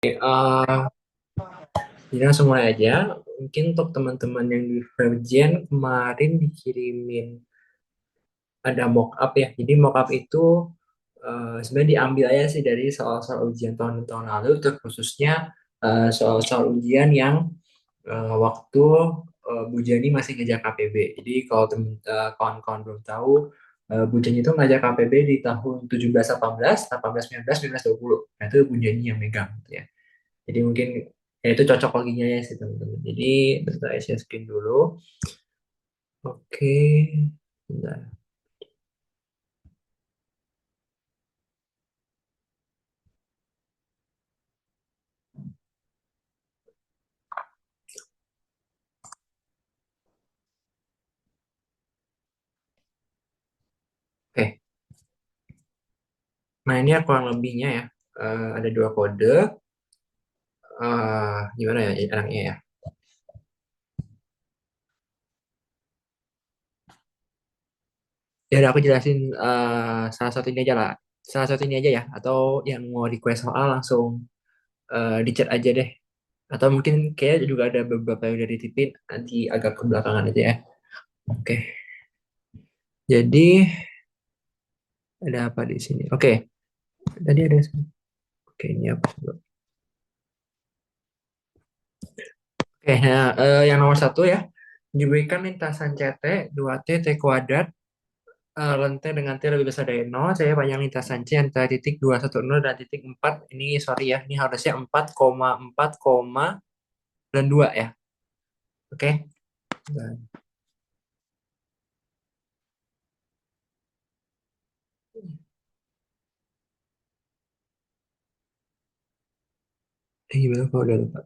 Uh, Jadi langsung mulai aja. Mungkin untuk teman-teman yang di Virgin kemarin dikirimin ada mock up ya. Jadi mock up itu sebenarnya diambil aja sih dari soal-soal ujian tahun-tahun lalu, terkhususnya soal-soal ujian yang waktu Bu Jani masih ngejar KPB. Jadi kalau kawan-kawan belum tahu, Bu Jani itu ngajar KPB di tahun 17, 18, 18, 19, 19, 20. Nah itu Bu Jani yang megang gitu ya. Jadi mungkin ya itu cocok loginya ya sih teman-teman. Jadi bentar saya share screen dulu. Oke, bentar. Oke, nah ini ya kurang lebihnya ya. Ada dua kode. Gimana ya enaknya ya? Ya udah aku jelasin salah satu ini aja lah. Salah satu ini aja ya. Atau yang mau request soal langsung di chat aja deh. Atau mungkin kayak juga ada beberapa yang udah ditipin nanti agak ke belakangan aja ya. Oke, jadi ada apa di sini? Oke, tadi ada. Oke, ini apa? Oke, nah, yang nomor satu ya, diberikan lintasan CT 2T T kuadrat lenteng dengan T lebih besar dari nol. Saya panjang lintasan C antara titik 210 dan titik 4. Ini sorry ya, ini harusnya 4,4, dan 2 ya. Oke. Dan gimana kalau udah lupa?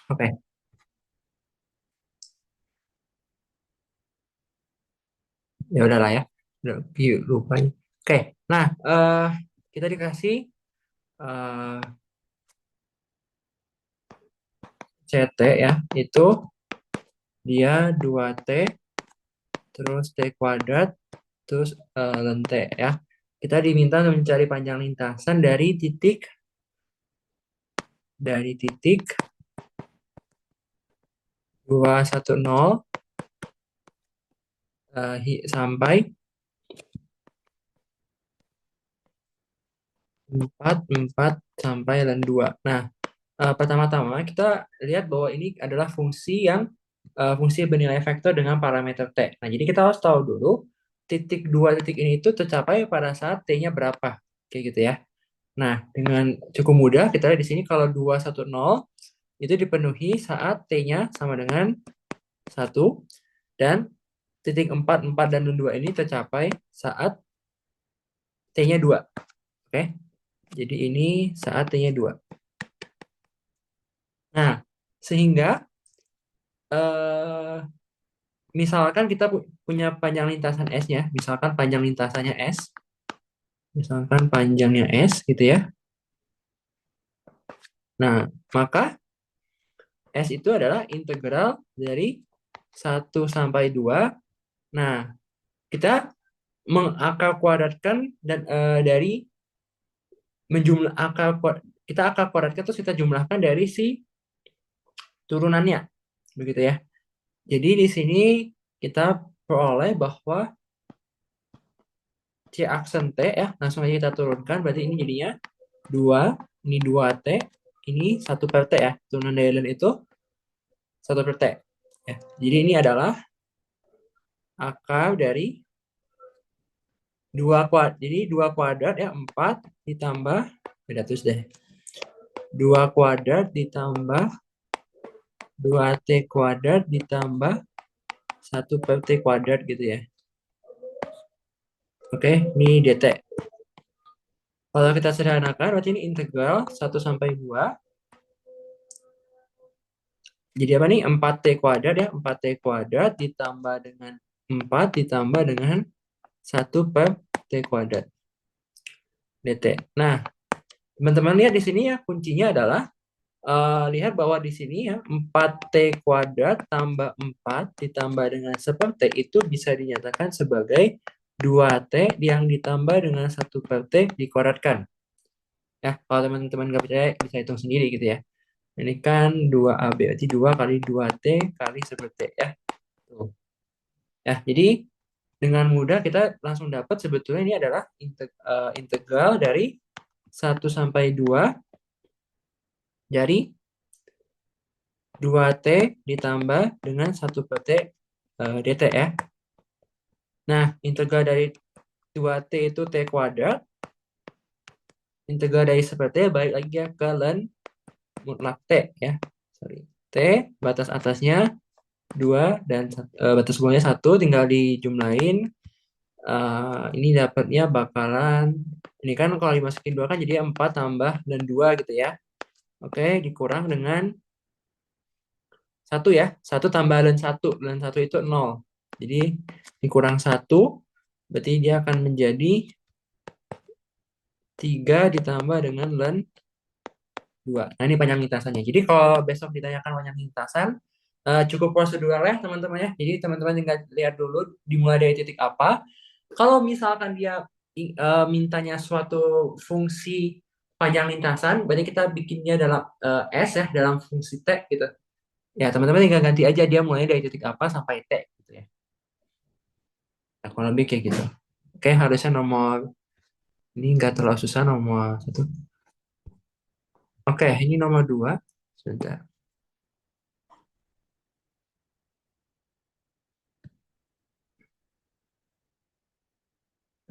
Oke, ya udahlah ya. Udah lupa. Oke, nah kita dikasih eh, CT ya, itu dia 2T terus T kuadrat terus lente ya. Kita diminta untuk mencari panjang lintasan dari titik 210 sampai 4 sampai dan 2. Nah, pertama-tama kita lihat bahwa ini adalah fungsi bernilai vektor dengan parameter T. Nah, jadi kita harus tahu dulu titik dua titik ini itu tercapai pada saat T-nya berapa. Kayak gitu ya. Nah, dengan cukup mudah kita lihat di sini kalau 210 itu dipenuhi saat T-nya sama dengan 1 dan titik 4 4 dan 2 ini tercapai saat T-nya 2. Oke. Jadi ini saat T-nya 2. Nah, sehingga eh, misalkan kita punya panjang lintasan S-nya, misalkan panjang lintasannya S, misalkan panjangnya S gitu ya. Nah, maka S itu adalah integral dari 1 sampai 2. Nah, kita mengakar kuadratkan dan dari menjumlah kita akar kuadratkan terus kita jumlahkan dari si turunannya. Begitu ya. Jadi di sini kita peroleh bahwa C aksen T ya, langsung aja kita turunkan. Berarti ini jadinya 2, ini 2T, ini 1 per T ya. Turunan dari ln itu 1 per T. Ya. Jadi ini adalah akar dari 2 kuadrat. Jadi 2 kuadrat ya, 4 ditambah, beda terus deh. 2 kuadrat ditambah 2T kuadrat ditambah 1 per T kuadrat gitu ya. Oke, ini dt. Kalau kita sederhanakan, berarti ini integral 1 sampai 2. Jadi apa nih? 4T kuadrat ya. 4T kuadrat ditambah dengan 4 ditambah dengan 1 per T kuadrat. dt. Nah, teman-teman lihat di sini ya, kuncinya adalah lihat bahwa di sini ya 4T kuadrat tambah 4 ditambah dengan 1 T itu bisa dinyatakan sebagai 2T yang ditambah dengan 1 per T dikuadratkan. Ya, kalau teman-teman nggak percaya bisa hitung sendiri gitu ya. Ini kan 2AB, berarti 2 kali 2T kali 1T ya. Tuh. Ya, jadi dengan mudah kita langsung dapat sebetulnya ini adalah integral dari 1 sampai 2 dari 2T ditambah dengan 1 per T dt ya. Nah, integral dari 2T itu T kuadrat. Integral dari 1 T balik lagi ya ke ln mutlak T ya. Sorry. T, batas atasnya 2 dan batas bawahnya 1, tinggal dijumlahin. Ini dapatnya bakalan, ini kan kalau dimasukin 2 kan jadi 4 tambah dan 2 gitu ya. Oke, dikurang dengan 1 ya. 1 tambah ln 1. Ln 1 itu 0. Jadi dikurang 1, berarti dia akan menjadi 3 ditambah dengan ln 2. Nah, ini panjang lintasannya. Jadi kalau besok ditanyakan panjang lintasan, cukup prosedural ya teman-teman ya. Jadi teman-teman tinggal lihat dulu dimulai dari titik apa. Kalau misalkan dia mintanya suatu fungsi panjang lintasan, berarti kita bikinnya dalam S ya, dalam fungsi T gitu. Ya, teman-teman tinggal ganti aja dia mulai dari titik apa sampai T gitu ya. Nah, kurang lebih kayak gitu. Oke, harusnya nomor ini nggak terlalu susah nomor 1. Oke, ini nomor 2. Sebentar.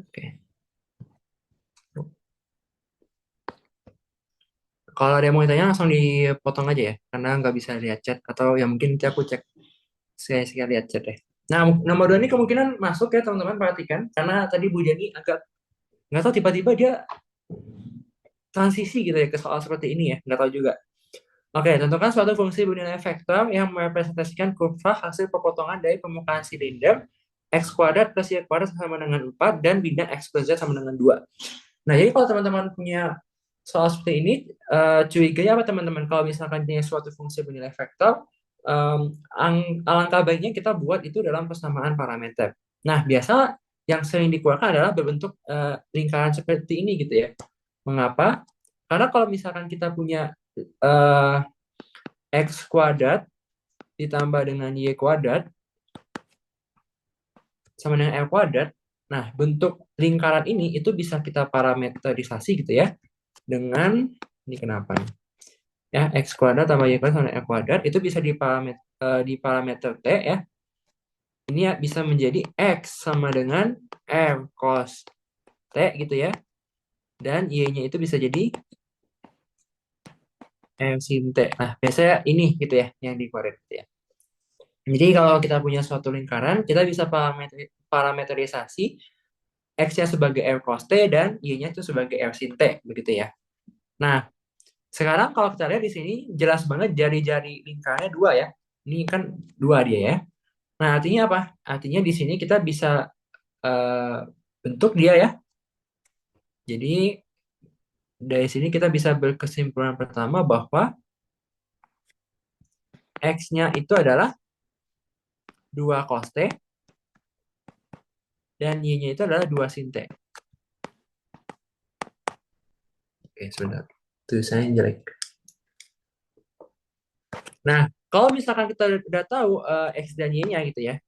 Oke. Kalau ada yang mau ditanya langsung dipotong aja ya, karena nggak bisa lihat chat atau ya mungkin nanti aku cek sekali lihat chat deh. Nah, nomor 2 ini kemungkinan masuk ya teman-teman, perhatikan karena tadi Bu Jenny agak nggak tahu tiba-tiba dia transisi gitu ya ke soal seperti ini ya, nggak tahu juga. Oke, tentukan suatu fungsi bernilai vektor yang merepresentasikan kurva hasil pepotongan dari permukaan silinder x kuadrat plus y kuadrat sama dengan 4 dan bidang x plus z sama dengan 2. Nah, jadi kalau teman-teman punya soal seperti ini, curiganya apa teman-teman? Kalau misalkan punya suatu fungsi bernilai vektor, alangkah baiknya kita buat itu dalam persamaan parameter. Nah, biasa yang sering dikeluarkan adalah berbentuk lingkaran seperti ini gitu ya. Mengapa? Karena kalau misalkan kita punya eh, x kuadrat ditambah dengan y kuadrat sama dengan r kuadrat, nah bentuk lingkaran ini itu bisa kita parameterisasi gitu ya dengan ini kenapa nih? Ya x kuadrat tambah y kuadrat sama r kuadrat itu bisa di parameter t ya. Ini ya bisa menjadi x sama dengan r cos t gitu ya. Dan y-nya itu bisa jadi r sin t. Nah, biasanya ini gitu ya yang dikeluarin gitu ya. Jadi kalau kita punya suatu lingkaran, kita bisa parameterisasi x-nya sebagai r cos t dan y-nya itu sebagai r sin t begitu ya. Nah, sekarang kalau kita lihat di sini jelas banget jari-jari lingkarnya 2 ya. Ini kan 2 dia ya. Nah, artinya apa? Artinya di sini kita bisa eh, bentuk dia ya. Jadi dari sini kita bisa berkesimpulan pertama bahwa x-nya itu adalah 2 cos t dan y-nya itu adalah 2 sin t. Oke, sebentar. Tulisannya jelek. Nah, kalau misalkan kita udah tahu x dan y-nya gitu ya.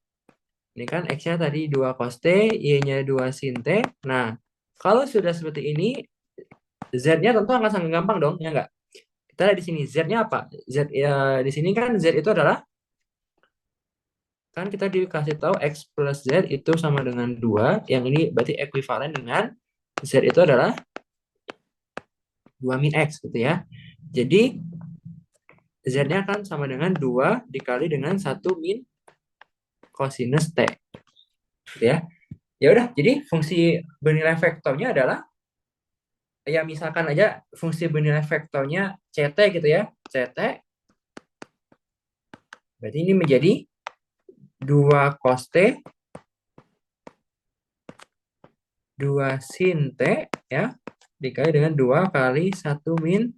Ini kan x-nya tadi 2 cos t, y-nya 2 sin t. Nah, kalau sudah seperti ini, z-nya tentu akan sangat gampang dong, ya nggak? Kita lihat di sini, z-nya apa? Z ya, di sini kan z itu adalah, kan kita dikasih tahu x plus z itu sama dengan 2, yang ini berarti ekuivalen dengan z itu adalah 2 min x gitu ya. Jadi, z-nya akan sama dengan 2 dikali dengan 1 min cosinus t. Gitu ya. Ya udah, jadi fungsi bernilai vektornya adalah ya misalkan aja fungsi bernilai vektornya ct gitu ya. Ct berarti ini menjadi 2 cos t 2 sin t ya dikali dengan 2 kali 1 min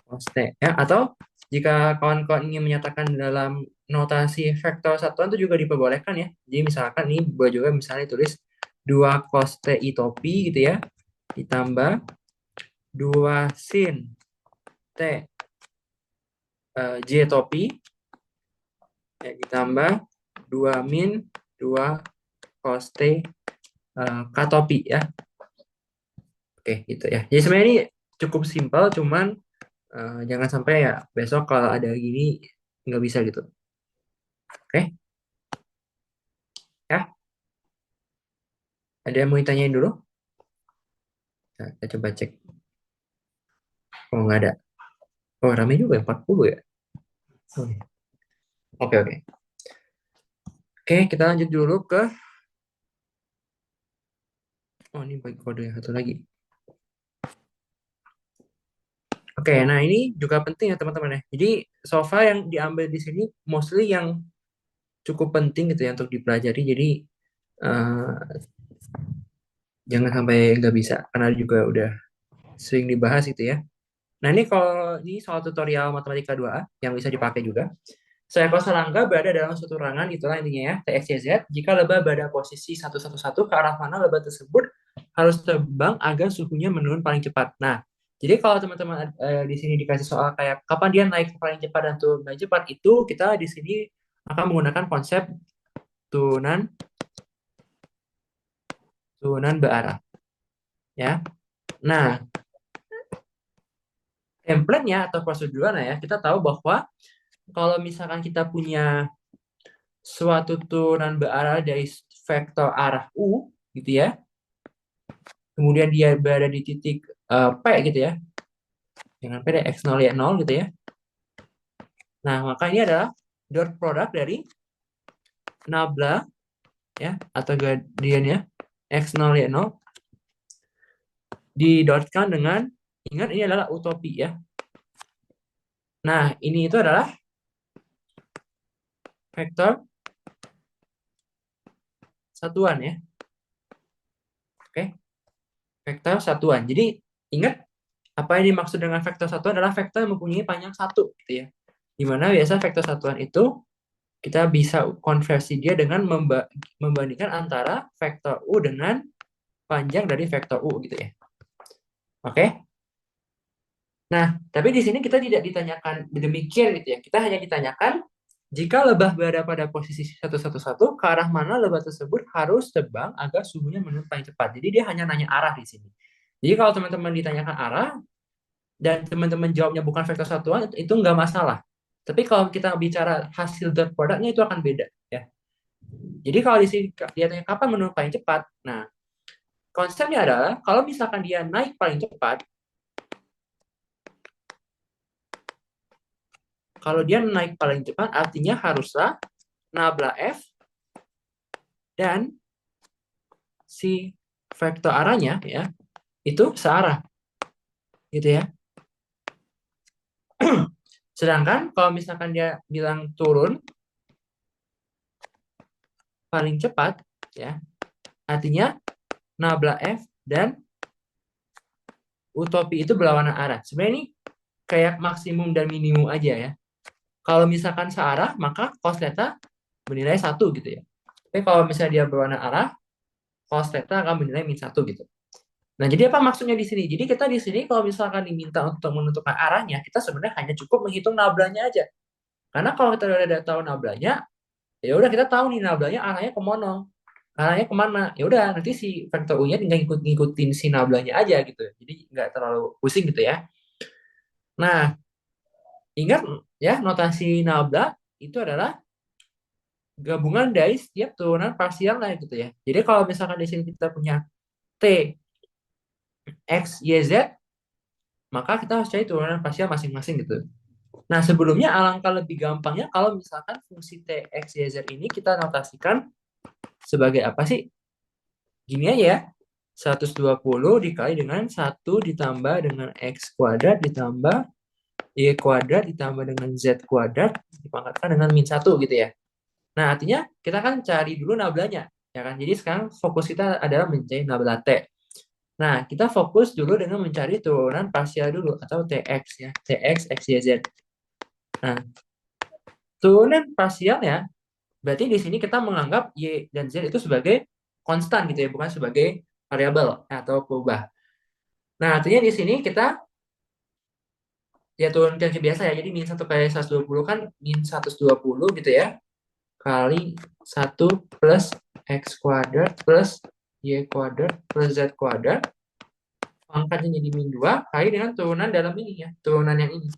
cos t ya, atau jika kawan-kawan ingin menyatakan dalam notasi vektor satuan itu juga diperbolehkan ya. Jadi misalkan ini boleh juga misalnya tulis 2 cos t i topi gitu ya ditambah 2 sin T J topi ya, ditambah 2 min 2 cos T K topi ya. Oke, gitu ya. Jadi sebenarnya ini cukup simpel, cuman jangan sampai ya besok kalau ada gini nggak bisa gitu. Oke, ya. Ada yang mau ditanyain dulu? Nah, kita coba cek. Oh, nggak ada. Oh, rame juga ya, 40 ya. Oh, iya. Oke, oke. Oke, kita lanjut dulu ke... Oh, ini bagi kode yang satu lagi. Oke, nah ini juga penting ya teman-teman ya. Jadi sofa yang diambil di sini mostly yang cukup penting gitu ya untuk dipelajari. Jadi eh, jangan sampai nggak bisa karena juga udah sering dibahas gitu ya. Nah ini kalau ini soal tutorial matematika 2A yang bisa dipakai juga. Seekor serangga berada dalam suatu ruangan, itulah intinya ya, T, X, Y, Z. Jika lebah berada posisi 111 ke arah mana lebah tersebut harus terbang agar suhunya menurun paling cepat. Nah, jadi kalau teman-teman di sini dikasih soal kayak kapan dia naik paling cepat dan turun paling cepat, itu kita di sini akan menggunakan konsep turunan turunan berarah ya. Nah, template-nya atau prosedurnya ya, kita tahu bahwa kalau misalkan kita punya suatu turunan berarah dari vektor arah U gitu ya, kemudian dia berada di titik P gitu ya, jangan P deh, X0 Y 0 gitu ya. Nah, maka ini adalah dot product dari nabla ya atau gradiennya X0 Y 0 didotkan dengan, ingat ini adalah utopi ya. Nah, ini itu adalah vektor satuan ya. Oke, vektor satuan. Jadi ingat apa yang dimaksud dengan vektor satuan adalah vektor yang mempunyai panjang satu gitu ya. Dimana biasa vektor satuan itu kita bisa konversi dia dengan membandingkan antara vektor U dengan panjang dari vektor U gitu ya. Oke? Nah, tapi di sini kita tidak ditanyakan demikian gitu ya. Kita hanya ditanyakan jika lebah berada pada posisi 111 ke arah mana lebah tersebut harus terbang agar suhunya menurun paling cepat. Jadi dia hanya nanya arah di sini. Jadi kalau teman-teman ditanyakan arah dan teman-teman jawabnya bukan vektor satuan itu nggak masalah. Tapi kalau kita bicara hasil dot produknya itu akan beda ya. Jadi kalau di sini dia tanya kapan menurun paling cepat, nah konsepnya adalah kalau misalkan dia naik paling cepat, kalau dia naik paling cepat artinya haruslah nabla F dan si vektor arahnya ya itu searah gitu ya. Sedangkan kalau misalkan dia bilang turun paling cepat ya artinya nabla F dan utopi itu berlawanan arah. Sebenarnya ini kayak maksimum dan minimum aja ya. Kalau misalkan searah, maka cos theta bernilai 1 gitu ya. Tapi kalau misalnya dia berwarna arah, cos theta akan bernilai min 1 gitu. Nah, jadi apa maksudnya di sini? Jadi kita di sini kalau misalkan diminta untuk menentukan arahnya, kita sebenarnya hanya cukup menghitung nablanya aja. Karena kalau kita udah tahu nablanya, ya udah kita tahu nih nablanya arahnya kemana. Arahnya kemana? Ya udah nanti si vektor U-nya tinggal ngikutin si nablanya aja gitu. Jadi nggak terlalu pusing gitu ya. Nah, ingat ya notasi nabla itu adalah gabungan dari setiap turunan parsialnya gitu ya. Jadi kalau misalkan di sini kita punya T, X, Y, Z, maka kita harus cari turunan parsial masing-masing gitu. Nah, sebelumnya alangkah lebih gampangnya kalau misalkan fungsi T, X, Y, Z ini kita notasikan sebagai apa sih? Gini aja ya, 120 dikali dengan 1 ditambah dengan X kuadrat ditambah Y kuadrat ditambah dengan Z kuadrat dipangkatkan dengan min 1 gitu ya. Nah, artinya kita kan cari dulu nablanya, ya kan? Jadi sekarang fokus kita adalah mencari nabla T. Nah, kita fokus dulu dengan mencari turunan parsial dulu atau TX ya, TX, X, Y, Z. Nah, turunan parsialnya berarti di sini kita menganggap Y dan Z itu sebagai konstan gitu ya, bukan sebagai variabel atau berubah. Nah, artinya di sini kita ya turunkan ke biasa ya. Jadi min 1 kali 120 kan min 120 gitu ya. Kali 1 plus x kuadrat plus y kuadrat plus z kuadrat. Pangkatnya jadi min 2 kali dengan turunan dalam ini ya. Turunan yang ini.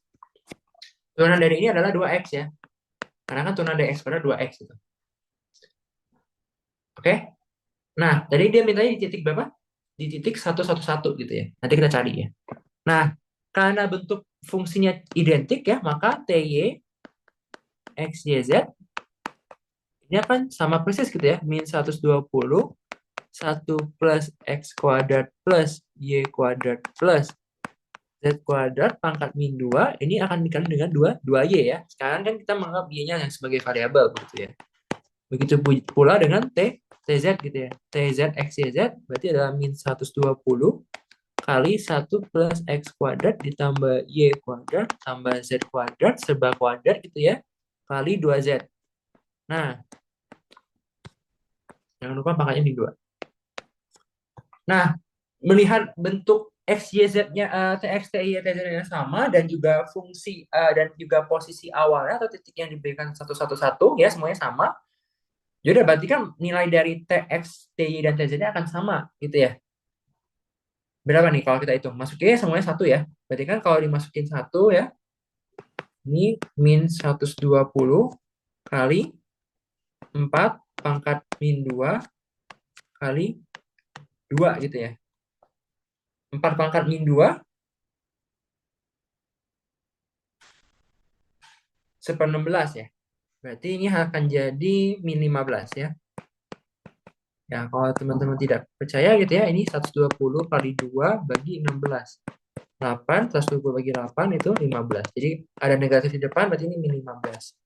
Turunan dari ini adalah 2x ya. Karena kan turunan dari x kuadrat 2x gitu. Oke? Nah, tadi dia mintanya di titik berapa? Di titik 111 gitu ya. Nanti kita cari ya. Nah, karena bentuk fungsinya identik ya, maka TY, X, Y, Z ini akan sama persis gitu ya. Min 120, 1 plus X kuadrat plus Y kuadrat plus Z kuadrat pangkat min 2 ini akan dikali dengan 2Y ya. Sekarang kan kita menganggap Y-nya yang sebagai variabel gitu ya. Begitu pula dengan TZ gitu ya. TZ X, Y, Z berarti adalah min 120 kali 1 plus X kuadrat ditambah Y kuadrat tambah Z kuadrat serba kuadrat gitu ya. Kali 2Z. Nah, jangan lupa pangkatnya min 2. Nah, melihat bentuk X, Y, Z-nya, TX, TY, TZ-nya sama, dan juga fungsi, dan juga posisi awalnya atau titik yang diberikan 111, ya semuanya sama. Jadi berarti kan nilai dari TX, TY, dan TZ-nya akan sama, gitu ya. Berapa nih kalau kita hitung? Masukinnya semuanya satu ya. Berarti kan kalau dimasukin satu ya, ini min 120 kali 4 pangkat min 2 kali 2 gitu ya. 4 pangkat min 2 16 ya. Berarti ini akan jadi min 15 ya. Ya, kalau teman-teman tidak percaya gitu ya, ini 120 kali 2 bagi 16. 8, 120 bagi 8 itu 15. Jadi ada negatif di depan, berarti ini min 15.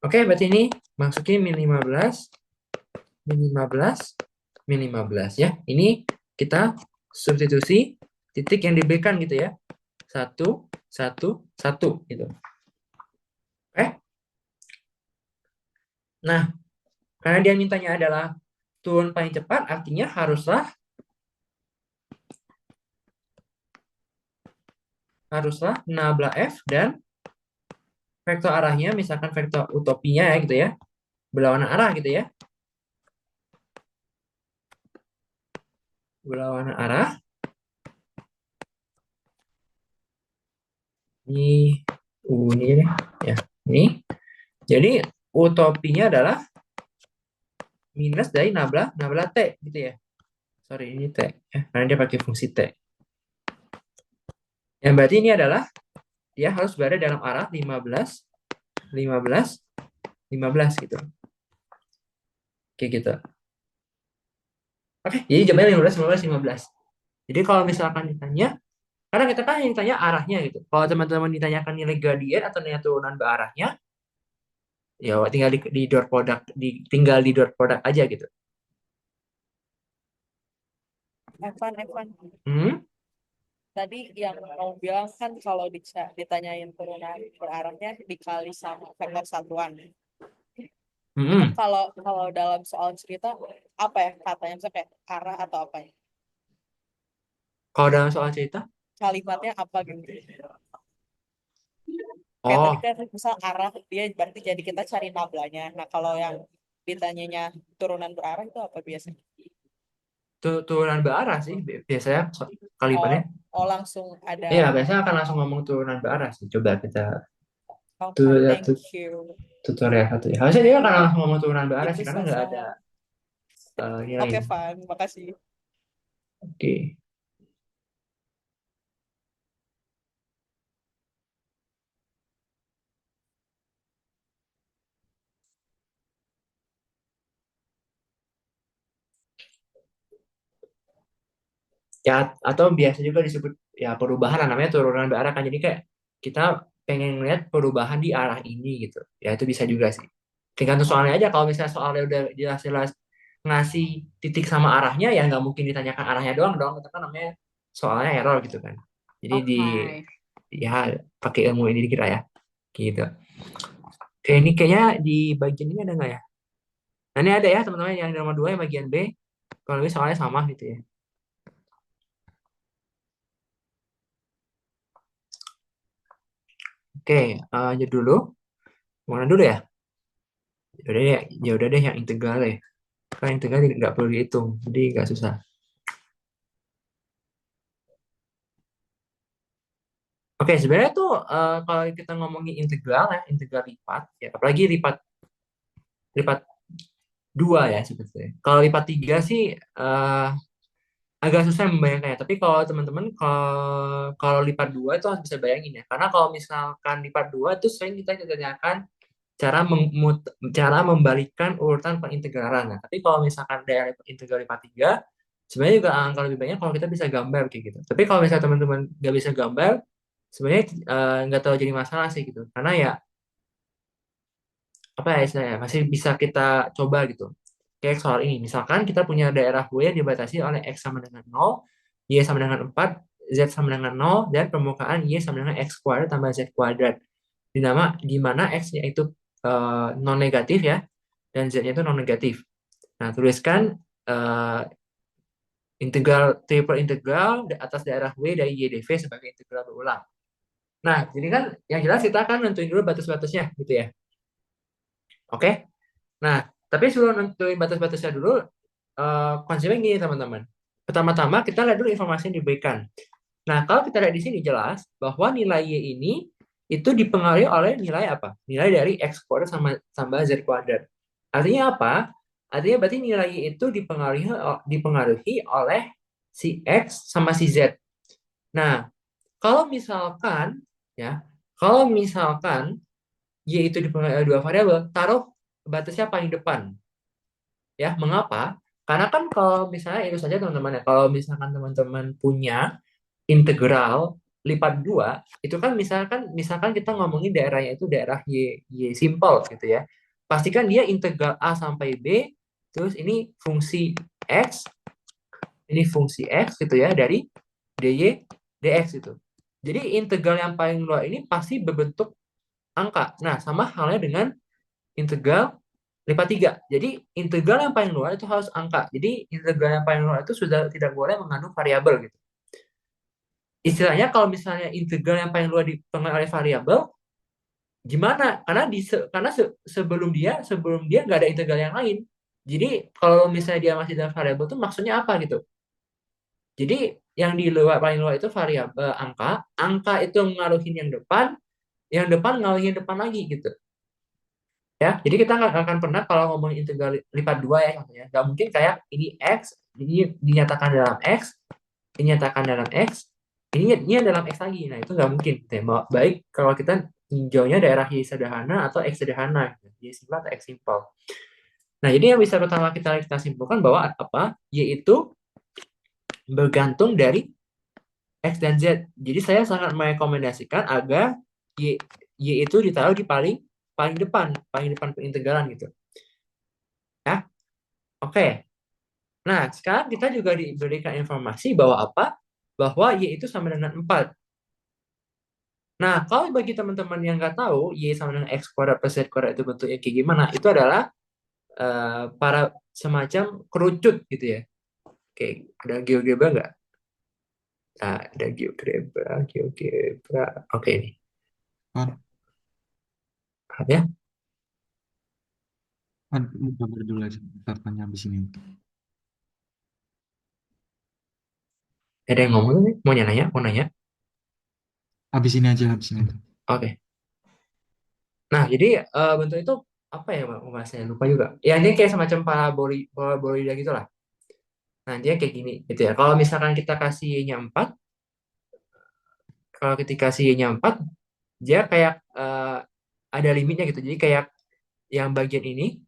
Oke, berarti ini masukin min 15, min 15, min 15 ya. Ini kita substitusi titik yang diberikan gitu ya. 1, 1, 1 gitu. Oke. Nah, karena dia mintanya adalah turun paling cepat, artinya haruslah nabla F dan vektor arahnya, misalkan vektor utopinya ya gitu ya, berlawanan arah gitu ya. Berlawanan arah. Ini, ini deh. Ya, ini. Jadi utopinya adalah minus dari nabla T gitu ya. Sorry, ini T. Ya, karena dia pakai fungsi T. Yang berarti ini adalah dia harus berada dalam arah 15, 15, 15 gitu. Kayak gitu. Oke, jadi jawabannya 15, 15, 15. Jadi kalau misalkan ditanya, karena kita kan yang ditanya arahnya gitu. Kalau teman-teman ditanyakan nilai gradien atau nilai turunan arahnya, ya tinggal di dot product, tinggal di dot product aja gitu. Evan. Hmm? Tadi yang kamu bilang kan kalau ditanyain turunan berarahnya dikali sama vektor satuan. Itu Hmm. kalau kalau dalam soal cerita apa ya katanya, misalnya kayak arah atau apa ya? Kalau dalam soal cerita, Kalimatnya apa gitu? Kayak tadi oh, kan misal arah dia berarti jadi kita cari nablanya. Nah kalau yang ditanyanya turunan berarah itu apa biasanya? turunan berarah sih biasanya Oh, kalimatnya. oh langsung ada. Iya, biasanya akan langsung ngomong turunan berarah sih. Coba kita Oke, thank tuh you. tutorial satu ya. Harusnya dia akan langsung ngomong turunan berarah Itu sih karena nggak ada Sasa. Oke, nilainya. Van, makasih. Oke. Ya, atau biasa juga disebut ya perubahan lah, namanya turunan berarah kan. Jadi kayak kita pengen ngeliat perubahan di arah ini gitu. Ya itu bisa juga sih. Tergantung soalnya aja. Kalau misalnya soalnya udah jelas-jelas ngasih titik sama arahnya, ya nggak mungkin ditanyakan arahnya doang dong. Itu kan namanya soalnya error gitu kan. Jadi Oke. ya pakai ilmu ini dikit lah ya. Gitu. Oke, ini kayaknya di bagian ini ada nggak ya? Nah, ini ada ya teman-teman yang nomor 2 yang bagian B. Kalau lebih soalnya sama gitu ya. Oke, lanjut dulu. Mana dulu ya? Ya udah deh yang integral ya. Kan integral nggak perlu dihitung, jadi nggak susah. Oke, sebenarnya tuh kalau kita ngomongin integral ya, integral lipat, ya apalagi lipat lipat dua ya sebetulnya. Kalau lipat tiga sih agak susah membayangkannya. Tapi kalau teman-teman kalau lipat dua itu harus bisa bayangin ya. Karena kalau misalkan lipat dua itu sering kita ditanyakan cara membalikan urutan pengintegralan. Nah, tapi kalau misalkan dari integral lipat tiga, sebenarnya juga angka lebih banyak kalau kita bisa gambar kayak gitu. Tapi kalau misalnya teman-teman nggak bisa gambar, sebenarnya nggak terlalu jadi masalah sih gitu. Karena ya apa ya istilahnya masih bisa kita coba gitu. Kayak soal ini, misalkan kita punya daerah W yang dibatasi oleh X sama dengan 0, Y sama dengan 4, Z sama dengan 0, dan permukaan Y sama dengan X kuadrat tambah Z kuadrat. Di mana X-nya itu non negatif ya, dan Z-nya itu non negatif. Nah, tuliskan eh, integral triple integral di atas daerah W dari Y dV sebagai integral berulang. Nah, jadi kan yang jelas kita akan nentuin dulu batas-batasnya gitu ya. Oke? Nah, tapi sebelum nentuin batas-batasnya dulu, konsepnya gini teman-teman. Pertama-tama kita lihat dulu informasi yang diberikan. Nah, kalau kita lihat di sini jelas bahwa nilai Y ini itu dipengaruhi oleh nilai apa? Nilai dari X kuadrat sama tambah Z kuadrat. Artinya apa? Artinya berarti nilai Y itu dipengaruhi oleh si X sama si Z. Nah, kalau misalkan ya, kalau misalkan Y itu dipengaruhi oleh dua variabel, taruh batasnya paling depan. Ya, mengapa? Karena kan kalau misalnya itu saja teman-teman ya, kalau misalkan teman-teman punya integral lipat dua, itu kan misalkan kita ngomongin daerahnya itu daerah y simple gitu ya. Pastikan dia integral a sampai b, terus x, ini fungsi x gitu ya dari dy dx itu. Jadi integral yang paling luar ini pasti berbentuk angka. Nah, sama halnya dengan integral lipat tiga. Jadi integral yang paling luar itu harus angka. Jadi integral yang paling luar itu sudah tidak boleh mengandung variabel gitu. Istilahnya kalau misalnya integral yang paling luar dipengaruhi oleh variabel, gimana? Karena sebelum dia nggak ada integral yang lain. Jadi kalau misalnya dia masih dalam variabel itu maksudnya apa gitu? Jadi yang di luar paling luar itu variabel angka itu ngaruhin yang depan ngaruhin depan lagi gitu. Ya, jadi kita nggak akan pernah kalau ngomongin integral lipat dua ya contohnya. Nggak mungkin kayak ini X, ini dinyatakan dalam X, dinyatakan dalam X, ini dalam X lagi. Nah, itu nggak mungkin. Baik kalau kita tinjaunya daerah Y sederhana atau X sederhana. Gitu. Y simple atau X simple. Nah, jadi yang bisa pertama kita simpulkan bahwa apa? Y itu bergantung dari X dan Z. Jadi saya sangat merekomendasikan agar Y, Y itu ditaruh di paling paling depan integralan gitu. Ya, oke. Nah, sekarang kita juga diberikan informasi bahwa apa? Bahwa Y itu sama dengan 4. Nah, kalau bagi teman-teman yang nggak tahu Y sama dengan X kuadrat plus Z kuadrat itu bentuknya kayak gimana, itu adalah para semacam kerucut gitu ya. Oke, ada GeoGebra nggak? Nah, ada GeoGebra. Oke, ini. Kan, Ya, kan gambar dulu aja. Ntar tanya habis ini. ada yang ngomong nih? Mau nanya? Mau nanya? Habis ini aja, habis ini. Oke. Nah, jadi bentuk itu apa ya, Mas? Lupa juga. Ya, ini kayak semacam parabolida gitu lah. Nah, dia kayak gini gitu ya. Kalau misalkan kita kasih Y-nya 4, kalau ketika kasih Y-nya 4, dia kayak ada limitnya gitu. Jadi kayak yang bagian ini,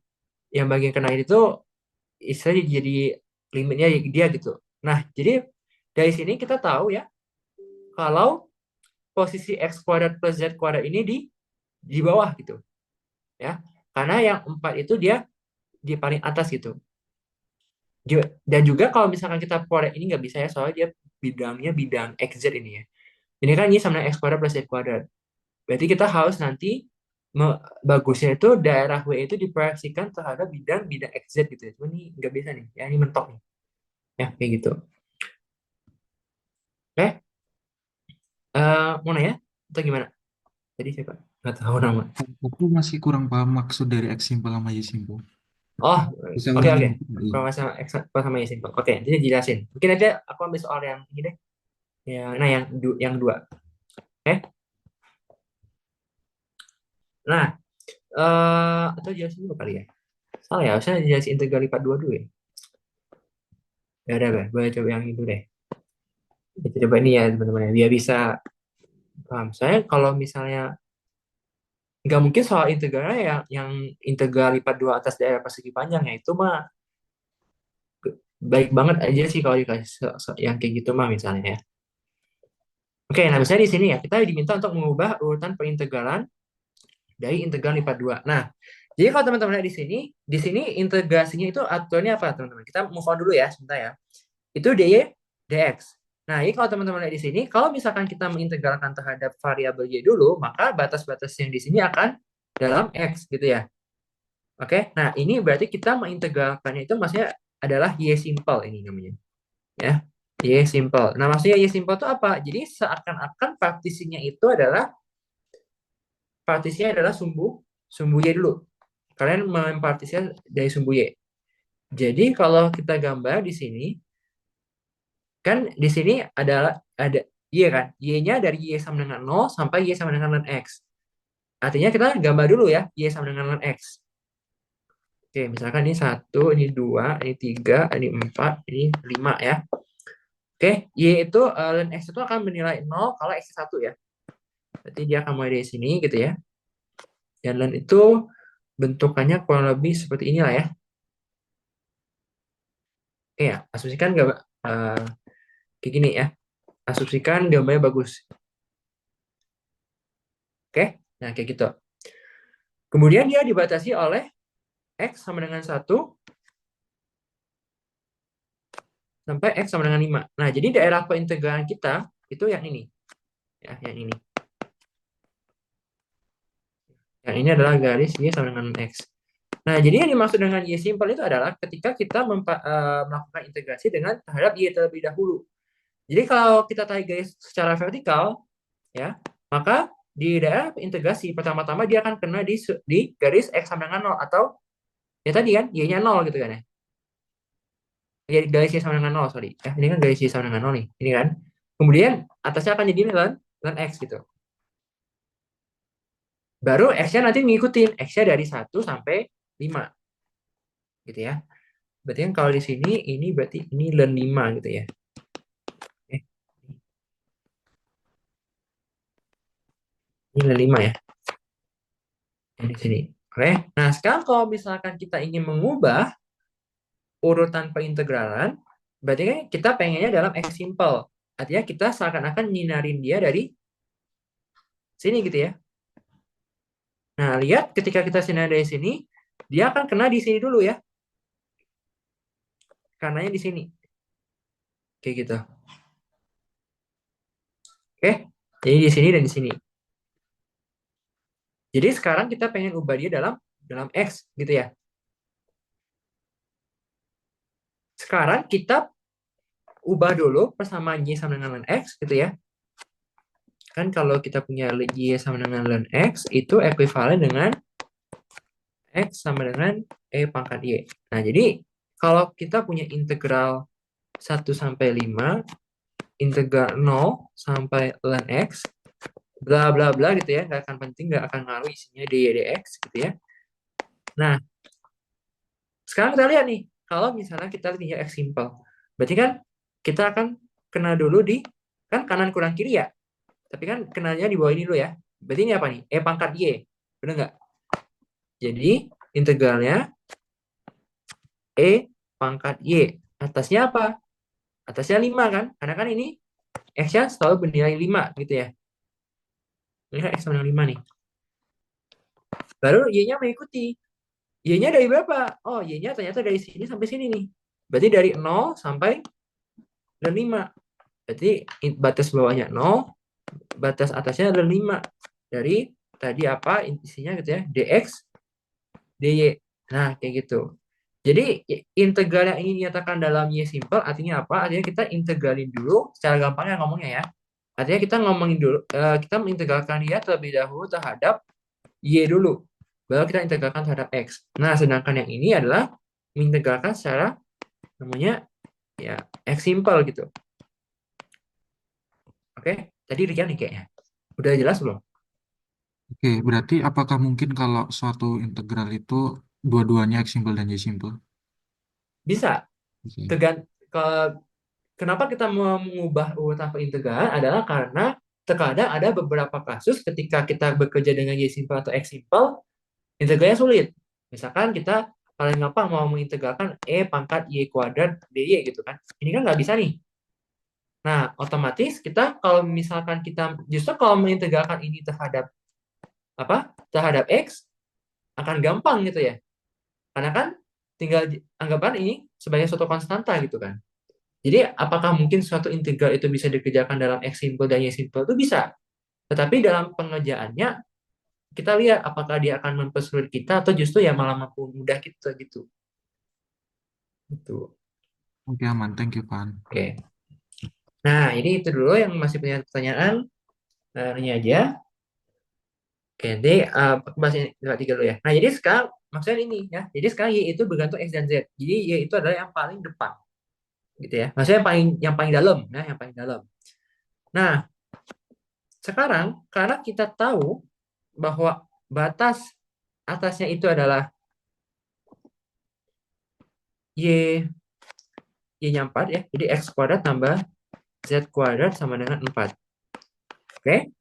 yang bagian kena itu istilahnya jadi limitnya dia gitu. Nah, jadi dari sini kita tahu ya, kalau posisi X kuadrat plus Z kuadrat ini di bawah gitu. Ya. Karena yang 4 itu dia di paling atas gitu. Dan juga kalau misalkan kita proyek ini nggak bisa ya, soalnya dia bidangnya bidang XZ ini ya. Ini kan ini sama X kuadrat plus Z kuadrat. Berarti kita harus nanti bagusnya itu daerah W itu diproyeksikan terhadap bidang-bidang XZ gitu ya. Cuma ini nggak bisa nih, ya ini mentok nih. Ya, kayak gitu. Oke, mau nanya? Atau gimana? Tadi siapa? Nggak tahu nama. Aku masih kurang paham maksud dari X simple sama Y simple. Oh, Bisa oke ulangin oke. dikit nggak? Iya. Kalau masalah kalau sama yang simple. Oke, jadi jelasin. Mungkin aja aku ambil soal yang ini deh. Nah yang dua. Oke. Nah, atau jelasin dulu kali ya. Salah ya, harusnya jelasin integral lipat dua dulu ya. Ya udah, boleh coba yang itu deh. Kita coba ini ya teman-teman ya, biar bisa paham. Saya kalau misalnya nggak mungkin soal integralnya yang integral lipat dua atas daerah persegi panjang ya itu mah baik banget aja sih kalau dikasih yang kayak gitu mah misalnya ya. Oke, nah misalnya di sini ya kita diminta untuk mengubah urutan perintegralan dari integral lipat dua. Nah, jadi kalau teman-teman lihat di sini integrasinya itu aturannya apa teman-teman? Kita move on dulu ya sebentar ya. Itu dy dx. Nah, ini kalau teman-teman lihat di sini, kalau misalkan kita mengintegralkan terhadap variabel y dulu, maka batas-batas yang di sini akan dalam x gitu ya. Oke, nah ini berarti kita mengintegralkannya itu maksudnya adalah y simple ini namanya, ya. Y simple. Nah, maksudnya y simple itu apa? Jadi seakan-akan partisinya adalah sumbu y dulu. Kalian mempartisikan dari sumbu y. Jadi kalau kita gambar di sini, kan di sini ada y kan? Y-nya dari y sama dengan 0 sampai y sama dengan ln x. Artinya kita gambar dulu ya, y sama dengan ln x. Oke, misalkan ini 1, ini 2, ini 3, ini 4, ini 5 ya. Oke, y itu ln x itu akan bernilai 0 kalau x 1 ya. Berarti dia akan mulai dari sini gitu ya. Dan ln itu bentukannya kurang lebih seperti inilah ya. Oke ya, asumsikan kayak gini ya. Asumsikan gambarnya bagus. Oke, nah kayak gitu. Kemudian dia dibatasi oleh x sama dengan 1 sampai x sama dengan 5. Nah, jadi daerah perintegralan kita itu yang ini. Ya, yang ini. Yang ini adalah garis y sama dengan x. Nah, jadi yang dimaksud dengan y simple itu adalah ketika kita melakukan integrasi dengan terhadap y terlebih dahulu. Jadi kalau kita tarik garis secara vertikal, ya, maka di daerah integrasi pertama-tama dia akan kena di garis x sama dengan 0 atau ya tadi kan y-nya 0 gitu kan ya. Jadi garis y sama dengan 0, sorry. Ini kan garis y sama dengan 0 nih. Ini kan. Kemudian atasnya akan jadi ln x gitu. Baru x-nya nanti ngikutin. X-nya dari 1 sampai 5. Gitu ya. Berarti kan kalau di sini, ini berarti ini ln 5 gitu ya. Eh, ini ln 5 ya. Yang di sini. Oke. Nah, sekarang kalau misalkan kita ingin mengubah urutan perintegralan, berarti kan kita pengennya dalam x simple. Artinya kita seakan-akan nyinarin dia dari sini gitu ya. Nah, lihat ketika kita sinar dari sini, dia akan kena di sini dulu ya. Karenanya di sini. Kayak gitu. Oke. Jadi di sini dan di sini. Jadi sekarang kita pengen ubah dia dalam X gitu ya. Sekarang kita ubah dulu persamaan Y sama dengan ln X gitu ya. Kan kalau kita punya Y sama dengan ln X itu ekuivalen dengan X sama dengan E pangkat Y. Nah, jadi kalau kita punya integral 1 sampai 5, integral 0 sampai ln X, bla bla bla gitu ya, nggak akan penting, nggak akan ngaruh isinya dy dx gitu ya. Nah, sekarang kita lihat nih, kalau misalnya kita punya x simple, berarti kan kita akan kena dulu di, kan kanan kurang kiri ya, tapi kan kenanya di bawah ini dulu ya. Berarti ini apa nih? E pangkat y, benar nggak? Jadi integralnya E pangkat y. Atasnya apa? Atasnya 5 kan? Karena kan ini x-nya selalu bernilai 5 gitu ya. Ini kan x sama dengan 5 nih. Baru y-nya mengikuti. Y-nya dari berapa? Oh, y-nya ternyata dari sini sampai sini nih. Berarti dari 0 sampai dan 5. Berarti batas bawahnya 0, batas atasnya adalah 5. Dari tadi apa isinya gitu ya, dx, dy. Nah, kayak gitu. Jadi integral yang ingin dinyatakan dalam y simple artinya apa? Artinya kita integralin dulu secara gampangnya ngomongnya ya. Artinya kita ngomongin dulu, kita mengintegralkan dia terlebih dahulu terhadap Y dulu. Baru kita integralkan terhadap X. Nah, sedangkan yang ini adalah mengintegralkan secara namanya ya X simple gitu. Oke, tadi Rian nih kayaknya. Udah jelas belum? Oke, berarti apakah mungkin kalau suatu integral itu dua-duanya X simple dan Y simple? Bisa. Oke. Tergan Kenapa kita mau mengubah urutan integral adalah karena terkadang ada beberapa kasus ketika kita bekerja dengan Y simple atau X simple, integralnya sulit. Misalkan kita paling gampang mau mengintegralkan E pangkat Y kuadrat DY gitu kan. Ini kan nggak bisa nih. Nah, otomatis kita kalau misalkan kita justru kalau mengintegralkan ini terhadap apa? Terhadap X akan gampang gitu ya. Karena kan tinggal anggapan ini sebagai suatu konstanta gitu kan. Jadi apakah mungkin suatu integral itu bisa dikerjakan dalam X simple dan Y simple itu bisa. Tetapi dalam pengerjaannya kita lihat apakah dia akan mempersulit kita atau justru ya malah mempermudah kita gitu. Gitu. Oke, aman. Thank you, Pan. Oke. Nah, ini itu dulu yang masih punya pertanyaan. Ini aja. Oke, nanti aku bahas ini tiga dulu ya. Nah, jadi sekarang maksudnya ini ya. Jadi sekarang Y itu bergantung X dan Z. Jadi Y itu adalah yang paling depan gitu ya. Maksudnya yang paling dalam ya, yang paling dalam. Nah, sekarang karena kita tahu bahwa batas atasnya itu adalah Y Y-nya 4 ya. Jadi X kuadrat tambah Z kuadrat sama dengan 4. Oke.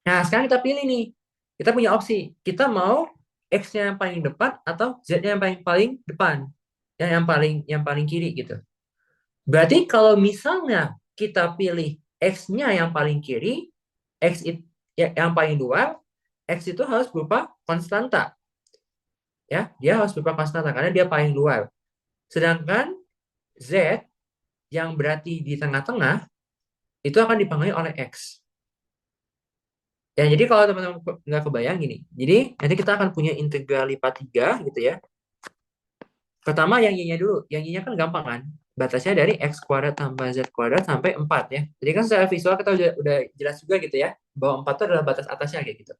Nah, sekarang kita pilih nih. Kita punya opsi. Kita mau X-nya yang paling depan atau Z-nya yang paling paling depan. Yang paling kiri gitu. Berarti kalau misalnya kita pilih X-nya yang paling kiri, yang paling luar, X itu harus berupa konstanta. Ya, dia harus berupa konstanta karena dia paling luar. Sedangkan Z yang berarti di tengah-tengah itu akan dipengaruhi oleh X. Ya, jadi kalau teman-teman nggak kebayang gini, jadi nanti kita akan punya integral lipat 3 gitu ya. Pertama yang Y-nya dulu, yang Y-nya kan gampang kan, batasnya dari X kuadrat tambah Z kuadrat sampai 4 ya. Jadi kan secara visual kita udah jelas juga gitu ya, bahwa 4 itu adalah batas atasnya kayak gitu.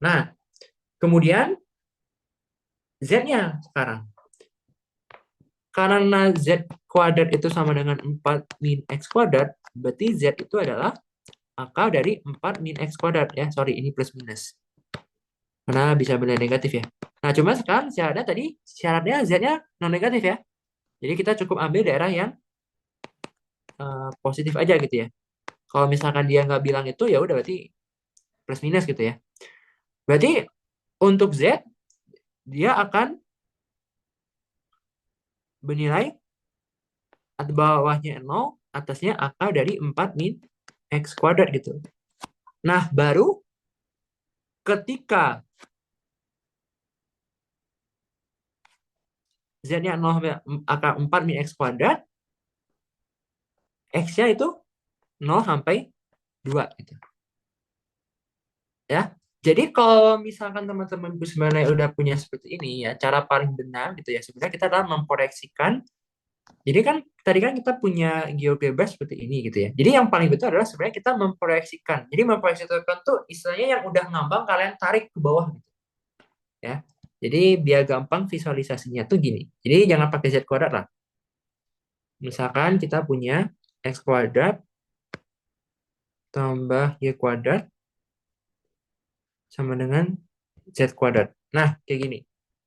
Nah, kemudian Z-nya sekarang. Karena Z kuadrat itu sama dengan 4 min X kuadrat, berarti Z itu adalah akar dari 4 min X kuadrat ya. Sorry, ini plus minus. Karena bisa benda negatif ya. Nah, cuma sekarang syaratnya Z-nya non negatif ya. Jadi kita cukup ambil daerah yang positif aja gitu ya. Kalau misalkan dia nggak bilang itu ya udah berarti plus minus gitu ya. Berarti untuk Z dia akan bernilai bawahnya 0, atasnya akar dari 4 min X kuadrat gitu. Nah, baru ketika Z-nya 0 akar 4 min X kuadrat, X-nya itu 0 sampai 2 gitu. Ya. Jadi kalau misalkan teman-teman sebenarnya udah punya seperti ini ya, cara paling benar gitu ya, sebenarnya kita adalah memproyeksikan. Jadi kan tadi kan kita punya GeoGebra seperti ini gitu ya. Jadi yang paling betul adalah sebenarnya kita memproyeksikan. Jadi memproyeksikan tuh istilahnya yang udah ngambang kalian tarik ke bawah gitu ya. Jadi biar gampang visualisasinya tuh gini. Jadi jangan pakai Z kuadrat lah. Misalkan kita punya X kuadrat tambah Y kuadrat sama dengan Z kuadrat. Nah, kayak gini.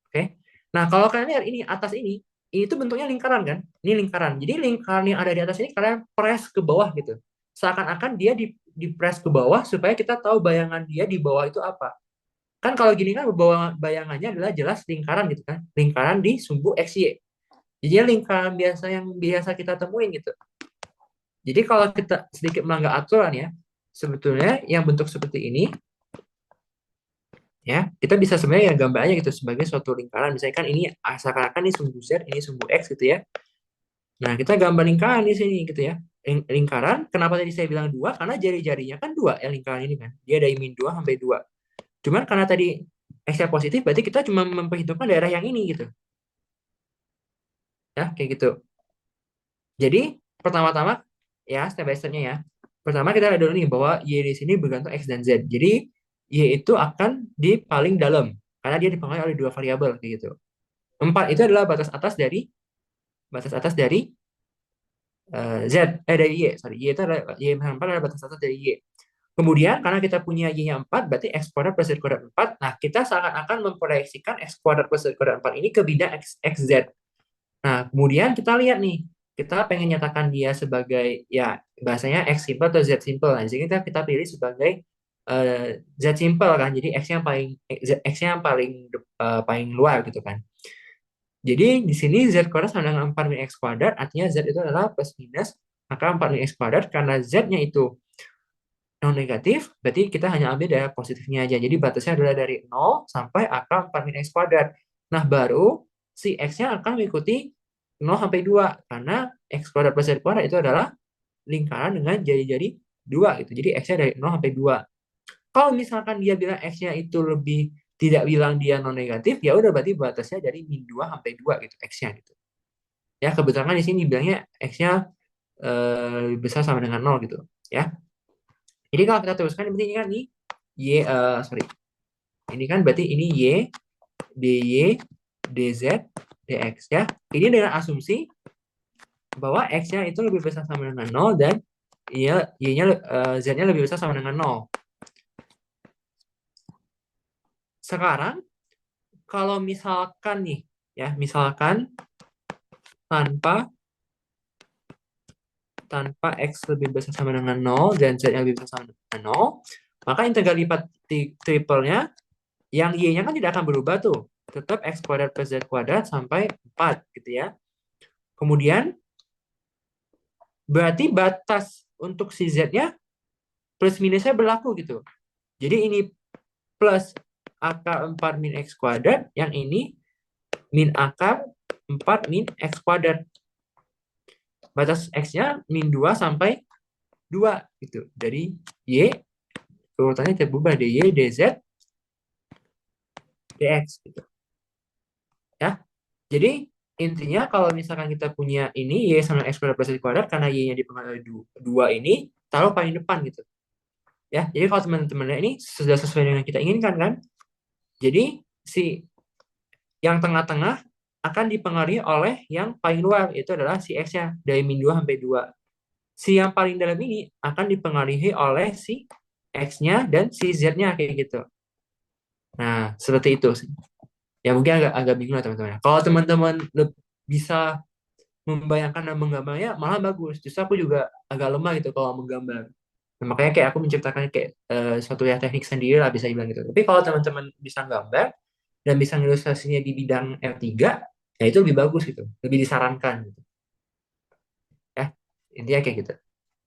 Oke. Nah, kalau kalian lihat ini atas ini tuh bentuknya lingkaran kan? Ini lingkaran. Jadi lingkaran yang ada di atas ini kalian press ke bawah gitu. Seakan-akan dia di press ke bawah supaya kita tahu bayangan dia di bawah itu apa. Kan kalau gini kan bayangannya adalah jelas lingkaran gitu kan. Lingkaran di sumbu XY. Jadi lingkaran biasa yang biasa kita temuin gitu. Jadi kalau kita sedikit melanggar aturan ya, sebetulnya yang bentuk seperti ini ya kita bisa sebenarnya ya gambar aja gitu sebagai suatu lingkaran, misalnya kan ini seakan-akan ini sumbu Z ini sumbu X gitu ya. Nah, kita gambar lingkaran di sini gitu ya. Lingkaran kenapa tadi saya bilang dua, karena jari-jarinya kan dua ya, lingkaran ini kan dia dari min 2 sampai 2. Cuman karena tadi X-nya positif berarti kita cuma memperhitungkan daerah yang ini gitu ya, kayak gitu. Jadi pertama-tama ya, step by stepnya ya. Pertama kita lihat dulu nih bahwa Y di sini bergantung X dan Z. Jadi Y itu akan di paling dalam karena dia dipengaruhi oleh dua variabel kayak gitu. 4 itu adalah batas atas dari Z, dari Y, sorry. Y itu adalah Y 4 adalah batas atas dari Y. Kemudian karena kita punya Y-nya 4, berarti X kuadrat plus Z kuadrat 4. Nah, kita seakan-akan memproyeksikan X kuadrat plus Z kuadrat 4 ini ke bidang XZ. Nah, kemudian kita lihat nih, kita pengen nyatakan dia sebagai, ya, bahasanya X simple atau Z simple. Nah, jadi kita pilih sebagai Z simple kan. Jadi X-nya yang paling luar gitu kan. Jadi di sini Z kuadrat sama dengan 4 min X kuadrat, artinya Z itu adalah plus minus angka 4 min X kuadrat. Karena Z-nya itu non negatif, berarti kita hanya ambil dari positifnya aja. Jadi batasnya adalah dari 0 sampai angka 4 min X kuadrat. Nah, baru si X-nya akan mengikuti 0 sampai 2. Karena X kuadrat plus Z kuadrat itu adalah lingkaran dengan jari-jari 2 gitu. Jadi X-nya dari 0 sampai 2. Kalau misalkan dia bilang X-nya itu lebih, tidak bilang dia non negatif, ya udah berarti batasnya dari min 2 sampai 2 gitu X-nya gitu. Ya, kebetulan di sini bilangnya X-nya lebih besar sama dengan 0 gitu. Ya. Jadi kalau kita teruskan, berarti ini kan Y, sorry. Ini kan berarti ini Y, DY, DZ, DX ya. Ini dengan asumsi bahwa X-nya itu lebih besar sama dengan 0 dan Y-nya, Z-nya lebih besar sama dengan 0. Sekarang kalau misalkan nih, ya, misalkan tanpa X lebih besar sama dengan 0 dan Z-nya lebih besar sama dengan 0, maka integral lipat triple-nya yang Y-nya kan tidak akan berubah tuh. Tetap X kuadrat plus Z kuadrat sampai 4 gitu ya. Kemudian berarti batas untuk si Z-nya plus minusnya berlaku gitu. Jadi ini plus akar 4 min X kuadrat, yang ini min akar 4 min X kuadrat. Batas X-nya min 2 sampai 2 gitu. Dari Y, urutannya terubah DY, DZ, DX gitu. Ya. Jadi intinya kalau misalkan kita punya ini Y sama X kuadrat plus Z kuadrat, karena Y-nya dipengaruhi 2 ini, taruh paling depan gitu. Ya, jadi kalau teman-teman ini sudah sesuai dengan kita inginkan kan? Jadi si yang tengah-tengah akan dipengaruhi oleh yang paling luar, itu adalah si X-nya dari min 2 sampai 2. Si yang paling dalam ini akan dipengaruhi oleh si X-nya dan si Z-nya kayak gitu. Nah, seperti itu sih. Ya mungkin agak bingung lah teman-teman. Kalau teman-teman bisa membayangkan dan menggambarnya, malah bagus. Justru aku juga agak lemah gitu kalau menggambar. Nah, makanya kayak aku menciptakan kayak suatu ya teknik sendiri lah bisa dibilang gitu. Tapi kalau teman-teman bisa gambar dan bisa ilustrasinya di bidang R3, ya itu lebih bagus gitu. Lebih disarankan gitu. Ya, intinya kayak gitu.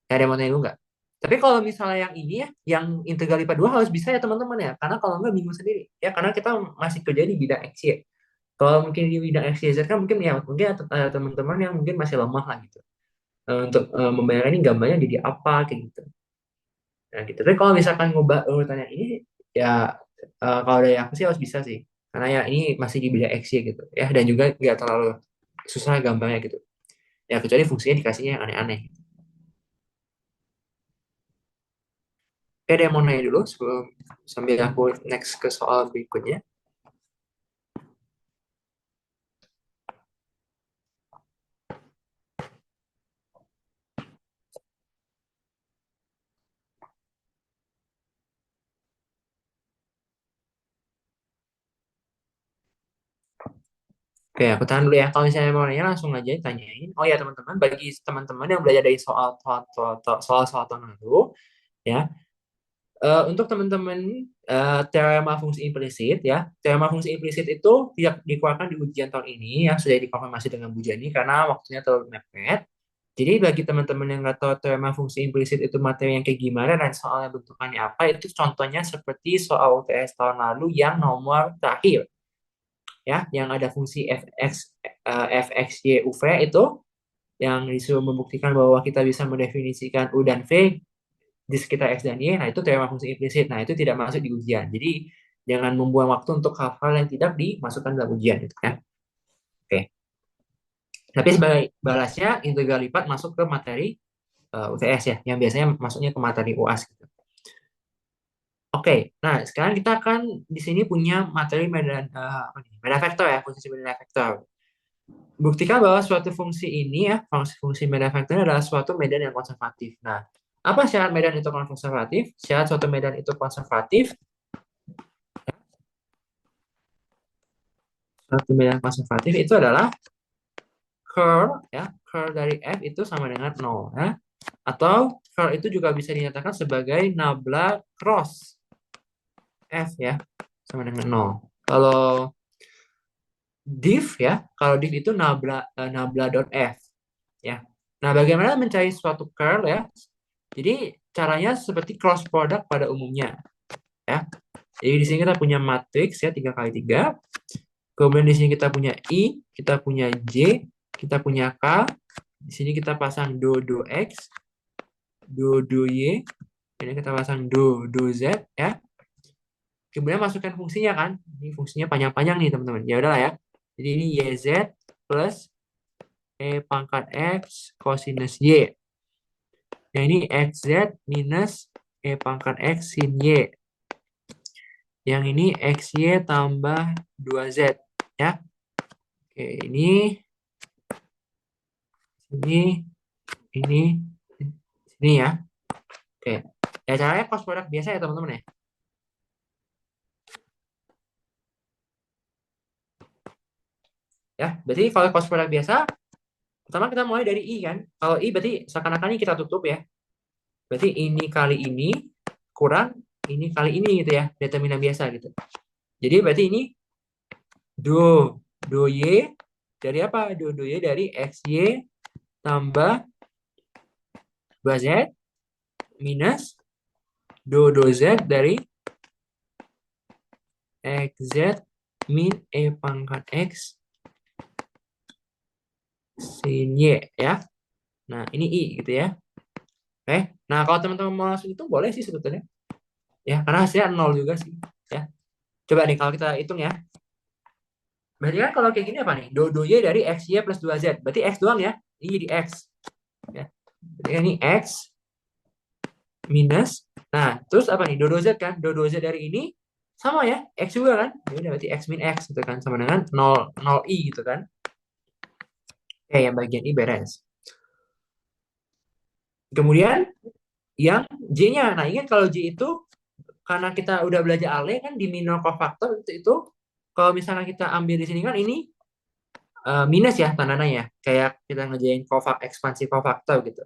Ya, ada yang mau nanya dulu nggak? Tapi kalau misalnya yang ini ya, yang integral lipat 2 harus bisa ya teman-teman ya. Karena kalau nggak bingung sendiri. Ya, karena kita masih kerja di bidang X ya. Kalau mungkin di bidang X, Y, Z kan mungkin ya mungkin ada teman-teman yang mungkin masih lemah lah gitu. Untuk membayangkan ini gambarnya jadi apa kayak gitu. Nah, gitu. Tapi kalau misalkan ngubah urutannya ini, ya kalau dari aku sih harus bisa sih. Karena ya ini masih di bidang X ya gitu. Ya, dan juga nggak terlalu susah gambarnya gitu. Ya, kecuali fungsinya dikasihnya yang aneh-aneh. Oke, ada yang mau nanya dulu sebelum sambil aku next ke soal berikutnya. Oke, aku tahan dulu ya. Kalau misalnya mau nanya langsung aja tanyain. Oh ya teman-teman, bagi teman-teman yang belajar dari soal-soal tahun lalu, ya, untuk teman-teman teorema fungsi implisit ya, teorema fungsi implisit itu tidak dikeluarkan di ujian tahun ini ya, sudah dikonfirmasi dengan Bu Jani karena waktunya terlalu mepet. Jadi bagi teman-teman yang nggak tahu teorema fungsi implisit itu materi yang kayak gimana dan soalnya bentukannya apa, itu contohnya seperti soal UTS tahun lalu yang nomor terakhir ya, yang ada fungsi fx y u v itu yang disuruh membuktikan bahwa kita bisa mendefinisikan u dan v di sekitar x dan y. Nah, itu teorema fungsi implisit. Nah, itu tidak masuk di ujian. Jadi jangan membuang waktu untuk hal-hal yang tidak dimasukkan dalam ujian gitu ya. Oke. Tapi sebagai balasnya integral lipat masuk ke materi UTS ya, yang biasanya masuknya ke materi UAS gitu. Oke, nah sekarang kita akan di sini punya materi medan apa nih? Medan vektor ya, fungsi medan vektor. Buktikan bahwa suatu fungsi ini ya, fungsi medan vektor ini adalah suatu medan yang konservatif. Nah, apa syarat medan itu konservatif? Syarat suatu medan itu konservatif, suatu medan konservatif itu adalah curl ya, curl dari F itu sama dengan 0 ya. Atau curl itu juga bisa dinyatakan sebagai nabla cross F ya, sama dengan 0. Kalau div ya, kalau div itu nabla dot F ya. Nah, bagaimana mencari suatu curl ya? Jadi caranya seperti cross product pada umumnya ya. Jadi di sini kita punya matriks ya 3 kali 3. Kemudian di sini kita punya I, kita punya J, kita punya K. Di sini kita pasang do X, do Y. Ini kita pasang do Z ya. Kemudian masukkan fungsinya kan. Ini fungsinya panjang-panjang nih teman-teman. Ya udahlah ya. Jadi ini YZ plus E pangkat X cosinus Y. Yang ini XZ minus E pangkat X sin Y. Yang ini XY tambah 2Z ya. Oke, ini, ini ya. Oke. Ya caranya cross product biasa ya teman-teman ya. Ya, berarti kalau cross product biasa, pertama kita mulai dari I kan. Kalau I berarti seakan-akan ini kita tutup ya. Berarti ini kali ini kurang ini kali ini gitu ya. Determinan biasa gitu. Jadi berarti ini do Y dari apa? Do Y dari XY tambah 2Z minus do Z dari XZ min E pangkat X sin Y ya. Nah, ini I gitu ya. Oke. Nah, kalau teman-teman mau langsung itu boleh sih sebetulnya. Ya, karena hasilnya 0 juga sih. Ya. Coba nih kalau kita hitung ya. Berarti kan kalau kayak gini apa nih? Do Y dari XY plus 2Z. Berarti X doang ya. Ini jadi X. Ya. Berarti ini X minus. Nah, terus apa nih? Do Z kan? Do Z dari ini sama ya. X juga kan? Ya udah berarti X min X gitu kan. Sama dengan 0 I gitu kan. Oke, yang bagian I beres. Kemudian yang J-nya. Nah, ingat kalau J itu karena kita udah belajar Ale kan di minor cofactor itu kalau misalnya kita ambil di sini kan ini minus ya tandanya ya. Kayak kita ngerjain ekspansi cofactor gitu.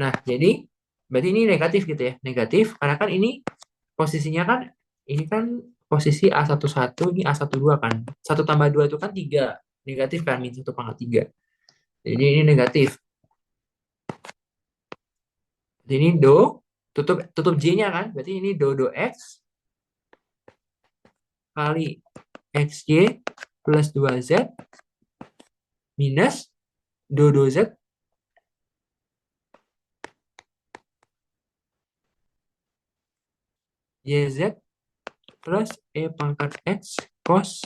Nah, jadi berarti ini negatif gitu ya. Negatif karena kan ini posisinya kan ini kan posisi A11 ini A12 kan. 1 tambah 2 itu kan 3. Negatif kan min 1 pangkat 3. Jadi ini negatif. Jadi ini tutup J-nya kan. Berarti ini do X kali XY plus 2Z minus do Z YZ plus E pangkat X cos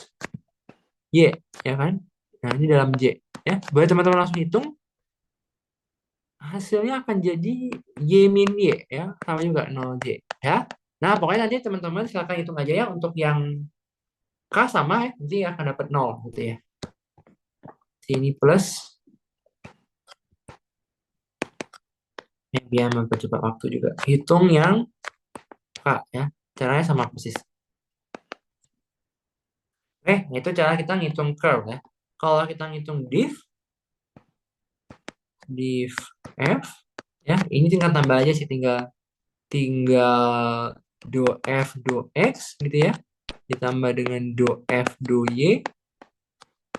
Y ya kan. Nah ini dalam J ya. Boleh teman-teman langsung hitung. Hasilnya akan jadi Y min Y ya. Sama juga 0J ya. Nah pokoknya nanti teman-teman silakan hitung aja ya. Untuk yang K sama ya. Nanti akan dapat 0 gitu ya. Ini plus. Yang biar mempercepat waktu juga. Hitung yang K ya. Caranya sama persis. Itu cara kita ngitung curve ya. Kalau kita ngitung div f ya, ini tinggal tambah aja sih, tinggal tinggal do f do x gitu ya, ditambah dengan do f do y,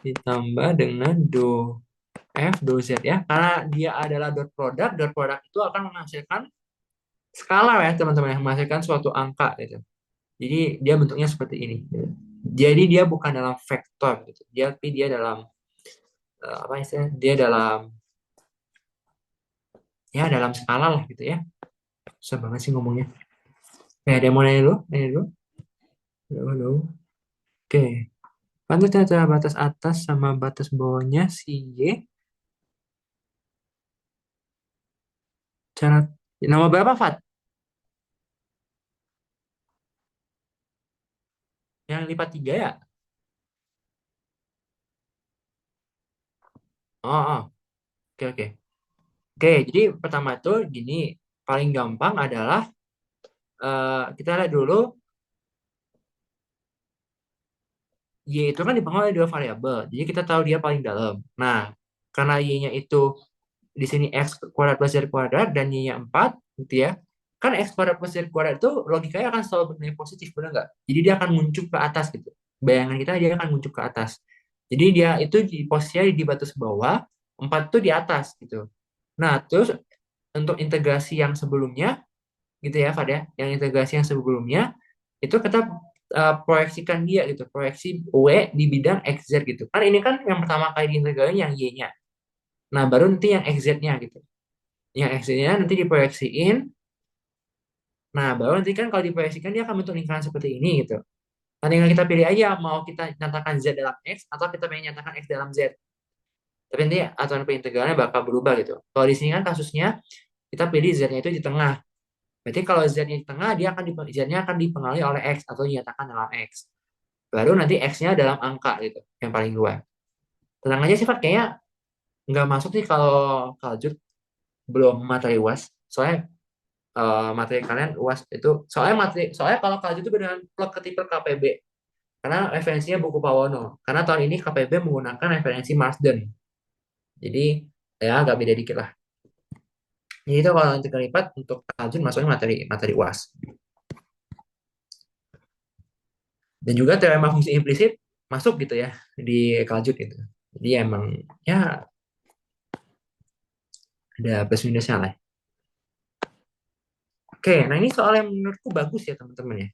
ditambah dengan do f do z ya. Karena dia adalah dot product itu akan menghasilkan skala ya teman-teman, yang menghasilkan suatu angka gitu. Jadi dia bentuknya seperti ini gitu. Jadi dia bukan dalam vektor gitu, tapi dia dalam apa istilahnya, dia dalam ya dalam skala lah gitu ya. Susah banget sih ngomongnya. Ada yang mau nanya dulu? Nanya dulu? Halo, halo. Oke. Pantul antara batas atas sama batas bawahnya si Y. Cara nomor berapa, Fat? Yang lipat 3 ya? Oh, oh. Oke, oke. Oke, jadi pertama tuh gini, paling gampang adalah kita lihat dulu Y itu kan dipengaruhi oleh dua variabel. Jadi kita tahu dia paling dalam. Nah, karena Y-nya itu di sini X kuadrat plus Z kuadrat dan Y-nya 4, gitu ya. Kan X kuadrat plus Z kuadrat itu logikanya akan selalu bernilai positif, benar nggak? Jadi dia akan muncul ke atas gitu. Bayangan kita dia akan muncul ke atas. Jadi dia itu di posisinya di batas bawah, 4 itu di atas gitu. Nah, terus untuk integrasi yang sebelumnya gitu ya, Fad ya. Yang integrasi yang sebelumnya itu kita proyeksikan dia gitu, proyeksi W di bidang XZ gitu. Kan ini kan yang pertama kali diintegralin yang Y-nya. Nah, baru nanti yang XZ-nya gitu. Yang XZ-nya nanti diproyeksiin. Nah, baru nanti kan kalau diproyeksikan dia akan bentuk lingkaran seperti ini gitu. Nah, tinggal kita pilih aja mau kita nyatakan Z dalam X atau kita pengen nyatakan X dalam Z. Tapi nanti aturan perintegralnya bakal berubah gitu. Kalau di sini kan kasusnya kita pilih Z-nya itu di tengah. Berarti kalau Z-nya di tengah, Z-nya akan dipengaruhi oleh X atau dinyatakan dalam X. Baru nanti X-nya dalam angka gitu, yang paling luar. Tenang aja sifat kayaknya nggak masuk sih kalau Kaljut belum materi UAS. Soalnya materi kalian UAS itu, soalnya kalau Kaljut itu beneran plug ke tipe KPB. Karena referensinya buku Pawono. Karena tahun ini KPB menggunakan referensi Marsden. Jadi ya agak beda dikit lah. Jadi itu kalau integral lipat untuk Kaljut masuknya materi materi UAS. Dan juga teorema fungsi implisit masuk gitu ya di Kaljut gitu. Jadi emang ya ada plus minusnya lah. Oke, nah ini soal yang menurutku bagus ya teman-teman ya.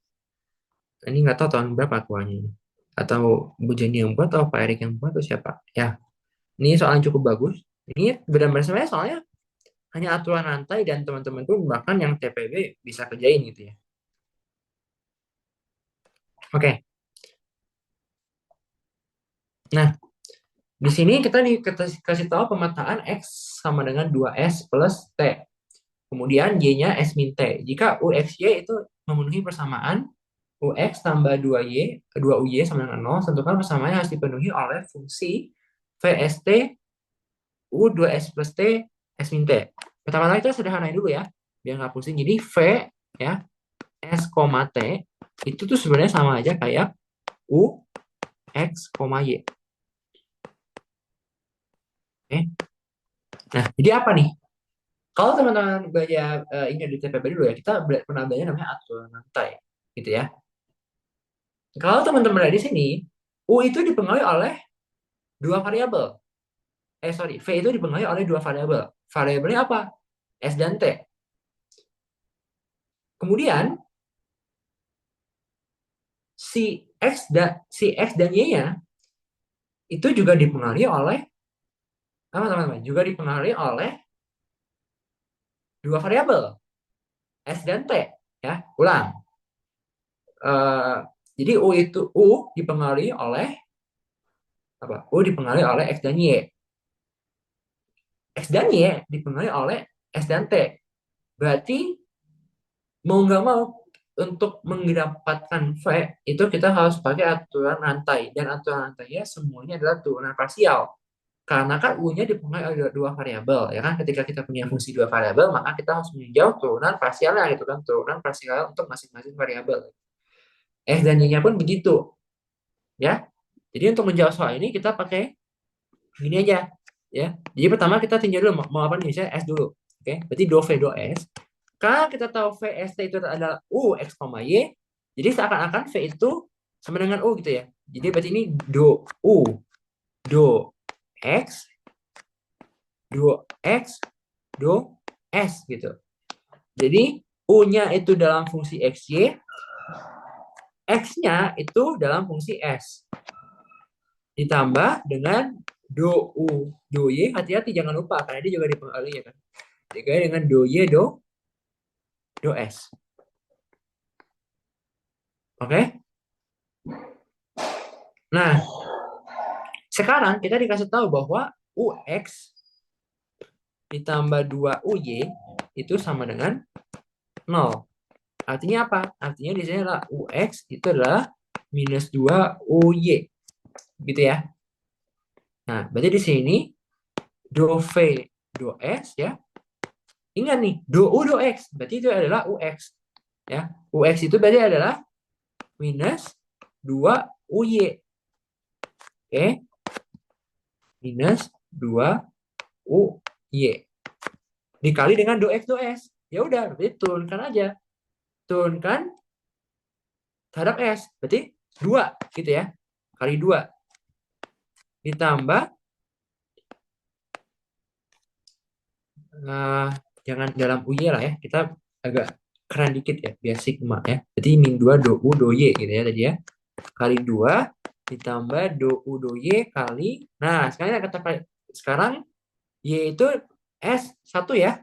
Ini nggak tahu tahun berapa akuannya ini. Atau Bu Jenny yang buat atau Pak Erik yang buat atau siapa. Ya, ini soal yang cukup bagus. Ini benar-benar sebenarnya soalnya hanya aturan rantai dan teman-teman tuh bahkan yang TPB bisa kerjain gitu ya. Oke, nah di sini kita dikasih tahu pemetaan X sama dengan 2S plus T. Kemudian Y-nya S min T. Jika UXY itu memenuhi persamaan UX tambah 2UY sama dengan 0, tentukan persamaannya harus dipenuhi oleh fungsi VST U2S plus T S min T. Pertama-tama kita sederhanain dulu ya, biar nggak pusing. Jadi V ya, S, T itu tuh sebenarnya sama aja kayak U, X, Y. Oke. Nah, jadi apa nih? Kalau teman-teman belajar ini di TPB dulu ya, kita pernah belajar namanya aturan rantai, gitu ya. Kalau teman-teman lihat di sini, U itu dipengaruhi oleh dua variabel. Sorry, V itu dipengaruhi oleh dua variabel. Variabelnya apa? S dan T. Kemudian si X dan Y-nya itu juga dipengaruhi oleh apa teman-teman? Juga dipengaruhi oleh dua variabel, S dan T. Ya, ulang. Eh, jadi U dipengaruhi oleh apa? U dipengaruhi oleh X dan Y. X dan Y dipengaruhi oleh S dan T. Berarti mau nggak mau untuk mendapatkan V itu kita harus pakai aturan rantai dan aturan rantainya semuanya adalah turunan parsial karena kan U-nya dipengaruhi oleh dua variabel ya kan ketika kita punya fungsi dua variabel maka kita harus meninjau turunan parsialnya gitu kan turunan parsial untuk masing-masing variabel X dan Y-nya pun begitu ya jadi untuk menjawab soal ini kita pakai gini aja ya jadi pertama kita tinjau dulu mau apa nih misalnya S dulu oke berarti do V do S. Karena kita tahu VST itu adalah U, X, Y, jadi seakan-akan V itu sama dengan U gitu ya. Jadi berarti ini do U, do X, do X, do S gitu. Jadi U-nya itu dalam fungsi XY, X-nya itu dalam fungsi S. Ditambah dengan do U, do Y, hati-hati jangan lupa, karena dia juga dipengaruhi ya kan. Jadi dengan do Y, do S. Oke? Nah, sekarang kita dikasih tahu bahwa UX ditambah 2UY itu sama dengan 0. Artinya apa? Artinya di sini adalah UX itu adalah minus 2 UY. Gitu ya. Nah, berarti di sini do V do X ya. Ingat nih, do U do X. Berarti itu adalah UX. Ya. UX itu berarti adalah minus 2 UY. Oke. Minus 2 UY. Dikali dengan do X do S. Ya udah, berarti turunkan aja. Turunkan terhadap S. Berarti 2 gitu ya. Kali 2. Ditambah jangan dalam UY lah ya. Kita agak keren dikit ya, biar sigma ya. Jadi min 2 do U do Y gitu ya tadi ya. Kali 2 ditambah do U do Y kali. Nah, sekarang Y itu S1 ya.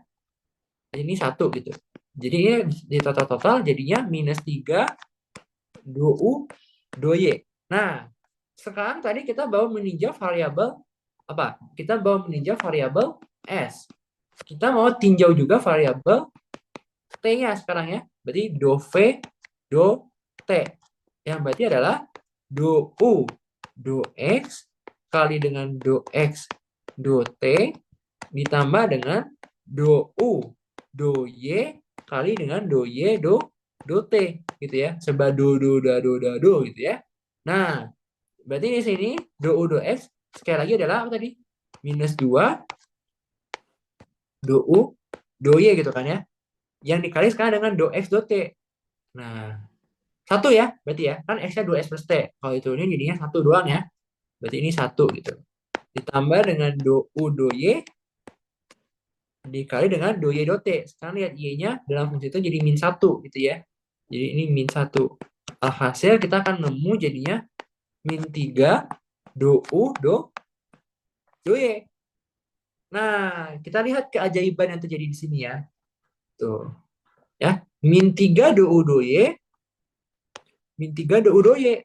Ini 1 gitu. Jadi ini di total jadinya minus 3 do U do Y. Nah, sekarang tadi kita baru meninjau variabel apa? Kita baru meninjau variabel S. Kita mau tinjau juga variabel T-nya sekarang ya. Berarti do V, do T. Yang berarti adalah do U, do X, kali dengan do X, do T, ditambah dengan do U, do Y, kali dengan do Y, do T. Gitu ya. Sebab do, gitu ya. Nah, berarti di sini do U, do X, sekali lagi adalah apa tadi? Minus 2, do U, do Y gitu kan ya. Yang dikali sekarang dengan do X, do T. Nah, 1 ya, berarti ya. Kan X-nya 2X plus T. Kalau itu ini jadinya 1 doang ya. Berarti ini 1 gitu. Ditambah dengan do U, do Y, dikali dengan do Y, do T. Sekarang lihat Y-nya dalam fungsi itu jadi min 1 gitu ya. Jadi ini min 1. Alhasil kita akan nemu jadinya min 3 do U, do Y. Nah, kita lihat keajaiban yang terjadi di sini ya. Tuh. Ya, min 3 do U, do Y, min 3 do U, do Y.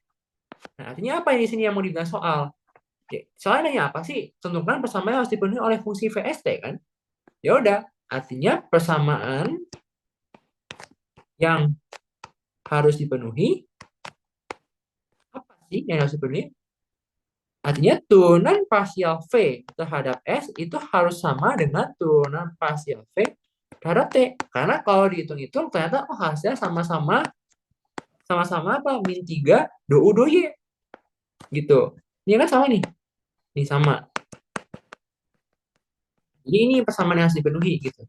Nah, artinya apa ini di sini yang mau dibilang soal? Oke, soalnya nanya apa sih? Tentukan persamaan harus dipenuhi oleh fungsi VST kan? Ya udah, artinya persamaan yang harus dipenuhi apa sih yang harus dipenuhi? Artinya turunan parsial V terhadap S itu harus sama dengan turunan parsial V terhadap T. Karena kalau dihitung-hitung ternyata hasilnya sama-sama apa? Min 3 do U do Y. Gitu. Ini kan sama nih. Ini sama. Jadi ini persamaan yang harus dipenuhi gitu.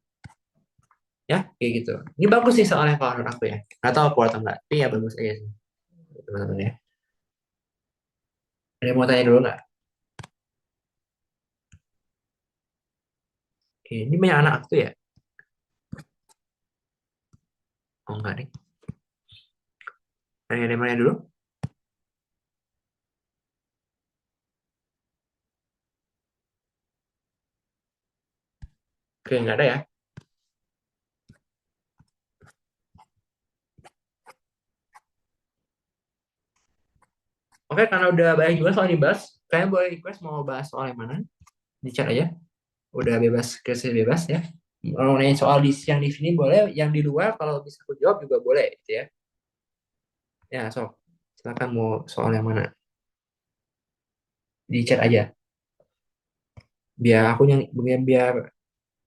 Ya, kayak gitu. Ini bagus sih soalnya kalau menurut aku ya. Nggak tahu aku atau enggak. Tapi ya bagus aja sih. Teman-teman ya. Ada yang mau tanya dulu nggak? Oke, ini banyak anak aku ya? Oh enggak nih. Ada yang mau tanya dulu? Oke, nggak ada ya. Oke, karena udah banyak juga soal dibahas, kalian boleh request mau bahas soal yang mana? Di chat aja. Udah bebas, kesih bebas ya. Mau nanya soal yang di sini boleh, yang di luar kalau bisa aku jawab juga boleh gitu ya. Ya, silakan mau soal yang mana? Di chat aja. Biar aku yang biar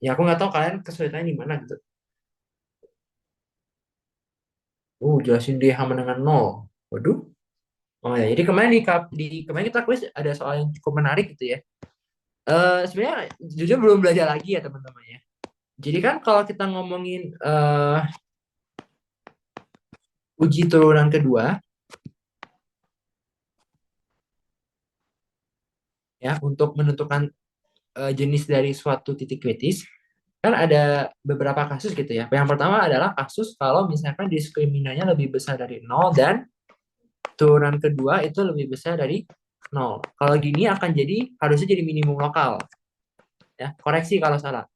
ya aku nggak tahu kalian kesulitannya di mana gitu. Jelasin D sama dengan nol. Waduh. Oh ya, jadi kemarin kemarin kita kuis ada soal yang cukup menarik gitu ya. Sebenarnya jujur belum belajar lagi ya teman-teman ya. Jadi kan kalau kita ngomongin uji turunan kedua ya untuk menentukan jenis dari suatu titik kritis kan ada beberapa kasus gitu ya. Yang pertama adalah kasus kalau misalkan diskriminannya lebih besar dari nol dan turunan kedua itu lebih besar dari nol. Kalau gini akan jadi harusnya jadi minimum lokal. Ya, koreksi kalau salah.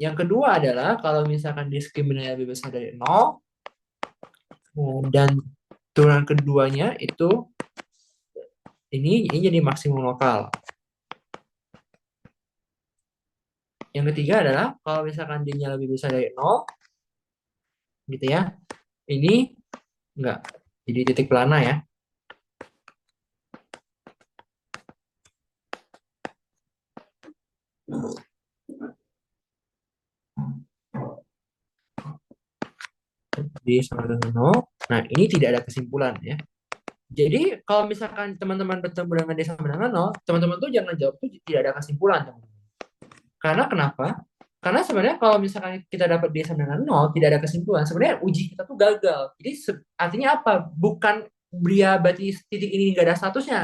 Yang kedua adalah kalau misalkan diskriminannya lebih besar dari nol dan turunan keduanya itu ini jadi maksimum lokal. Yang ketiga adalah kalau misalkan D-nya lebih besar dari 0, gitu ya. Ini enggak. Jadi titik pelana ya. D sama dengan 0. Nah, ini tidak ada kesimpulan ya. Jadi kalau misalkan teman-teman bertemu dengan D sama dengan 0, teman-teman tuh jangan jawab tuh tidak ada kesimpulan, teman-teman. Karena kenapa? Karena sebenarnya kalau misalkan kita dapat D sama dengan 0, tidak ada kesimpulan. Sebenarnya uji kita tuh gagal. Jadi artinya apa? Bukan dia berarti titik ini nggak ada statusnya.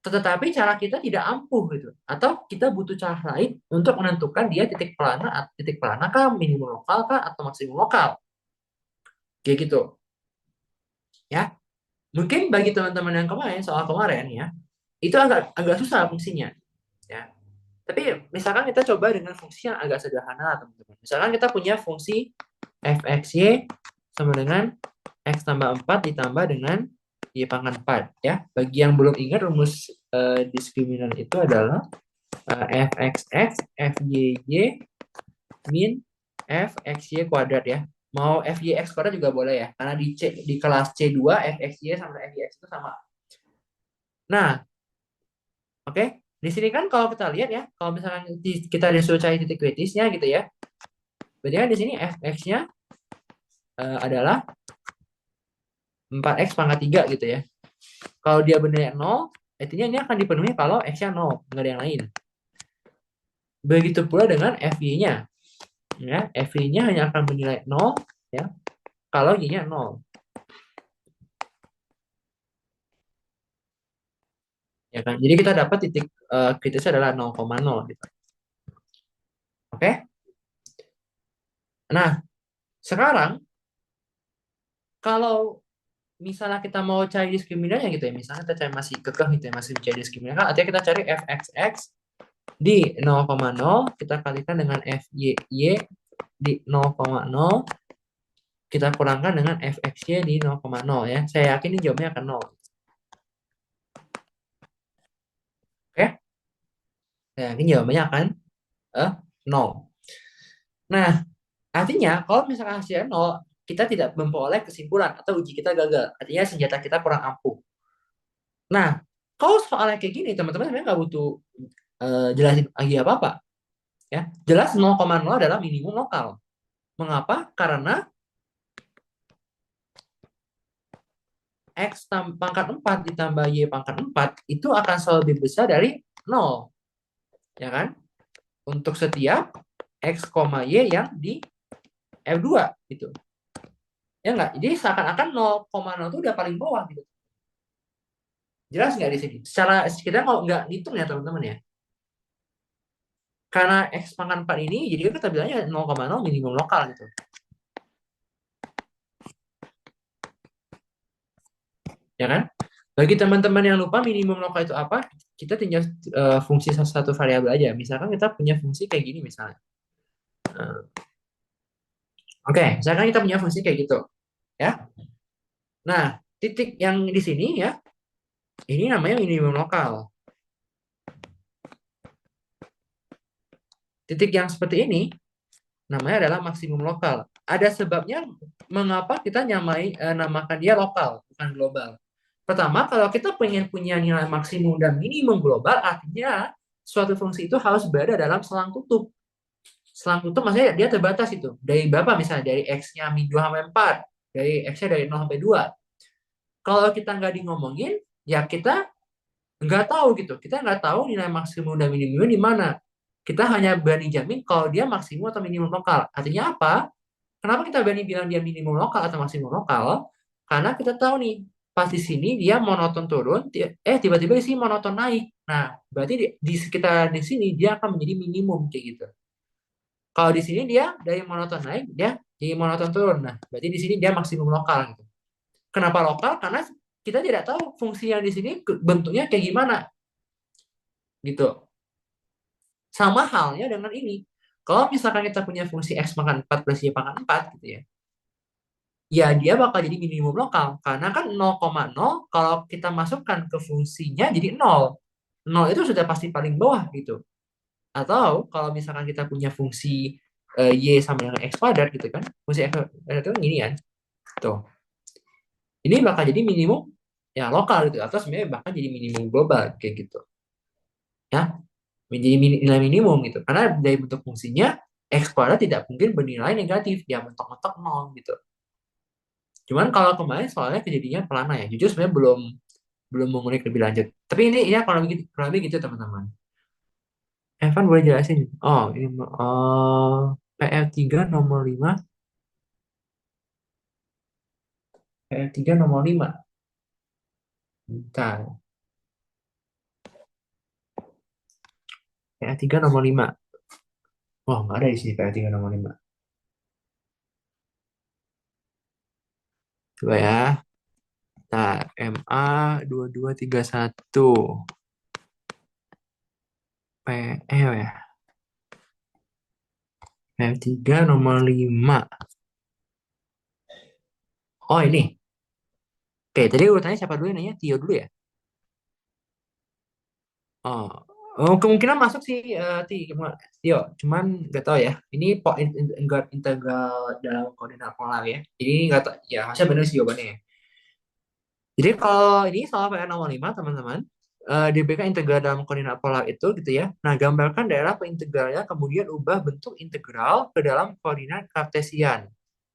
Tetapi cara kita tidak ampuh gitu. Atau kita butuh cara lain untuk menentukan dia titik pelana kah, minimum lokal kah, atau maksimum lokal. Kayak gitu. Ya. Mungkin bagi teman-teman yang kemarin, soal kemarin ya, itu agak agak susah fungsinya. Ya. Tapi misalkan kita coba dengan fungsi yang agak sederhana, teman-teman. Misalkan kita punya fungsi fxy sama dengan x tambah 4 ditambah dengan y pangkat 4 ya. Bagi yang belum ingat rumus diskriminan itu adalah fxx fyy min fxy kuadrat ya. Mau fyx kuadrat juga boleh ya, karena di kelas C2 fxy sama fyx itu sama. Nah, oke. Di sini kan kalau kita lihat ya, kalau misalkan kita disuruh cari titik kritisnya gitu ya. Berarti kan di sini fx-nya adalah 4x pangkat 3 gitu ya. Kalau dia benarnya 0, artinya ini akan dipenuhi kalau x-nya 0, nggak ada yang lain. Begitu pula dengan fy-nya. Ya, fy-nya hanya akan bernilai 0 ya, kalau y-nya 0. Ya kan? Jadi kita dapat titik kritisnya adalah 0,0 gitu. Oke? Nah, sekarang kalau misalnya kita mau cari diskriminannya gitu ya, misalnya kita cari masih kekeh gitu ya, masih mencari diskriminannya, kan artinya kita cari fxx di 0,0 kita kalikan dengan fyy di 0,0 kita kurangkan dengan fxy di 0,0 ya. Saya yakin ini jawabnya akan 0. Oke? Saya yakin jawabannya akan 0. Nah, artinya kalau misalkan hasilnya 0, kita tidak memperoleh kesimpulan atau uji kita gagal. Artinya senjata kita kurang ampuh. Nah, kalau soalnya kayak gini, teman-teman sebenarnya nggak butuh jelasin lagi apa-apa. Ya, jelas 0,0 adalah minimum lokal. Mengapa? Karena x pangkat 4 ditambah y pangkat 4 itu akan selalu lebih besar dari 0. Ya kan? Untuk setiap x, y yang di F2 gitu. Ya enggak? Jadi seakan-akan 0,0 itu udah paling bawah gitu. Jelas nggak di sini? Secara kita kalau nggak ngitung ya teman-teman ya. Karena x pangkat 4 ini, jadi kita bilangnya 0,0 minimum lokal gitu. Ya kan? Bagi teman-teman yang lupa minimum lokal itu apa, kita tinggal fungsi satu variabel aja. Misalkan kita punya fungsi kayak gini misalnya. Oke, misalkan kita punya fungsi kayak gitu. Ya. Nah, titik yang di sini ya, ini namanya minimum lokal. Titik yang seperti ini namanya adalah maksimum lokal. Ada sebabnya mengapa kita namakan dia lokal, bukan global. Pertama, kalau kita pengen punya nilai maksimum dan minimum global, artinya suatu fungsi itu harus berada dalam selang tutup. Selang tutup maksudnya dia terbatas itu. Dari berapa misalnya? Dari X-nya min 2 sampai 4. Dari X-nya dari 0 sampai 2. Kalau kita nggak di ngomongin, ya kita nggak tahu gitu. Kita nggak tahu nilai maksimum dan minimum di mana. Kita hanya berani jamin kalau dia maksimum atau minimum lokal. Artinya apa? Kenapa kita berani bilang dia minimum lokal atau maksimum lokal? Karena kita tahu nih, pas di sini dia monoton turun, tiba-tiba di sini monoton naik. Nah, berarti di sekitar di sini dia akan menjadi minimum kayak gitu. Kalau di sini dia dari monoton naik, dia jadi monoton turun. Nah, berarti di sini dia maksimum lokal gitu. Kenapa lokal? Karena kita tidak tahu fungsi yang di sini bentuknya kayak gimana. Gitu. Sama halnya dengan ini. Kalau misalkan kita punya fungsi x pangkat 4 plus y pangkat 4 gitu ya. Ya dia bakal jadi minimum lokal. Karena kan 0,0 kalau kita masukkan ke fungsinya jadi 0. 0 itu sudah pasti paling bawah gitu. Atau kalau misalkan kita punya fungsi y sama dengan x kuadrat gitu kan, fungsi x kuadrat itu kan gini kan, tuh. Ini bakal jadi minimum ya lokal gitu, atau sebenarnya bahkan jadi minimum global kayak gitu. Ya, menjadi nilai minimum gitu. Karena dari bentuk fungsinya x kuadrat tidak mungkin bernilai negatif, dia mentok-mentok nol gitu. Cuman kalau kemarin soalnya kejadiannya pelana ya. Jujur sebenarnya belum belum mengulik lebih lanjut. Tapi ini ya kalau begitu kurang lebih gitu teman-teman. Evan boleh jelasin? Oh, ini PL3 nomor 5, PL3 nomor 5. Bentar. PL3 nomor 5. Wah, nggak ada di sini PL3 nomor 5. Coba ya. Nah, MA 2231 PL ya. PL3 nomor 5. Oh, ini. Oke, tadi urutannya siapa dulu yang nanya? Tio dulu ya? Oh, oh kemungkinan masuk sih Tio. Cuman nggak tahu ya. Ini enggak integral dalam koordinat polar ya. Jadi nggak tahu. Ya, harusnya benar sih jawabannya ya. Jadi kalau ini soal PR nomor 5, teman-teman. Diberikan integral dalam koordinat polar itu gitu ya. Nah, gambarkan daerah perintegralnya kemudian ubah bentuk integral ke dalam koordinat kartesian.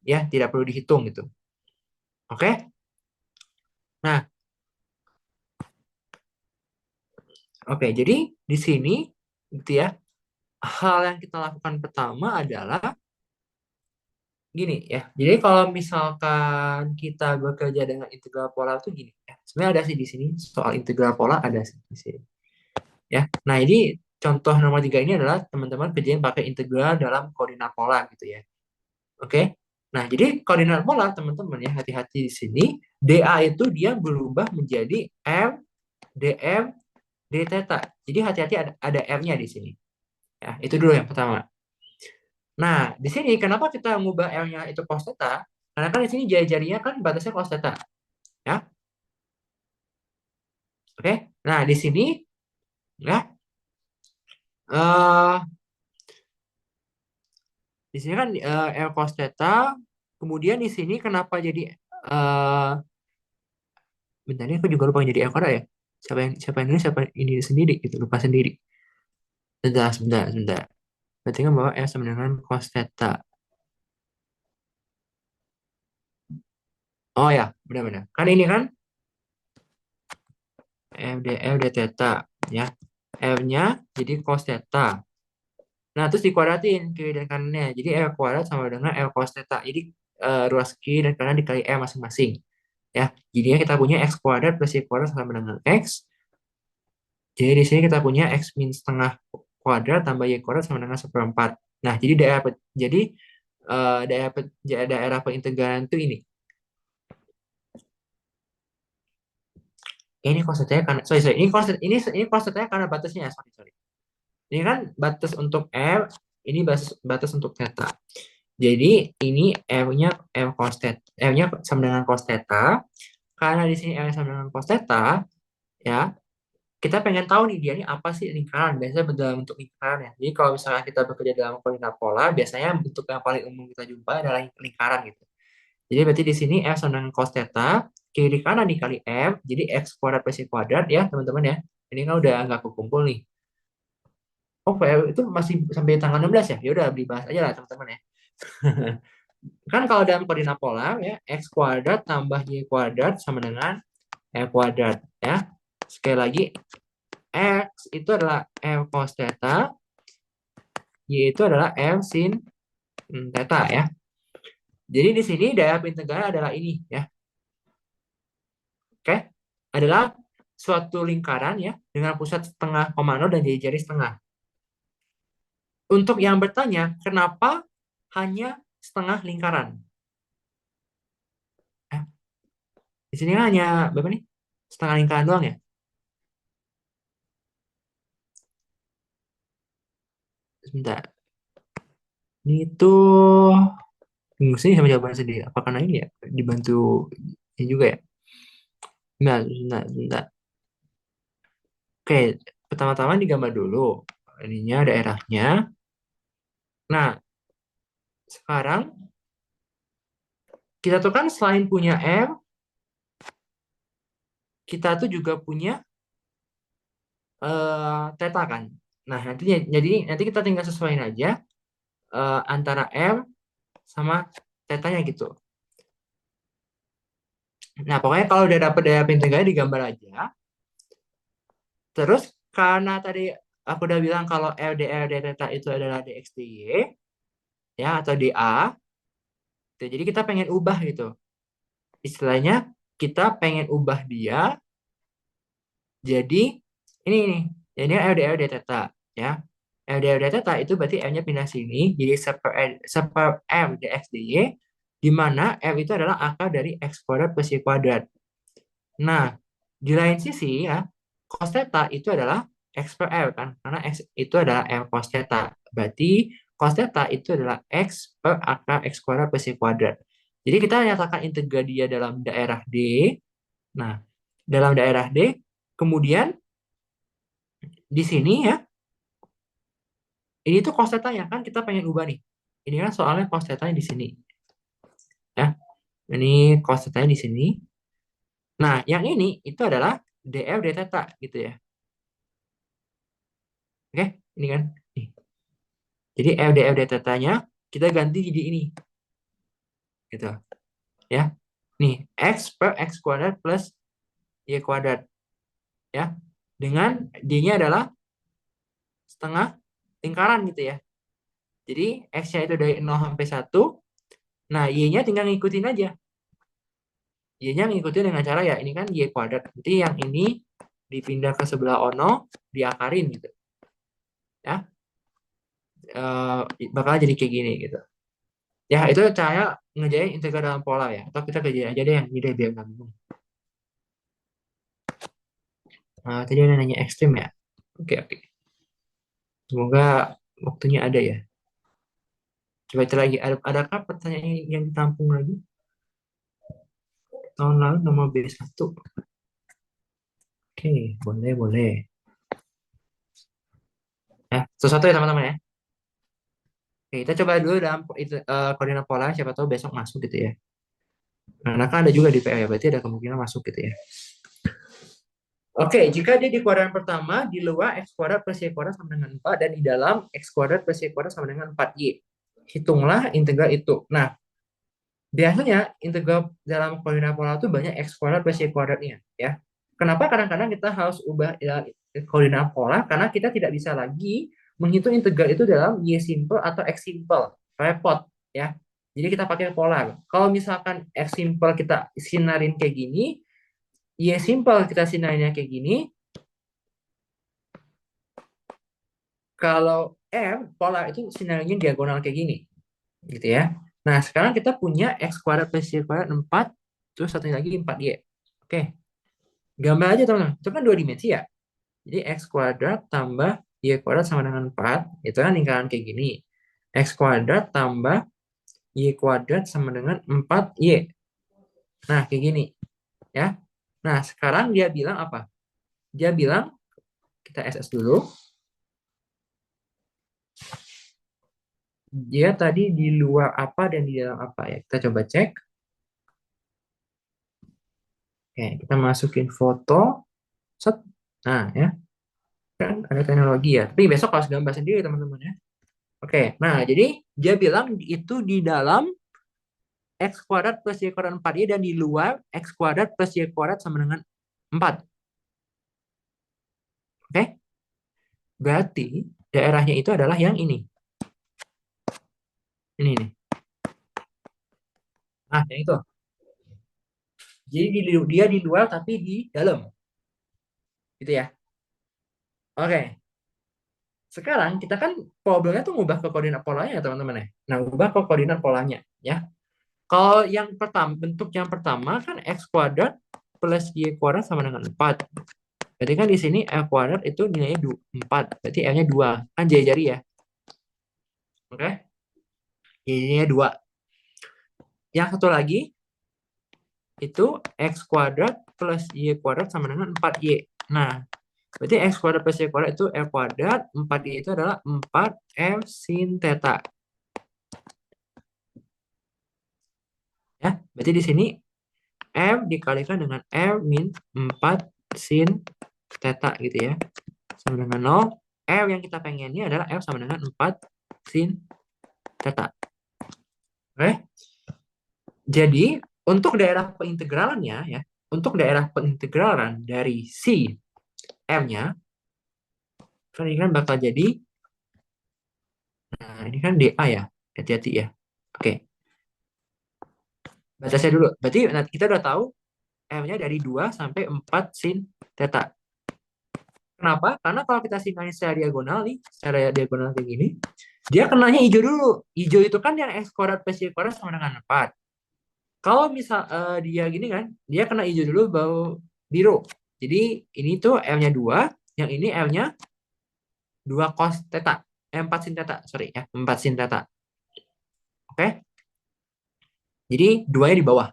Ya, tidak perlu dihitung gitu. Oke? Nah, oke. Jadi di sini gitu ya. Hal yang kita lakukan pertama adalah gini ya. Jadi kalau misalkan kita bekerja dengan integral polar itu gini ya. Sebenarnya ada sih di sini soal integral polar ada sih di sini ya. Nah, ini contoh nomor 3 ini adalah teman-teman kerjain pakai integral dalam koordinat polar gitu ya. Oke. Nah, jadi koordinat polar teman-teman ya hati-hati di sini. dA itu dia berubah menjadi M dm d theta. Jadi hati-hati ada R-nya di sini. Ya, itu dulu yang pertama. Nah, di sini kenapa kita mengubah L-nya itu cos theta? Karena kan di sini jari-jarinya kan batasnya cos theta, ya. Oke. Nah, di sini ya eh di sini kan L cos theta, kemudian di sini kenapa jadi bentar ini aku juga lupa yang jadi L kuadrat ya. Siapa yang ini siapa ini sendiri gitu, lupa sendiri. Sebentar, sebentar, sebentar. Berarti kan bahwa L sama dengan cos theta. Oh ya, benar-benar. Kan ini kan F d theta ya. F-nya jadi cos theta. Nah, terus dikuadratin kiri dan kanannya. Jadi L kuadrat sama dengan L cos theta. Jadi ruas kiri dan kanan dikali L masing-masing. Ya, jadinya kita punya X kuadrat plus Y kuadrat sama dengan X. Jadi di sini kita punya X min setengah kuadrat tambah Y kuadrat sama dengan seperempat. Nah, jadi daerah perintegralan itu ini. Ini cos theta karena sorry, ini cos theta karena batasnya sorry. Ini kan batas untuk L, ini batas untuk theta. Jadi ini L-nya L cos theta, L-nya sama dengan cos theta. Karena di sini L sama dengan cos theta, ya, kita pengen tahu nih dia ini apa sih lingkaran. Biasanya dalam bentuk lingkaran ya. Jadi kalau misalnya kita bekerja dalam koordinat polar, biasanya bentuk yang paling umum kita jumpa adalah lingkaran gitu. Jadi berarti di sini F sama dengan cos theta, kiri kanan dikali M, jadi X kuadrat plus Y kuadrat ya teman-teman ya. Ini kan udah nggak kekumpul nih. Oh, PL itu masih sampai tanggal 16 ya? Ya udah dibahas aja lah teman-teman ya. Kan kalau dalam koordinat polar ya, X kuadrat tambah Y kuadrat sama dengan L kuadrat ya. Sekali lagi, X itu adalah L cos theta, Y itu adalah L sin theta ya. Jadi di sini daya integral adalah ini ya. Oke. Adalah suatu lingkaran ya dengan pusat setengah koma nol dan jari-jari setengah. Untuk yang bertanya, kenapa hanya setengah lingkaran? Eh, Di sini kan hanya berapa nih? Setengah lingkaran doang ya? Sebentar. Ini tuh bingung sih sama jawaban sendiri. Apa karena ini ya? Dibantu ini juga ya? Nah, sebentar, sebentar. Oke, pertama-tama digambar dulu. ininya daerahnya. Nah, sekarang kita tuh kan selain punya R, kita tuh juga punya theta kan. Nah, jadi nanti kita tinggal sesuaiin aja antara R sama tetanya gitu. Nah, pokoknya kalau udah dapet daya integralnya digambar aja. Terus karena tadi aku udah bilang kalau R dr d theta itu adalah dx dy ya atau dA, tuh, jadi kita pengen ubah gitu. Istilahnya kita pengen ubah dia jadi ini nih. Jadi R dr d theta ya. R dr d theta itu berarti R-nya pindah sini jadi seper R dx dy di mana R itu adalah akar dari x kuadrat plus y kuadrat. Nah, di lain sisi ya, cos theta itu adalah X per R kan, karena X itu adalah R cos theta. Berarti cos theta itu adalah X per akar X kuadrat plus Y kuadrat. Jadi kita nyatakan integral dia dalam daerah D. Nah, dalam daerah D, kemudian di sini ya, ini tuh cos theta-nya kan kita pengen ubah nih. Ini kan soalnya cos theta-nya di sini. Ya, ini cos theta-nya di sini. Nah, yang ini itu adalah dr d theta gitu ya. Oke, ini kan. Nih. Jadi LD tetanya kita ganti jadi ini. Gitu. Ya. Nih, X per X kuadrat plus Y kuadrat. Ya. Dengan D-nya adalah setengah lingkaran gitu ya. Jadi X-nya itu dari 0 sampai 1. Nah, Y-nya tinggal ngikutin aja. Y-nya ngikutin dengan cara ya, ini kan Y kuadrat. Nanti yang ini dipindah ke sebelah ono, diakarin gitu. Ya. Bakal jadi kayak gini gitu. Ya, itu cara ngerjain integral dalam pola ya. Atau kita kerjain aja deh yang ini deh biar nggak bingung. Tadi ada nanya ekstrim ya. Oke, oke. Semoga waktunya ada ya. Coba itu lagi. Adakah pertanyaan yang ditampung lagi? Tahun lalu nomor B1. Oke, boleh, boleh. Ya, sesuatu ya teman-teman ya. Oke, kita coba dulu dalam itu, koordinat pola. Siapa tahu besok masuk gitu ya. Karena kan ada juga di PR ya. Berarti ada kemungkinan masuk gitu ya. Oke, jika dia di kuadran pertama, di luar X kuadrat plus Y kuadrat sama dengan 4, dan di dalam X kuadrat plus Y kuadrat sama dengan 4Y. Hitunglah integral itu. Nah, biasanya integral dalam koordinat pola itu banyak X kuadrat plus Y kuadratnya. Ya. Kenapa kadang-kadang kita harus ubah ya, koordinat pola? Karena kita tidak bisa lagi menghitung integral itu dalam Y simple atau X simple. Repot. Ya. Jadi kita pakai polar. Kalau misalkan X simple kita sinarin kayak gini, Y simple kita sinarinnya kayak gini, kalau R polar itu sinarnya diagonal kayak gini gitu ya. Nah sekarang kita punya X kuadrat plus Y kuadrat 4, terus satunya lagi 4Y. Oke, gambar aja teman-teman, itu kan dua dimensi ya. Jadi X kuadrat tambah Y kuadrat sama dengan 4, itu kan lingkaran kayak gini. X kuadrat tambah Y kuadrat sama dengan 4Y. Nah kayak gini ya. Nah sekarang dia bilang apa? Dia bilang, kita SS dulu. Dia tadi di luar apa dan di dalam apa ya? Kita coba cek. Oke, kita masukin foto. Set. Nah, ya. Kan ada teknologi ya. Tapi besok harus gambar sendiri, teman-teman ya. Oke, nah jadi dia bilang itu di dalam X kuadrat plus Y kuadrat 4Y dan di luar X kuadrat plus Y kuadrat sama dengan 4. Oke? Berarti daerahnya itu adalah yang ini. Ini nih. Nah, yang itu. Jadi dia di luar tapi di dalam. Gitu ya. Oke. Sekarang kita kan problemnya tuh ngubah ke koordinat polanya ya teman-teman ya. Nah, ubah ke koordinat polanya ya. Kalau yang pertama, bentuk yang pertama kan X kuadrat plus Y kuadrat sama dengan 4. Berarti kan di sini X kuadrat itu nilainya 4. Berarti R-nya 2. Kan jari-jari ya. Oke. Y-nya 2. Yang satu lagi itu X kuadrat plus Y kuadrat sama dengan 4Y. Nah, Berarti X kuadrat plus Y kuadrat itu L kuadrat, 4Y itu adalah 4L sin theta. Ya, berarti di sini L dikalikan dengan L min 4 sin theta gitu ya. Sama dengan 0. L yang kita pengen ini adalah L sama dengan 4 sin theta. Oke. Jadi, untuk daerah pengintegralannya ya, untuk daerah pengintegralan dari si M-nya, kan ini kan bakal jadi, nah ini kan DA ya, hati-hati ya. Oke, batasnya dulu. Berarti kita udah tahu M-nya dari 2 sampai 4 sin theta. Kenapa? Karena kalau kita sinain secara diagonal nih, secara diagonal kayak gini, dia kenanya hijau dulu. Hijau itu kan yang X kuadrat plus Y kuadrat sama dengan 4. Kalau misal dia gini kan, dia kena hijau dulu baru biru. Jadi ini tuh M-nya 2, yang ini M-nya 2 cos theta. 4 sin theta, sorry ya, 4 sin theta. Oke? Jadi duanya di bawah.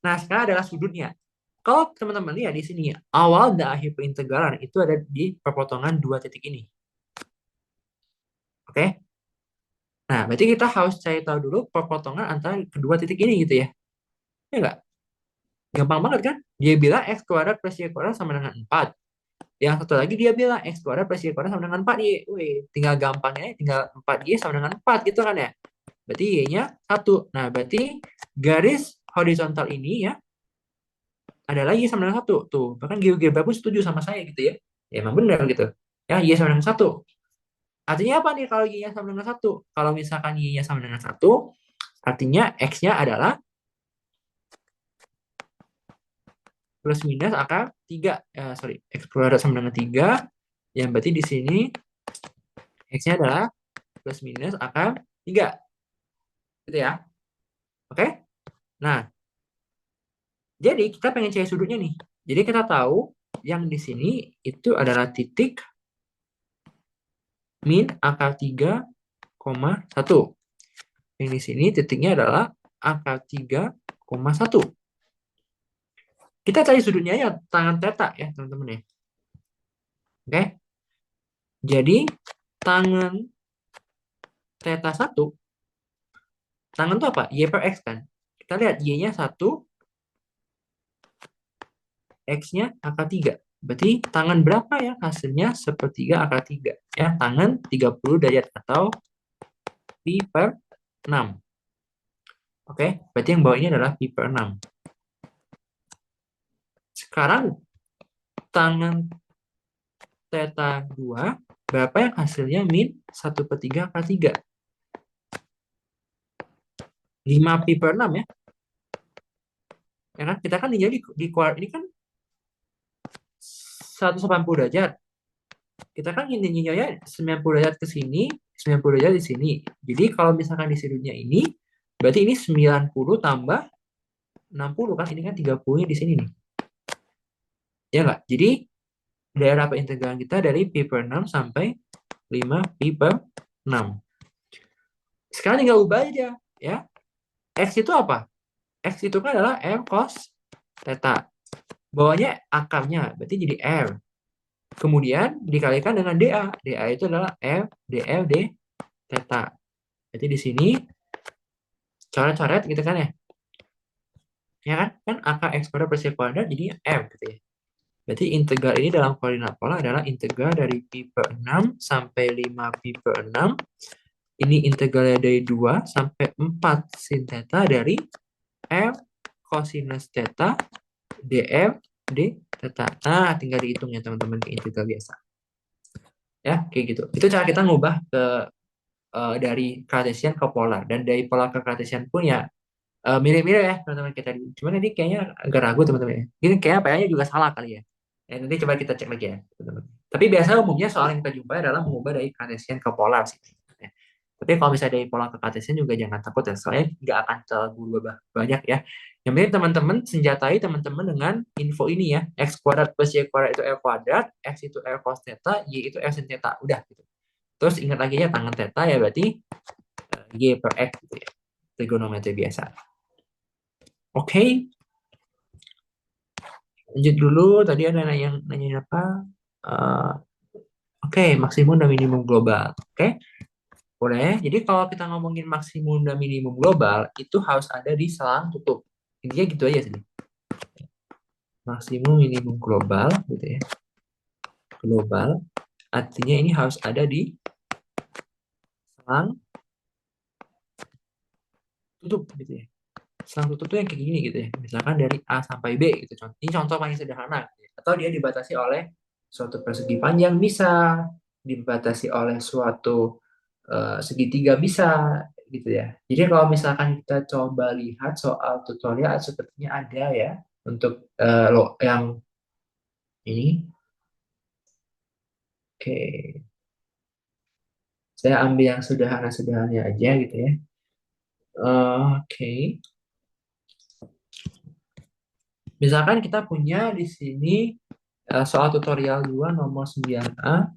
Nah, sekarang adalah sudutnya. Kalau teman-teman lihat di sini, awal dan akhir perintegralan itu ada di perpotongan dua titik ini. Oke? Nah, berarti kita harus cari tahu dulu perpotongan antara kedua titik ini gitu ya. Ya enggak? Gampang banget kan? Dia bilang X kuadrat plus Y kuadrat sama dengan 4. Yang satu lagi dia bilang X kuadrat plus Y kuadrat sama dengan 4Y. Wih, tinggal gampangnya tinggal 4Y sama dengan 4 gitu kan ya. Berarti Y-nya 1. Nah, berarti garis horizontal ini ya ada lagi sama dengan 1. Tuh, bahkan GeoGebra pun setuju sama saya gitu ya. Ya emang benar gitu. Ya, Y sama dengan 1. Artinya apa nih kalau Y-nya sama dengan 1? Kalau misalkan Y-nya sama dengan 1, artinya X-nya adalah plus minus akar 3. Sorry, X kuadrat sama dengan 3. Yang berarti di sini X-nya adalah plus minus akar 3. Gitu ya. Oke? Nah, jadi kita pengen cari sudutnya nih. Jadi kita tahu yang di sini itu adalah titik min akar 3,1. Yang di sini titiknya adalah akar 3,1. Kita cari sudutnya ya tangan theta ya teman-teman ya. Oke? Jadi tangan theta 1, tangan itu apa? Y per X kan. Kita lihat Y-nya 1, X-nya akar 3. Berarti tangan berapa ya? Hasilnya sepertiga akar 3. Ya, tangan 30 derajat atau pi per 6. Oke, berarti yang bawah ini adalah pi per 6. Sekarang tangan theta 2, berapa yang hasilnya min 1 per 3 akar 3? 5 pi per 6 ya. Ya kan? Kita kan di kuadrat ini kan 180 derajat. Kita kan nilainya 90 derajat ke sini, 90 derajat di sini. Jadi kalau misalkan di sudutnya ini, berarti ini 90 tambah 60 kan, ini kan 30-nya di sini nih. Ya enggak? Jadi daerah perintegralan kita dari pi per 6 sampai 5 pi per 6. Sekarang tinggal ubah aja ya. X itu apa? X itu kan adalah R cos theta. Bawahnya akarnya, berarti jadi R. Kemudian dikalikan dengan dA. dA itu adalah R dL d theta. Jadi di sini coret-coret gitu kan ya. Ya kan? Kan akar X kuadrat per Y kuadrat jadi R gitu ya. Berarti integral ini dalam koordinat pola adalah integral dari pi per 6 sampai 5 pi per 6. Ini integralnya dari 2 sampai 4 sin theta dari R cosinus theta dr d theta. Nah, tinggal dihitung ya teman-teman ke integral biasa. Ya, kayak gitu. Itu cara kita ngubah ke dari Cartesian ke polar. Dan dari polar ke Cartesian pun ya mirip-mirip ya teman-teman kita. Cuman ini kayaknya agak ragu teman-teman ya. Ini kayaknya PA-nya juga salah kali ya. Nanti coba kita cek lagi ya teman-teman. Tapi biasanya umumnya soal yang kita jumpai adalah mengubah dari Cartesian ke polar sih. Ya. Tapi kalau misalnya dari polar ke Cartesian juga jangan takut ya. Soalnya nggak akan terlalu berubah banyak ya. Yang penting teman-teman senjatai teman-teman dengan info ini ya. X kuadrat plus Y kuadrat itu R kuadrat. X itu R cos theta. Y itu R sin theta. Udah gitu. Terus ingat lagi ya tangan theta ya berarti Y per X gitu ya. Trigonometri biasa. Oke. Lanjut dulu. Tadi ada yang nanya apa? Eh, Oke, maksimum dan minimum global. Oke, boleh. Jadi kalau kita ngomongin maksimum dan minimum global, itu harus ada di selang tutup. Intinya gitu aja sih. Maksimum minimum global, gitu ya. Global, artinya ini harus ada di selang tutup, gitu ya. Selang tutup tuh yang kayak gini gitu ya. Misalkan dari A sampai B gitu. Ini contoh paling sederhana. Gitu ya. Atau dia dibatasi oleh suatu persegi panjang bisa, dibatasi oleh suatu segitiga bisa gitu ya. Jadi kalau misalkan kita coba lihat soal tutorial sepertinya ada ya untuk lo yang ini. Oke, saya ambil yang sederhana-sederhana aja gitu ya. Oke. Misalkan kita punya di sini soal tutorial 2 nomor 9A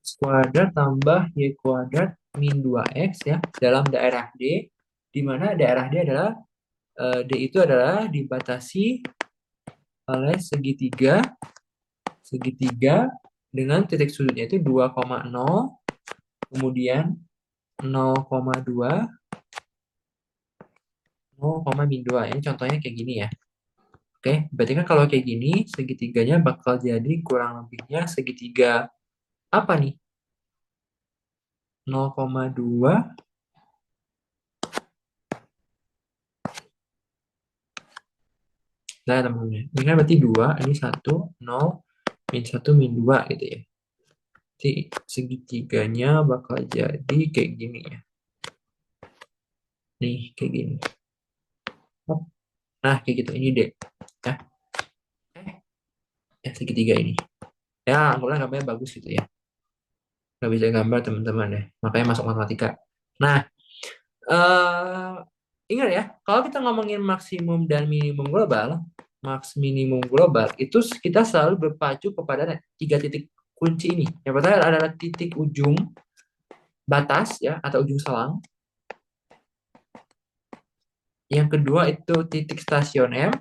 x kuadrat tambah y kuadrat min 2x ya dalam daerah D, di mana daerah D adalah D itu adalah dibatasi oleh segitiga segitiga dengan titik sudutnya itu 2,0, kemudian 0,2, 0,-2. Ini contohnya kayak gini ya. Oke, berarti kan kalau kayak gini segitiganya bakal jadi kurang lebihnya segitiga apa nih? 0,2. Nah, teman-teman. Ini kan berarti 2, ini 1, 0, min 1, min 2 gitu ya. Jadi segitiganya bakal jadi kayak gini ya. Nih, kayak gini. Nah, kayak gitu. Ini D. Ya, ya segitiga ini. Ya, anggaplah gambarnya bagus gitu ya. Nggak bisa gambar teman-teman ya. Makanya masuk matematika. Nah, eh ingat ya, kalau kita ngomongin maksimum dan minimum global, maks minimum global itu kita selalu berpacu kepada tiga titik kunci ini. Yang pertama adalah titik ujung batas ya atau ujung selang. Yang kedua itu titik stasioner.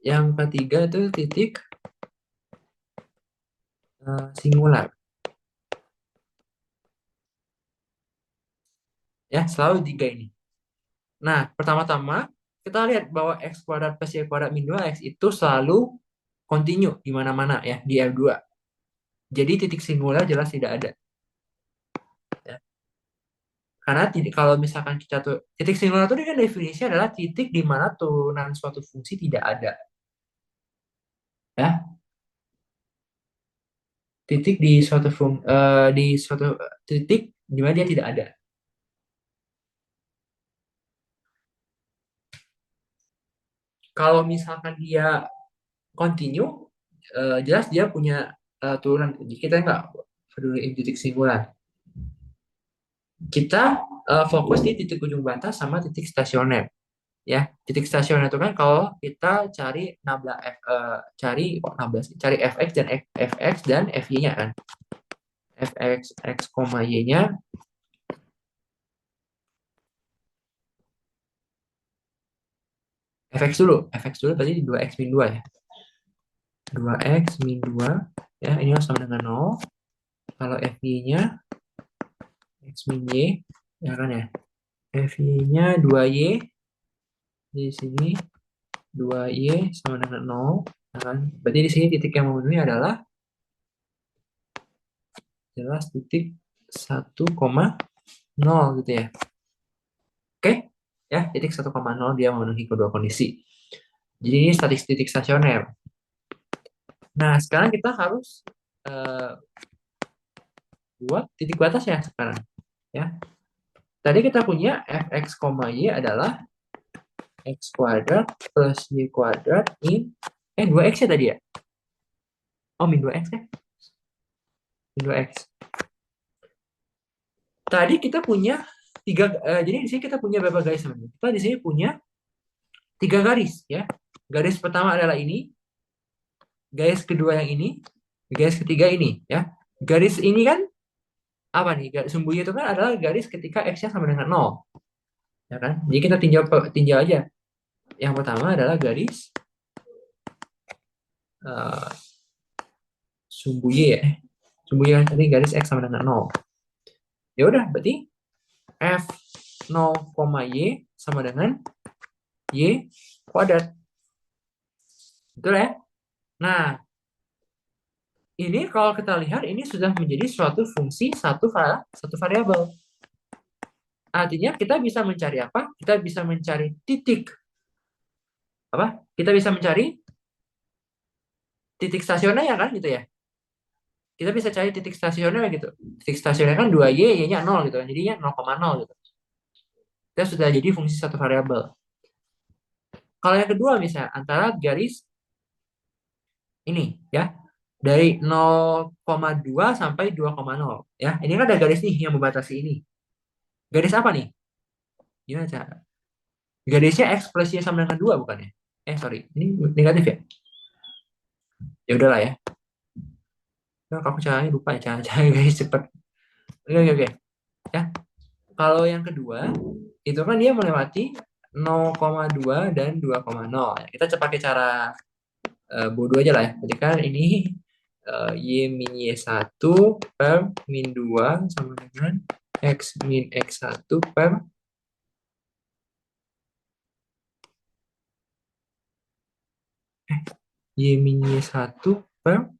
Yang ketiga itu titik singular. Ya, selalu tiga ini. Nah, pertama-tama kita lihat bahwa x kuadrat plus y kuadrat min 2x itu selalu kontinu di mana-mana ya di F2. Jadi titik singular jelas tidak ada. Ya. Karena kalau misalkan kita tuh titik singular itu kan definisi adalah titik di mana turunan suatu fungsi tidak ada. Ya, titik di suatu titik di mana dia tidak ada. Kalau misalkan dia continue, jelas dia punya turunan. Jadi kita nggak peduli titik singular. Kita fokus di titik ujung batas sama titik stasioner. Ya, titik stasioner itu kan kalau kita cari nabla cari kok 16, cari fx dan fx dan fy-nya kan. Fx x, y-nya fx dulu berarti 2x min 2 ya. 2x min 2 ya, ini harus sama dengan 0. Kalau fy-nya x min y ya kan ya. Fy-nya 2y di sini 2y sama dengan 0 ya kan. Berarti di sini titik yang memenuhi adalah jelas titik 1,0 gitu ya. Oke, ya titik 1,0 dia memenuhi kedua kondisi. Jadi ini titik stasioner. Nah, sekarang kita harus buat titik batas ya sekarang. Ya, tadi kita punya fx, y adalah x kuadrat plus y kuadrat min 2x ya tadi ya. Oh, min 2x ya. Min 2x. Tadi kita punya jadi di sini kita punya berapa garis teman-teman? Kita di sini punya 3 garis ya. Garis pertama adalah ini, garis kedua yang ini, garis ketiga ini ya. Garis ini kan apa nih? Garis sumbunya itu kan adalah garis ketika x-nya sama dengan 0. Ya kan? Jadi kita tinjau tinjau aja. Yang pertama adalah garis eh, sumbu Y ya. Sumbu Y kan tadi garis X sama dengan 0. Ya udah, berarti F 0, Y sama dengan Y kuadrat. Betul ya? Nah, ini kalau kita lihat ini sudah menjadi suatu fungsi satu variabel. Artinya kita bisa mencari apa? Kita bisa mencari titik apa? Kita bisa mencari titik stasioner ya kan gitu ya. Kita bisa cari titik stasioner gitu. Titik stasioner kan 2Y, Y-nya 0 gitu kan. Jadinya 0,0 gitu. Kita sudah jadi fungsi satu variabel. Kalau yang kedua misalnya antara garis ini ya. Dari 0,2 sampai 2,0 ya. Ini kan ada garis nih yang membatasi ini. Garis apa nih? Gimana cara? Garisnya X plus Y sama dengan 2 bukan ya? Sorry. Ini negatif ya? Ya udahlah ya. Nah, aku caranya lupa ya. Cara garis cepat. Oke, oke, oke. Ya. Kalau yang kedua, itu kan dia melewati 0,2 dan 2,0. Kita coba pakai cara bodoh aja lah ya. Jadi kan ini Y min Y1 per min 2 sama dengan X min X1 per Y min Y1 per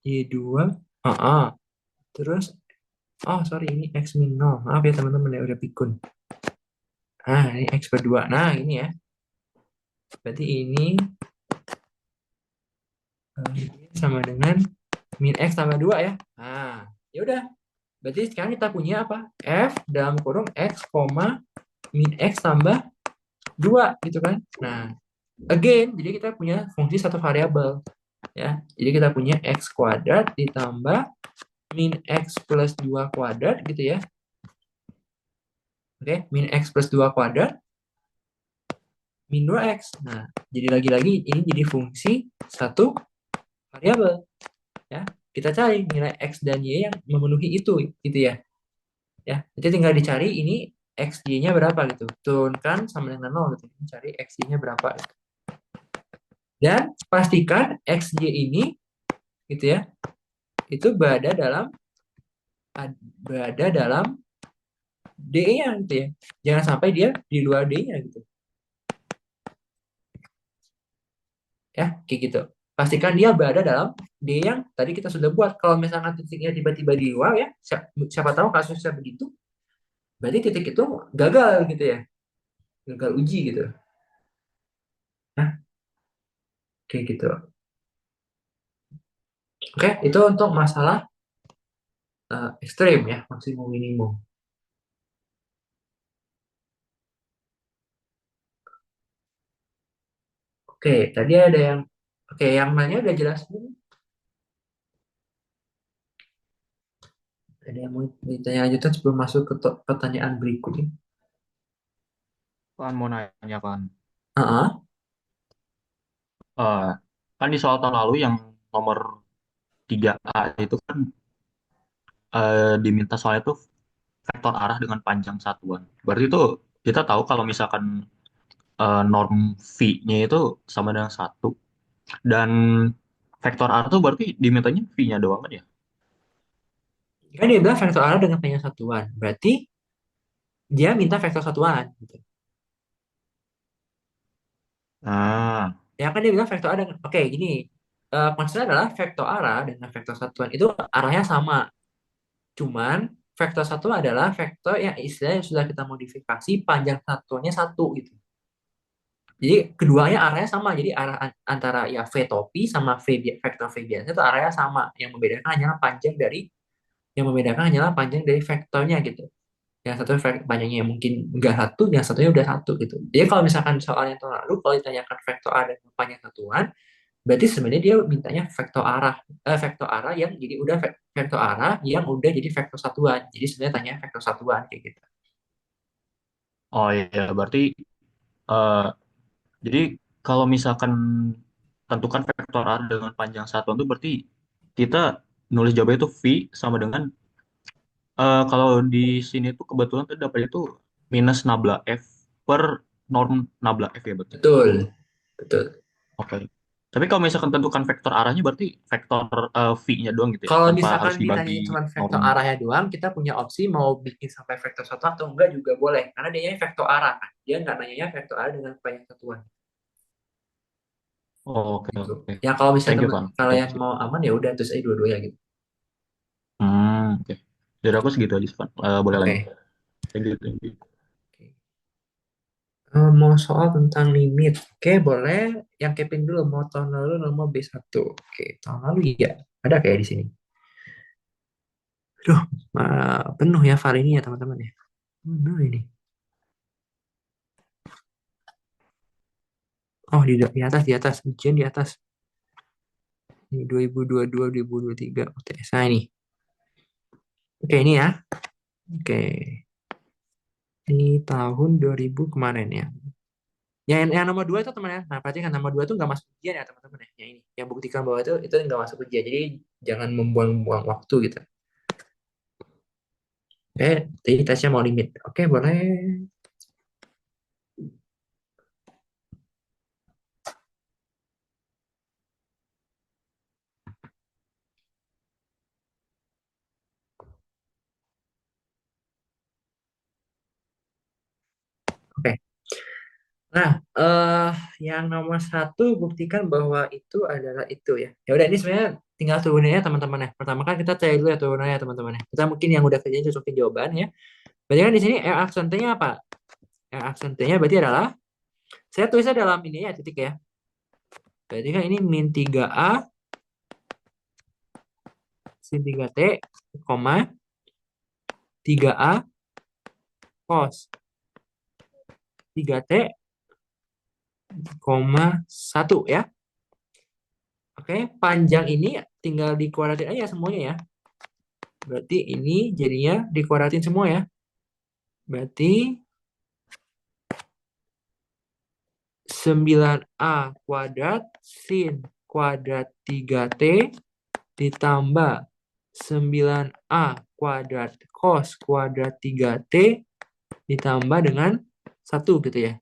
Y2. Terus, oh sorry ini X min 0. Maaf ya teman-teman ya udah pikun. Ini X per 2. Nah ini ya. Berarti ini sama dengan min X tambah 2 ya. Ya udah. Berarti sekarang kita punya apa? F dalam kurung X, min X tambah 2 gitu kan. Nah, again, jadi kita punya fungsi satu variabel ya. Jadi kita punya X kuadrat ditambah min X plus 2 kuadrat gitu ya. Oke, min X plus 2 kuadrat min 2X. Nah, jadi lagi-lagi ini jadi fungsi satu variabel ya. Kita cari nilai X dan Y yang memenuhi itu gitu ya. Ya, jadi tinggal dicari ini XY-nya berapa gitu. Turunkan sama dengan 0 gitu. Cari XY-nya berapa gitu. Dan pastikan XY ini gitu ya. Itu berada dalam D-nya gitu ya. Jangan sampai dia di luar D-nya gitu. Ya, kayak gitu. Pastikan dia berada dalam D yang tadi kita sudah buat. Kalau misalkan titiknya tiba-tiba di luar ya, siapa tahu kasusnya begitu, berarti titik itu gagal gitu ya. Gagal uji gitu. Nah, kayak gitu. Oke, itu untuk masalah ekstrim ya, maksimum minimum. Oke, tadi ada yang oke, yang nanya udah jelas belum? Ada yang mau ditanya lanjutan sebelum masuk ke pertanyaan berikutnya? Kan mau nanya kan, Ah, Eh, kan di soal tahun lalu yang nomor 3A itu kan diminta soalnya itu vektor arah dengan panjang satuan. Berarti itu kita tahu kalau misalkan norm V-nya itu sama dengan satu dan vektor arah itu berarti dimintanya V-nya doang kan ya? kan dia bilang vektor arah dengan panjang satuan. Berarti dia minta vektor satuan. Gitu. Ah, Ya kan dia bilang vektor arah dengan, oke gini, maksudnya adalah vektor arah dengan vektor satuan itu arahnya sama. Cuman vektor satu adalah vektor yang istilahnya sudah kita modifikasi panjang satuannya satu gitu. Jadi keduanya arahnya sama. Jadi arah antara ya V topi sama vektor V biasa itu arahnya sama. Yang membedakan hanyalah panjang dari vektornya gitu. Yang satu panjangnya mungkin enggak satu, yang satunya udah satu gitu. Jadi kalau misalkan soalnya tahun lalu kalau ditanyakan vektor arah dan panjang satuan, berarti sebenarnya dia mintanya vektor arah yang jadi udah vektor arah yang udah jadi vektor satuan. Jadi sebenarnya tanya vektor satuan kayak gitu. oh iya, berarti eh, jadi kalau misalkan tentukan vektor arah dengan panjang satuan itu berarti kita nulis jawabannya itu V sama dengan kalau di sini tuh kebetulan tuh dapat itu minus 16 F per norm nabla F ya berarti. Betul, betul. Oke. Tapi kalau misalkan tentukan vektor arahnya berarti vektor V-nya doang gitu ya, Kalau tanpa harus misalkan dibagi ditanya cuma vektor norm. arahnya doang, kita punya opsi mau bikin sampai vektor satu atau enggak juga boleh. Karena dia vektor arah kan. Dia nggak nanyanya vektor arah dengan panjang satuan. Oh, oke Gitu. oke. Ya kalau misalnya Thank you teman Van. Thank kalian you. mau aman ya udah terus aja dua-duanya gitu. Oke. Dari aku segitu aja, Van. Boleh lanjut. Oke. Thank you, thank you. Mau soal tentang limit. Oke, boleh. Yang Kevin dulu mau tahun lalu nomor B1. Oke, tahun lalu ya. Ada kayak di sini. Aduh, penuh ya file ini ya teman-teman ya. Mana ini? Oh, di atas, di atas. Ujian di atas. Ini 2022, 2023. UTS ini. Oke, ini ya. Oke. Ini tahun 2000 kemarin ya. Yang nomor 2 itu teman ya. Nah, berarti kan nomor 2 itu nggak masuk ujian ya teman-teman ya. Yang ini. Yang buktikan bahwa itu nggak masuk ujian. Jadi jangan membuang-buang waktu gitu. Oke, jadi tesnya mau limit. Oke, boleh. Oke. Nah, yang nomor satu buktikan bahwa itu adalah itu ya. Ya udah ini sebenarnya tinggal turunin ya teman-teman ya. Pertama kan kita cari dulu ya turunannya teman-teman ya. Kita mungkin yang udah kerjain cocokin jawaban ya. Berarti kan di sini R aksen T-nya apa? R aksen T-nya berarti adalah saya tulisnya dalam ini ya titik ya. Berarti kan ini min 3A sin 3T, koma 3A cos 3T, koma 1 ya. Oke, panjang ini tinggal dikuadratin aja semuanya ya. Berarti ini jadinya dikuadratin semua ya. Berarti 9A kuadrat sin kuadrat 3T ditambah 9A kuadrat cos kuadrat 3T ditambah dengan 1 gitu ya.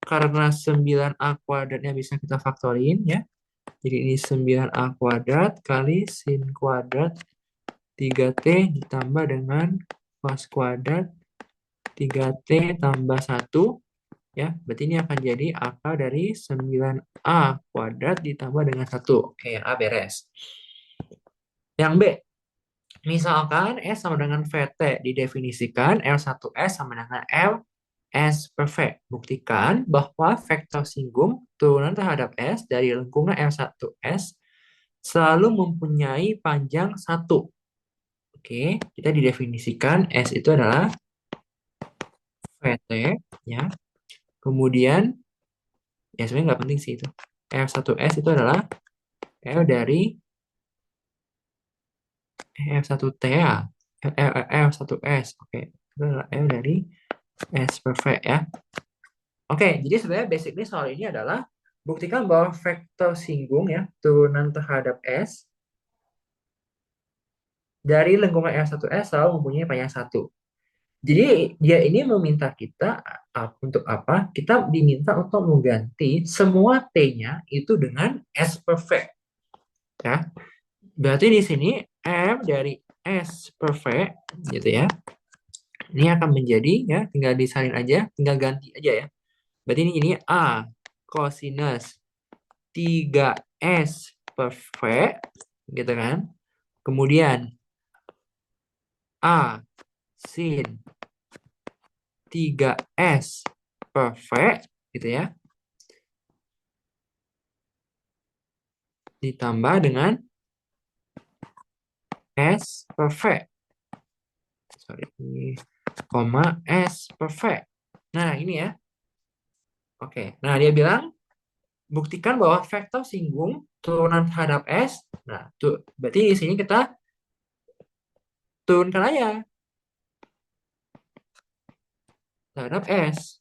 Karena 9A kuadratnya bisa kita faktorin ya. Jadi ini 9A kuadrat kali sin kuadrat 3T ditambah dengan cos kuadrat 3T tambah 1 ya. Berarti ini akan jadi akar dari 9A kuadrat ditambah dengan 1. Oke, yang A beres. Yang B, misalkan S sama dengan VT didefinisikan L1S sama dengan LS per V. Buktikan bahwa vektor singgung turunan terhadap S dari lengkungan L1S selalu mempunyai panjang 1. Oke, kita didefinisikan S itu adalah VT ya. Kemudian ya sebenarnya nggak penting sih itu. F1S itu adalah L dari F1T ya. F1S. Oke, itu adalah L dari S per V ya. Oke, jadi sebenarnya basically soal ini adalah buktikan bahwa vektor singgung ya, turunan terhadap S dari lengkungan L1S selalu mempunyai panjang 1. Jadi dia ini meminta kita untuk apa? Kita diminta untuk mengganti semua T-nya itu dengan S per V. Ya. Berarti di sini M dari S per V gitu ya. Ini akan menjadi ya, tinggal disalin aja, tinggal ganti aja ya. Berarti ini A cosinus 3S per V gitu kan. Kemudian A sin 3S per V gitu ya. Ditambah dengan S per V. Sorry, ini koma S per V. Nah, ini ya. Oke, nah dia bilang buktikan bahwa vektor singgung turunan terhadap S. Nah, tuh berarti di sini kita turunkan aja terhadap S.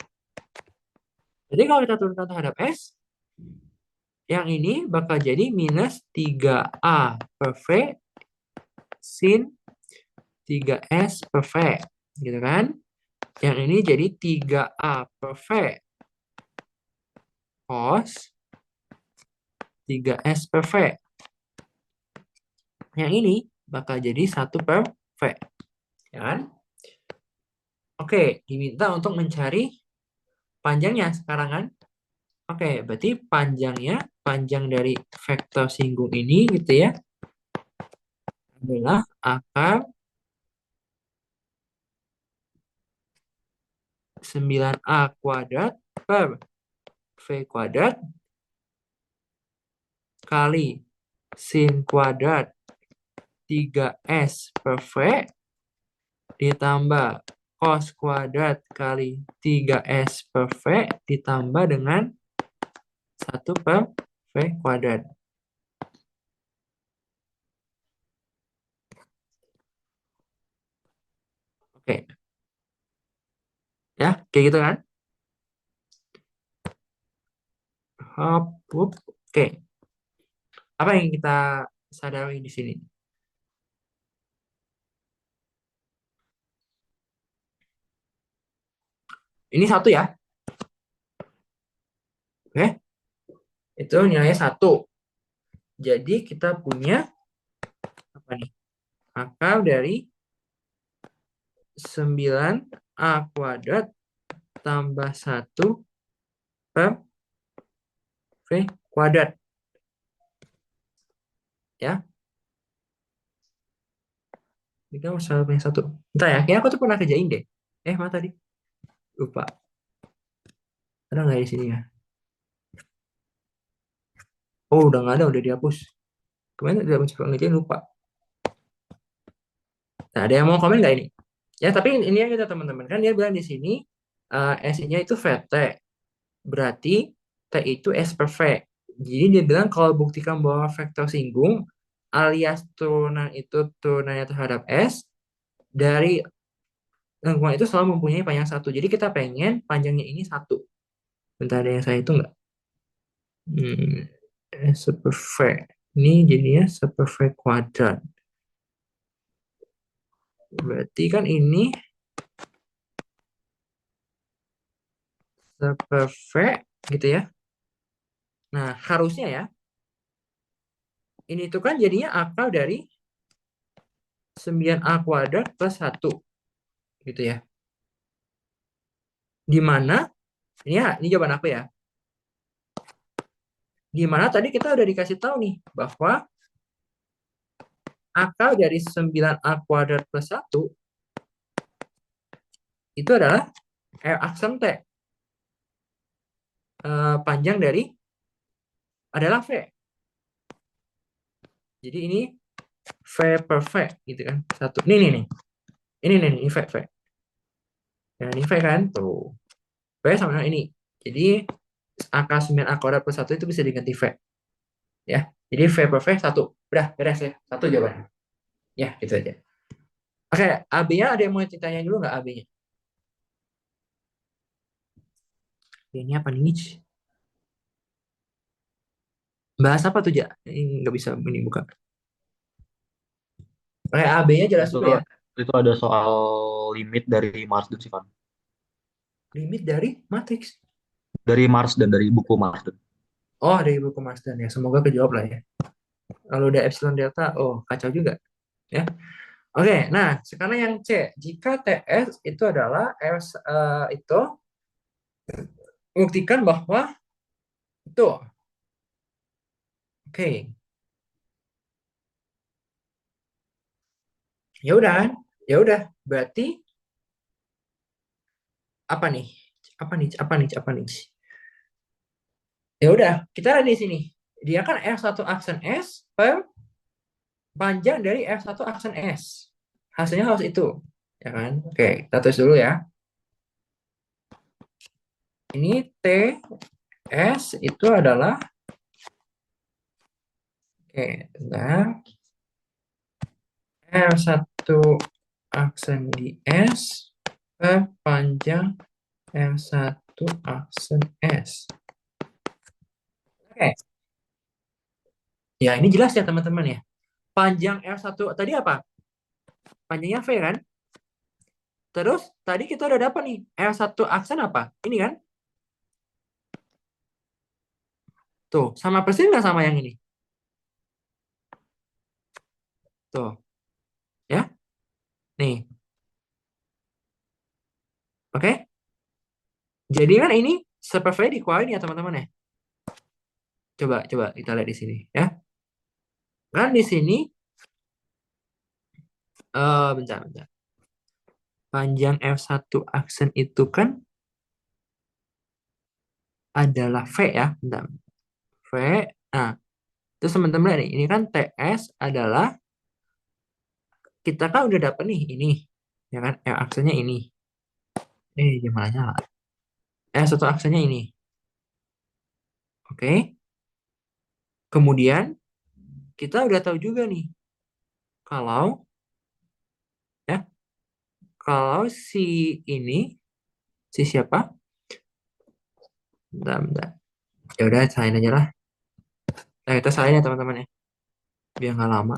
Jadi kalau kita turunkan terhadap S, yang ini bakal jadi minus 3A per V sin 3S per V. Gitu kan? Yang ini jadi 3A per V cos 3S per V. Yang ini bakal jadi 1 per V. Ya kan? Oke, diminta untuk mencari panjangnya sekarang kan? Oke, berarti panjang dari vektor singgung ini gitu ya, adalah akar 9A kuadrat per V kuadrat kali sin kuadrat 3S per V ditambah cos kuadrat kali 3S per V ditambah dengan 1 per V kuadrat. Oke, ya, kayak gitu kan? Hop, wup. Oke, apa yang kita sadari di sini? Ini satu ya, oke? Itu nilainya 1. Jadi kita punya apa nih? Akar dari 9A kuadrat tambah 1 per V kuadrat. Ya, ini kan masalah punya 1. Entah ya, kayaknya aku tuh pernah kerjain deh. Mana tadi? Lupa. Ada nggak di sini ya? Oh, udah nggak ada, udah dihapus. Kemarin udah mencoba ngerjain, lupa. Nah, ada yang mau komen nggak ini? Ya, tapi ini yang kita teman-teman. Kan dia bilang di sini S-nya itu VT. Berarti T itu S per V. Jadi dia bilang kalau buktikan bahwa vektor singgung alias turunan itu turunannya terhadap S dari lengkungan itu selalu mempunyai panjang 1. Jadi kita pengen panjangnya ini 1. Bentar, ada yang saya itu nggak? Hmm, S per V. Ini jadinya S per V kuadrat. Berarti kan ini S per V gitu ya. Nah, harusnya ya, ini tuh kan jadinya akar dari 9A kuadrat plus 1 gitu ya. Di mana, ini jawaban aku ya. Di mana tadi kita udah dikasih tahu nih bahwa akar dari 9A kuadrat plus 1 itu adalah R aksen T. Panjang dari adalah V. Jadi ini V per V gitu kan. Satu. Ini nih. Ini V, V. Ya, ini V kan. Tuh. V sama dengan ini. Jadi angka 9A kuadrat plus 1 itu bisa diganti V. Ya. Jadi V per V 1. Udah, beres ya. Satu jawabannya. Ya, gitu aja. Oke, AB-nya ada yang mau ditanya dulu nggak AB-nya? Ini apa nih? Bahas apa tuh, Ja? Ini nggak bisa ini buka. Oke, AB-nya jelas Itu dulu ya. itu ada soal limit dari Marsden sih, Van. Limit dari matriks. Dari Mars dan dari buku Marsden. Oh, dari buku Marsden ya. Semoga kejawab lah ya. Kalau udah epsilon delta, oh kacau juga. Ya. Oke, nah sekarang yang C. Jika TS itu adalah itu buktikan bahwa itu. Oke, ya udah kan? Ya udah, berarti apa nih? Apa nih? Apa nih? Apa nih? Ya udah, kita ada di sini. Dia kan R1 aksen S per panjang dari R1 aksen S. Hasilnya harus itu. Ya kan? Oke, kita tulis dulu ya. Ini TS itu adalah oke, nah R1 aksen di S per panjang R1 aksen S. Oke, ya ini jelas ya teman-teman ya. Panjang R1 tadi apa? Panjangnya V kan? Terus tadi kita udah dapat nih L1 aksen apa? Ini kan? Tuh, sama persis nggak sama yang ini? Tuh, ya. Nih, oke? Jadi kan ini superfly dikeluarin ya teman-teman ya. Coba coba kita lihat di sini ya. Kan di sini bentar bentar. Panjang F1 aksen itu kan adalah V ya. Bentar. V. Nah, terus teman-teman lihat nih, ini kan TS adalah kita kan udah dapet nih ini. Ya kan? Aksennya ini. Gimana nyala? Satu aksennya ini. Oke. Kemudian kita udah tahu juga nih kalau ya kalau si ini si siapa? Bentar, bentar. Ya udah salin aja lah. Kita salin ya teman-teman ya. Biar nggak lama.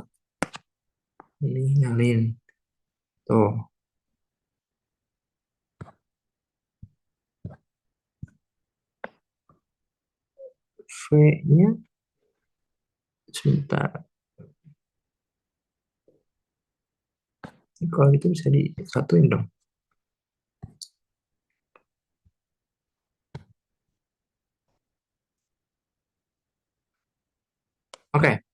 Ini nyalin. Tuh. V-nya sebentar. Kalau gitu bisa disatuin dong. Oke,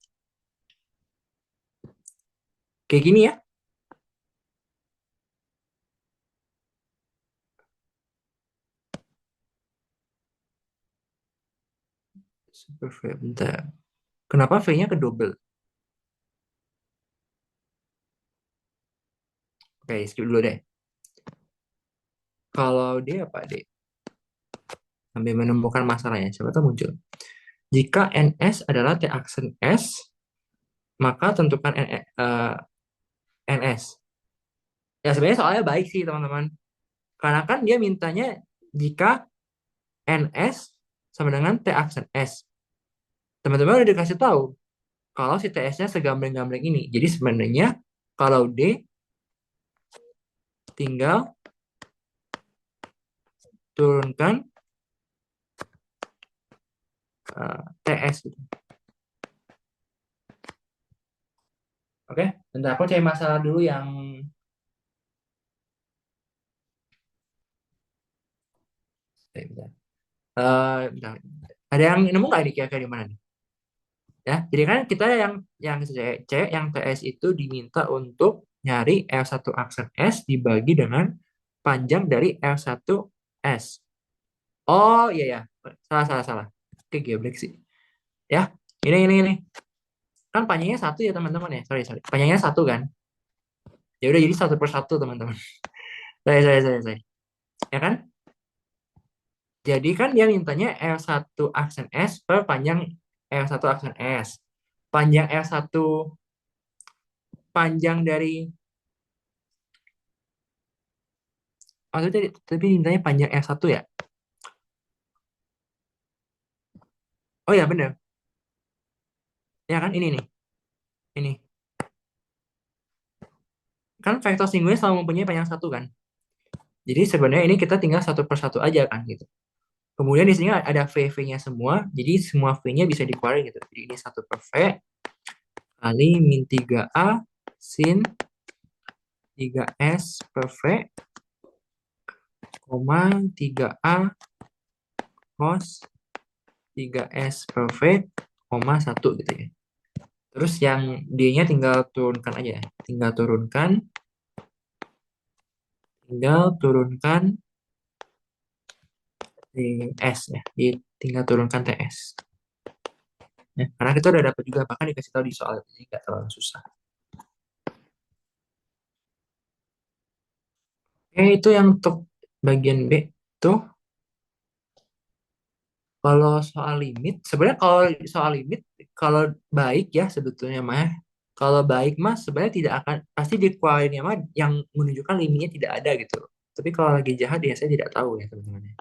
kayak gini ya. Super V, bentar. Kenapa V-nya ke double? Oke, skip dulu deh. Kalau dia apa deh? Sambil menemukan masalahnya, siapa tahu muncul. Jika NS adalah T aksen S, maka tentukan NS. Ya sebenarnya soalnya baik sih teman-teman. Karena kan dia mintanya jika NS sama dengan T aksen S. Teman-teman udah dikasih tahu kalau si TS-nya segambreng-gambreng ini. Jadi sebenarnya kalau D tinggal turunkan TS gitu. Oke, bentar aku cari masalah dulu yang bentar. Bentar. Ada yang nemu nggak nih kira-kira di mana nih? Ya, jadi kan kita yang C, yang TS itu diminta untuk nyari L1 aksen S dibagi dengan panjang dari L1 S. Oh iya ya, salah salah salah. Oke, geblek sih. Ya, ini. Kan panjangnya satu ya teman-teman ya. Sorry sorry. Panjangnya satu kan. Ya udah jadi satu per satu teman-teman. Saya. Ya kan? Jadi kan dia mintanya L1 aksen S per panjang L1 aksen S. Panjang L1 panjang dari itu tapi mintanya panjang L1 ya. Oh ya bener. Ya kan ini nih. Ini. Kan vektor singular selalu mempunyai panjang satu kan. Jadi sebenarnya ini kita tinggal satu per satu aja kan gitu. Kemudian di sini ada V-nya semua. Jadi semua V-nya bisa dikeluarin gitu. Jadi ini satu per V kali min 3A sin 3S per V, koma 3A cos 3S per V, koma 1 gitu ya. Terus yang D-nya tinggal turunkan aja. Tinggal turunkan TS ya. Tinggal turunkan TS. Ya, karena kita udah dapat juga, bahkan dikasih tahu di soal, jadi nggak terlalu susah. Itu yang untuk bagian B. Tuh, kalau soal limit, sebenarnya kalau soal limit, kalau baik ya sebetulnya mah, kalau baik mah sebenarnya tidak akan, pasti dikeluarinnya mah yang menunjukkan limitnya tidak ada gitu. Tapi kalau lagi jahat ya saya tidak tahu ya teman-teman.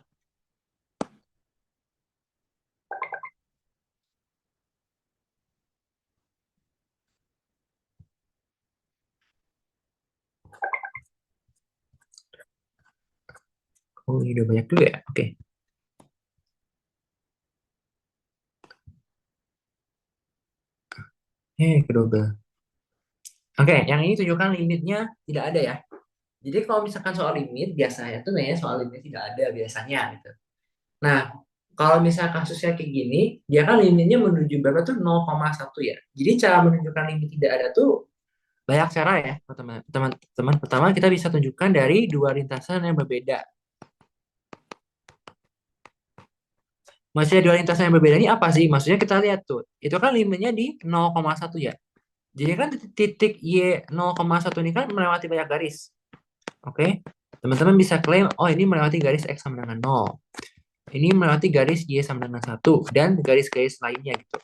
Oh, ini udah banyak dulu ya. Oke. Kedouble. Oke, yang ini tunjukkan limitnya tidak ada ya. Jadi kalau misalkan soal limit, biasanya tuh nanya soal limit tidak ada biasanya gitu. Nah, kalau misalnya kasusnya kayak gini, dia kan limitnya menuju berapa tuh 0,1 ya. Jadi cara menunjukkan limit tidak ada tuh banyak cara ya, teman-teman. Pertama, kita bisa tunjukkan dari dua lintasan yang berbeda. Maksudnya dua lintasan yang berbeda ini apa sih? Maksudnya kita lihat tuh, itu kan limitnya di 0,1 ya. Jadi kan titik Y 0,1 ini kan melewati banyak garis. Oke, teman-teman bisa klaim, oh ini melewati garis X sama dengan 0. Ini melewati garis Y sama dengan 1. Dan garis-garis lainnya gitu.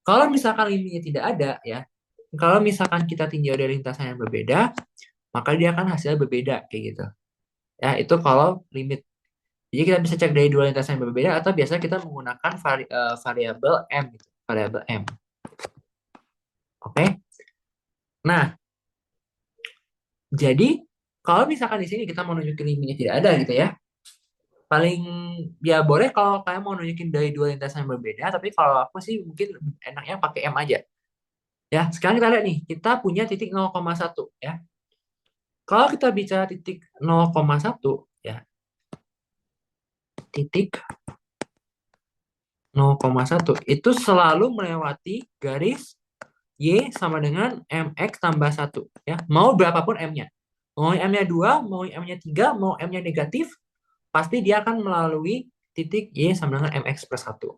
Kalau misalkan limitnya tidak ada ya, kalau misalkan kita tinjau dari lintasan yang berbeda, maka dia akan hasilnya berbeda kayak gitu. Ya, itu kalau limit. Jadi kita bisa cek dari dua lintasan yang berbeda atau biasa kita menggunakan variabel M gitu, variabel M. Oke. Nah, jadi kalau misalkan di sini kita mau nunjukin limitnya tidak ada gitu ya, paling ya boleh kalau kalian mau nunjukin dari dua lintasan yang berbeda, tapi kalau aku sih mungkin enaknya pakai M aja. Ya, sekarang kita lihat nih, kita punya titik 0,1 ya. Kalau kita bicara titik 0,1 ya, titik 0,1 itu selalu melewati garis Y sama dengan MX tambah 1 ya. Mau berapapun M-nya. Mau M-nya 2, mau M-nya 3, mau M-nya negatif, pasti dia akan melalui titik Y sama dengan MX plus 1.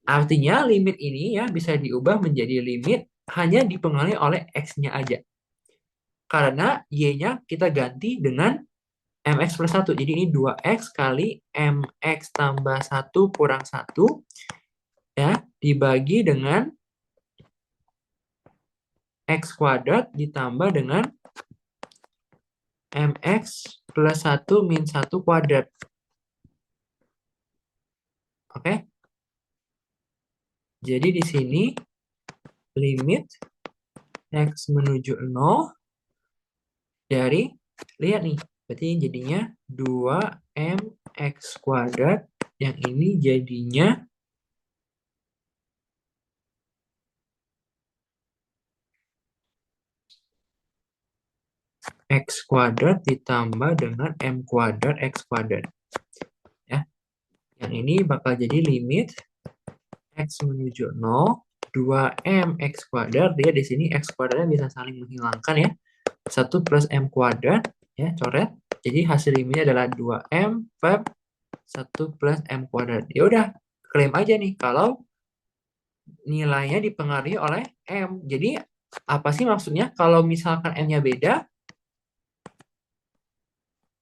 Artinya limit ini ya bisa diubah menjadi limit hanya dipengaruhi oleh X-nya aja. Karena Y-nya kita ganti dengan MX plus 1. Jadi ini 2X kali MX tambah 1 kurang 1 ya, dibagi dengan X kuadrat ditambah dengan MX plus 1 min 1 kuadrat. Oke? Jadi di sini limit X menuju 0 dari, lihat nih, berarti jadinya 2MX kuadrat. Yang ini jadinya X kuadrat ditambah dengan M kuadrat X kuadrat. Ya. Yang ini bakal jadi limit X menuju 0, 2M X kuadrat. Dia di sini X kuadratnya bisa saling menghilangkan ya. 1 plus M kuadrat, ya coret. Jadi hasil limitnya adalah 2M per 1 plus M kuadrat. Ya udah, klaim aja nih kalau nilainya dipengaruhi oleh M. Jadi apa sih maksudnya? Kalau misalkan M-nya beda,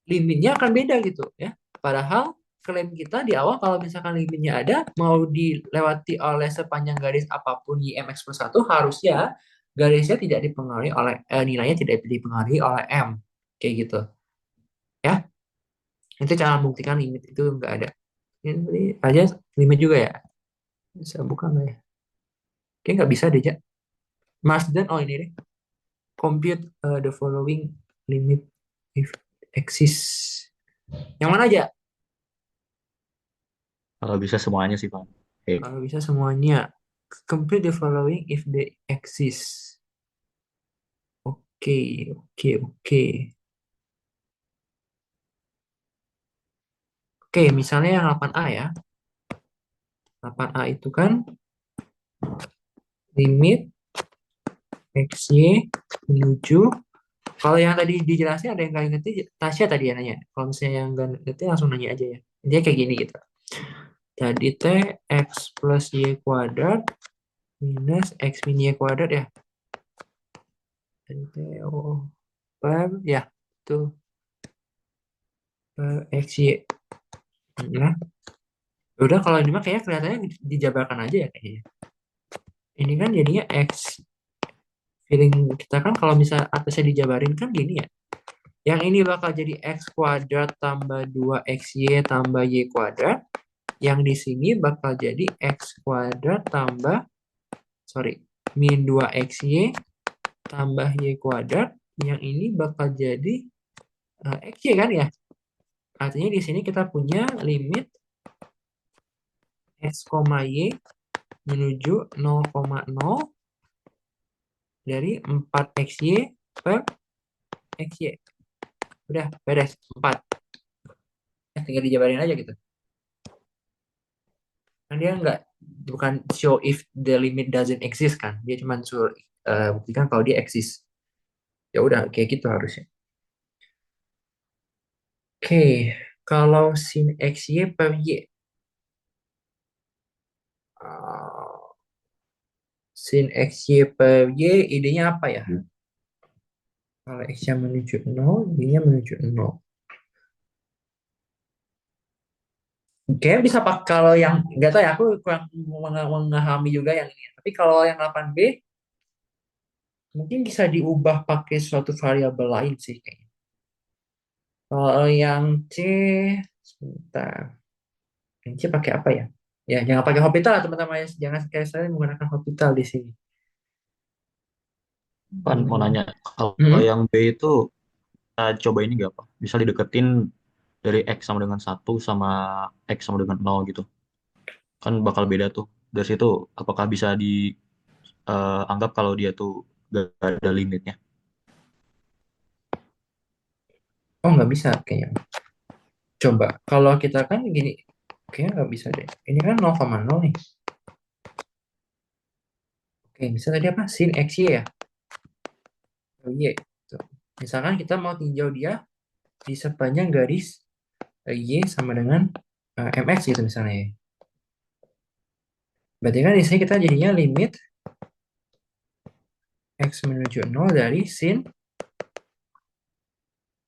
limitnya akan beda gitu ya. Padahal klaim kita di awal kalau misalkan limitnya ada, mau dilewati oleh sepanjang garis apapun YMX plus 1, harusnya garisnya tidak dipengaruhi oleh, nilainya tidak dipengaruhi oleh M. Kayak gitu. Ya, itu cara membuktikan limit itu enggak ada. Ini aja limit juga ya. Bisa buka nggak ya? Kayak nggak bisa deh, Jak. Mas dan, oh ini deh. Compute the following limit if exists. Yang mana aja? Kalau bisa semuanya sih, Pak. Oke. Kalau bisa semuanya. Complete the following if they exist. Oke, oke, oke. Oke, misalnya yang 8A ya. 8A itu kan limit XY menuju. Kalau yang tadi dijelasin ada yang nggak ngerti, Tasya tadi ya nanya. Kalau misalnya yang nggak ngerti langsung nanya aja ya. Dia kayak gini gitu. Jadi T X plus Y kuadrat minus X min Y kuadrat ya. Jadi T O per, ya, itu per XY. Ya. Udah kalau ini mah kayaknya kelihatannya dijabarkan aja ya kayaknya. Ini kan jadinya X. Feeling kita kan kalau misalnya atasnya dijabarin kan gini ya. Yang ini bakal jadi X kuadrat tambah 2XY tambah Y kuadrat. Yang di sini bakal jadi X kuadrat tambah, sorry, min 2XY tambah Y kuadrat. Yang ini bakal jadi XY kan ya. Artinya di sini kita punya limit x, y menuju 0,0 dari 4xy per xy. Udah, beres. 4. Tinggal dijabarin aja gitu. Kan dia nggak, bukan show if the limit doesn't exist kan. Dia cuma suruh buktikan kalau dia exist. Ya udah, kayak gitu harusnya. Oke, kalau sin xy per y. Uh, sin xy per y, idenya apa ya? Kalau x-nya menuju 0, y-nya menuju 0. Kayaknya bisa pak kalau yang nggak tahu ya, aku kurang memahami juga yang ini. Tapi kalau yang 8b mungkin bisa diubah pakai suatu variabel lain sih kayaknya. Kalau yang C, sebentar. Yang C pakai apa ya? Ya, jangan pakai hospital lah teman-teman ya. Jangan kayak saya menggunakan hospital di sini. Kan mau Hmm. nanya, kalau Hmm. yang B itu kita coba ini nggak apa? Bisa dideketin dari X sama dengan 1 sama X sama dengan 0 gitu. Kan bakal beda tuh. Dari situ apakah bisa dianggap kalau dia tuh gak ada limitnya? Oh, nggak bisa kayaknya. Coba, kalau kita kan gini, kayaknya nggak bisa deh. Ini kan 0,0 nih. Oke, misalnya tadi apa? Sin X, Y ya? Oh, Y. Tuh. Misalkan kita mau tinjau dia di sepanjang garis Y sama dengan MX gitu misalnya ya. Berarti kan di sini kita jadinya limit X menuju 0 dari sin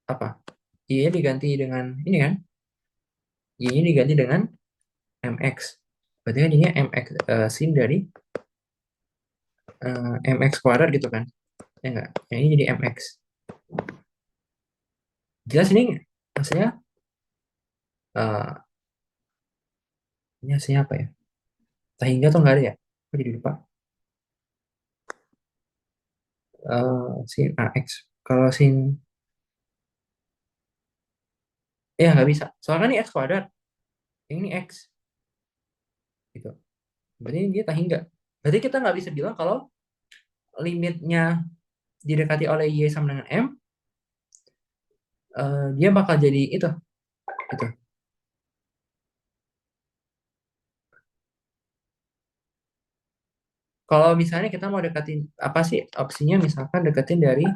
apa? Y-nya diganti dengan ini kan? Y-nya diganti dengan MX. Berarti kan jadinya MX, sin dari MX kuadrat gitu kan? Ya enggak? Yang ini jadi MX. Jelas ini hasilnya, eh, ini hasilnya apa ya? Sehingga tuh nggak ada ya? Aku jadi lupa. Sin AX. Kalau sin, ya nggak bisa. Soalnya kan ini X kuadrat. Yang ini X. Gitu. Berarti dia tak hingga. Berarti kita nggak bisa bilang kalau limitnya didekati oleh Y sama dengan M, dia bakal jadi itu. Gitu. Kalau misalnya kita mau deketin, apa sih opsinya? Misalkan deketin dari,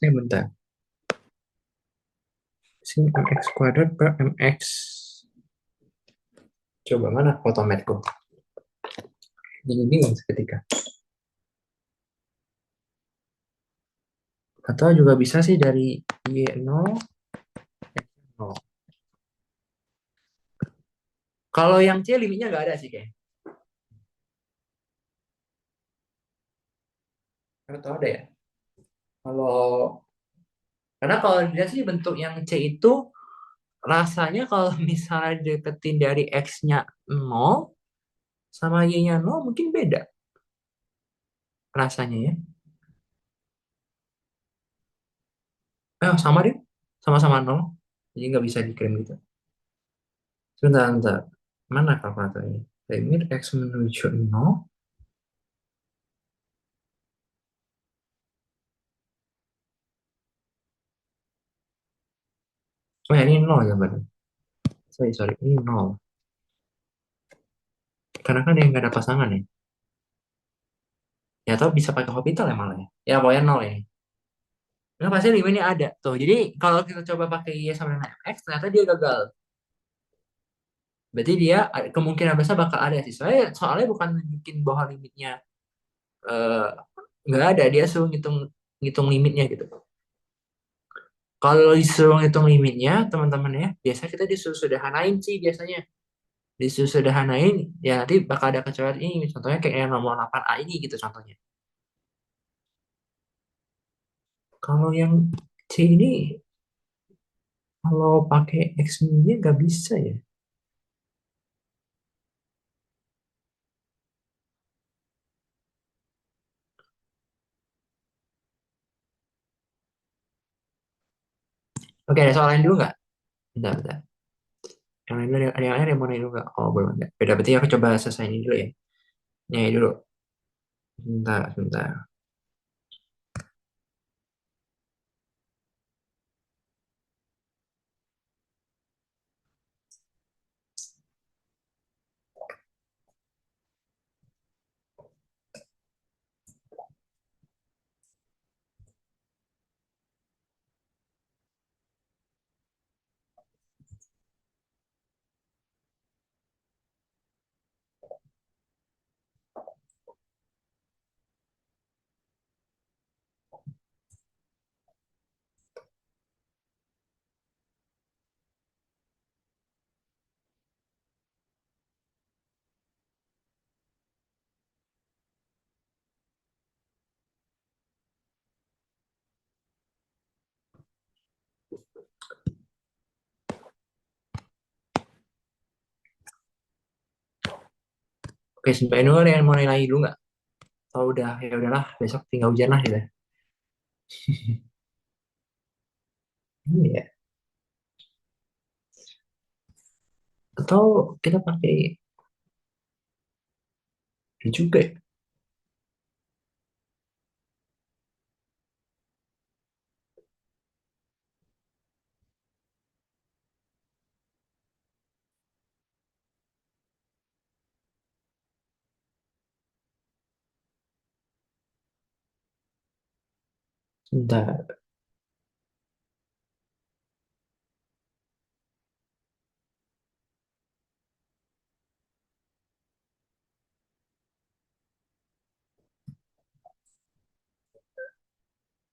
bentar. Sin MX kuadrat per MX. Coba mana fotometku? Jadi bingung seketika. Atau juga bisa sih dari Y0, X0. Kalau yang C limitnya nggak ada sih kayak. Atau ada ya? Kalau karena kalau dilihat sih bentuk yang C itu rasanya kalau misalnya deketin dari X-nya 0 sama Y-nya 0 mungkin beda rasanya ya. Sama deh. Sama-sama 0. Jadi nggak bisa dikirim gitu. Sebentar, sebentar. Mana kalkulatornya? Limit X menuju 0. Oh ya, ini 0 ya, Bang. Sorry, sorry. Ini 0. Karena kan dia nggak ada pasangan ya. Ya, atau bisa pakai hospital ya malah ya. Ya, pokoknya 0 ya. Nah, pasti limitnya ada. Tuh, jadi kalau kita coba pakai Y sama dengan MX, ternyata dia gagal. Berarti dia kemungkinan besar bakal ada sih. Soalnya bukan nunjukin bahwa limitnya eh, nggak ada. Dia suruh ngitung ngitung limitnya gitu. Kalau disuruh ngitung limitnya, teman-teman ya, biasanya kita disuruh sederhanain sih biasanya. Disuruh sederhanain, ya nanti bakal ada kecuali ini. Contohnya kayak yang nomor 8A ini gitu contohnya. Kalau yang C ini, kalau pakai X-nya nggak bisa ya. Oke, ada soal lain dulu nggak? Bentar, bentar. Yang lain dulu, ada yang lain yang mau nanya dulu nggak? Oh, belum ada. Beda, berarti aku coba selesai ini dulu ya. Nyanyi dulu. Bentar, bentar. Oke, sampai dulu ada yang mau nanya lagi dulu nggak? Kalau udah, ya udahlah. Besok tinggal hujan lah gitu. Ini ya. Atau kita pakai ini juga ya? Bentar.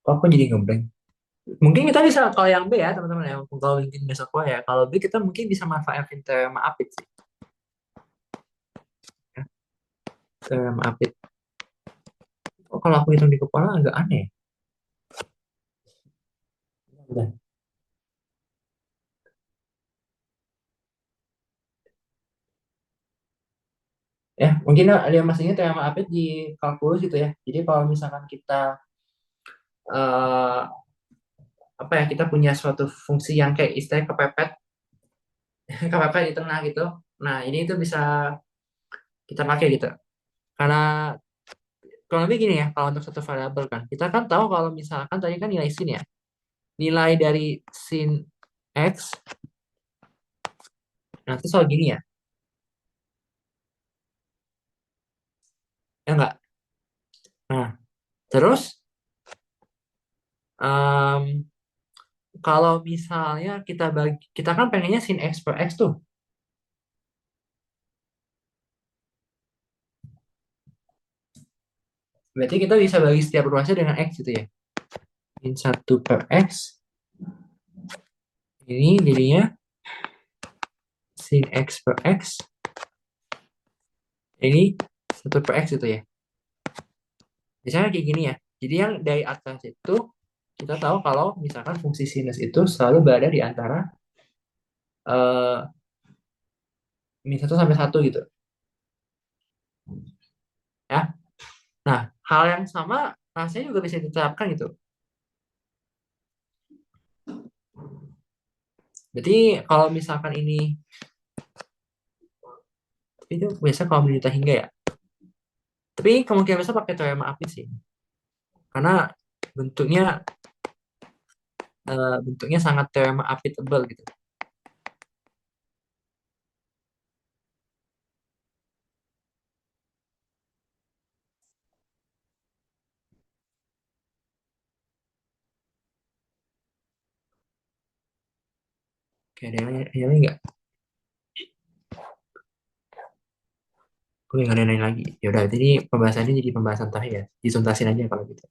Kok aku jadi ngeblank? Mungkin kita bisa kalau yang B ya teman-teman ya. Kalau mungkin besok ya. Kalau B kita mungkin bisa manfaatin teorema Apit sih. Ya. Teorema Apit. Oh, kalau aku hitung di kepala agak aneh. Udah. Ya, mungkin ada masanya teorema Apit di kalkulus gitu ya. Jadi kalau misalkan kita eh, apa ya kita punya suatu fungsi yang kayak istilahnya kepepet, kepepet di tengah gitu. Nah, ini itu bisa kita pakai gitu. Karena kalau lebih gini ya, kalau untuk satu variabel kan, kita kan tahu kalau misalkan tadi kan nilai sin ya, nilai dari sin x, nanti soal gini ya, ya enggak? Nah, terus em, kalau misalnya kita bagi, kita kan pengennya sin x per x tuh, berarti kita bisa bagi setiap ruasnya dengan x gitu ya. Sin 1 per x, ini jadinya sin x per x, ini 1 per x gitu ya. Misalnya kayak gini ya. Jadi yang dari atas itu kita tahu kalau misalkan fungsi sinus itu selalu berada di antara eh min 1 sampai 1 gitu ya. Nah, hal yang sama rasanya juga bisa diterapkan gitu. Jadi kalau misalkan ini itu biasa kalau menjuta hingga ya. Tapi kemungkinan besar pakai teorema apit sih. Karena bentuknya bentuknya sangat teorema applicable gitu. Oke, ada yang lain nggak? Gue nggak ada yang lain lagi. Ya udah, jadi pembahasannya jadi pembahasan terakhir ya. Dituntasin aja kalau gitu.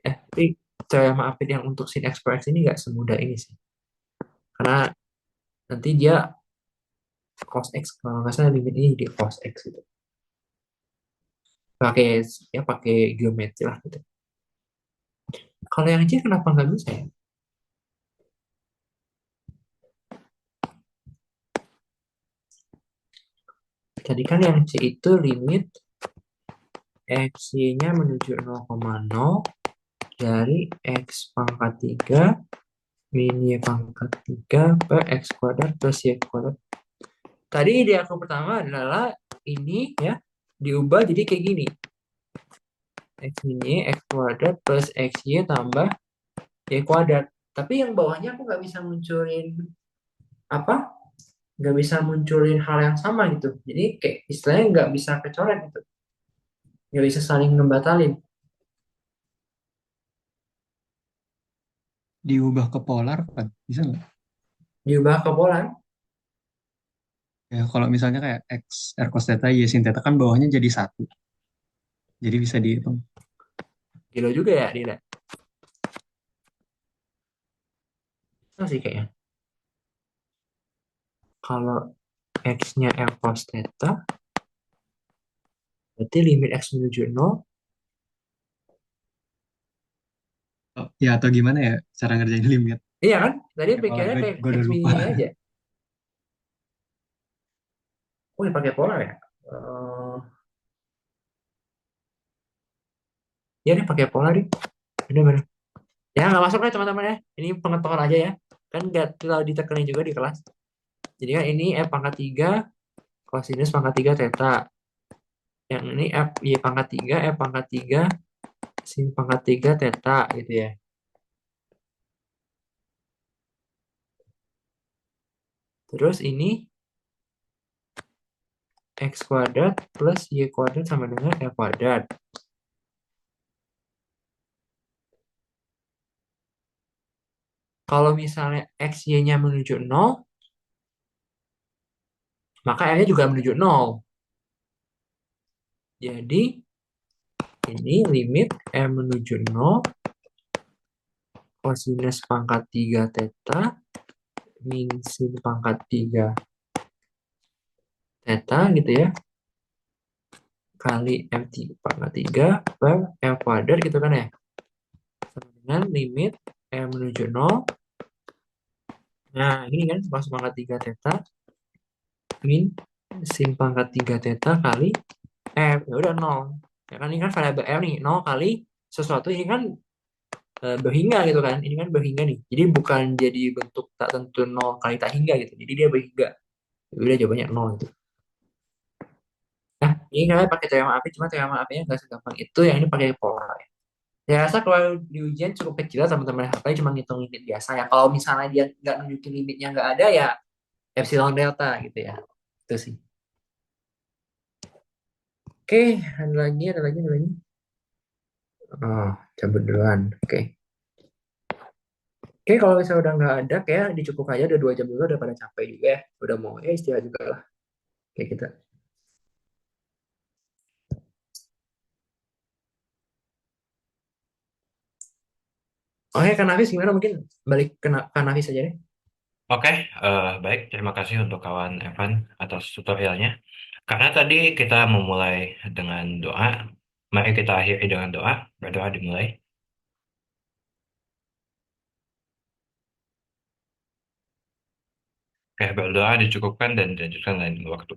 Tapi teorema apit yang untuk sin x per x ini nggak semudah ini sih. Karena nanti dia cos x kalau nggak salah limit ini di cos x gitu. Pakai ya pakai geometri lah gitu. Kalau yang C kenapa nggak bisa ya? Tadi kan yang C itu limit X-Y-nya menuju 0,0 dari X pangkat 3 min Y pangkat 3 per X kuadrat plus Y kuadrat. Tadi ide aku pertama adalah ini ya diubah jadi kayak gini. X min Y, X kuadrat plus XY tambah Y kuadrat. Tapi yang bawahnya aku nggak bisa munculin apa? Nggak bisa munculin hal yang sama gitu. Jadi kayak istilahnya nggak bisa kecoret gitu. Nggak bisa saling ngebatalin. Diubah ke polar kan? Bisa nggak? Diubah ke pola. Ya, kalau misalnya kayak X R cos theta, Y sin theta kan bawahnya jadi satu. Jadi bisa dihitung. Gila juga ya, Dila. Itu sih kayaknya. Kalau X-nya R cos theta, berarti limit X menuju 0. Oh, ya atau gimana ya cara ngerjain limit? Iya kan? Tadi Pakai polar, pikirnya kayak gue X udah lupa. mini aja. Oh, ini pakai pola ya? Ya nih pakai pola nih. Bener-bener. Ya nggak masuk lah teman-teman ya. Ini pengetahuan aja ya. Kan nggak terlalu ditekanin juga di kelas. Jadi kan ini F pangkat 3 kosinus pangkat 3 theta. Yang ini F Y pangkat 3 F pangkat 3 sin pangkat 3 theta gitu ya. Terus ini X kuadrat plus Y kuadrat sama dengan F kuadrat. Kalau misalnya X, Y-nya menuju 0, maka R-nya juga menuju 0. Jadi, ini limit R menuju 0, kosinus pangkat 3 theta, min sin pangkat 3 theta gitu ya, kali M3 pangkat 3 per R kuadrat gitu kan ya. Sama dengan limit R menuju 0. Nah, ini kan cos pangkat 3 theta, min sin pangkat 3 theta kali R. Ya udah 0. Ya kan ini kan variabel R nih, 0 kali sesuatu ini kan berhingga gitu kan. Ini kan berhingga nih. Jadi bukan jadi bentuk tak tentu 0 kali tak hingga gitu. Jadi dia berhingga. Ya udah jawabannya 0 gitu. Nah, ini kalian pakai teorema AP, cuma teorema AP-nya nggak segampang itu. Yang ini pakai pola ya. Saya rasa kalau di ujian cukup kecil lah teman-teman. Apalagi cuma ngitung limit biasa ya. Kalau misalnya dia nggak nunjukin limitnya nggak ada ya epsilon delta gitu ya. Itu sih. Oke, ada lagi. Oh, cabut duluan. Oke. Oke, kalau misalnya udah nggak ada, kayak dicukup aja udah 2 jam juga udah pada capek juga ya. Udah mau ya istirahat juga lah. Kayak kita. Oke, Kak Nafis gimana? Mungkin balik ke Kak Nafis aja deh. Oke, baik. Terima kasih untuk kawan Evan atas tutorialnya. Karena tadi kita memulai dengan doa, mari kita akhiri dengan doa. Berdoa dimulai. Oke, berdoa dicukupkan dan dilanjutkan lain waktu.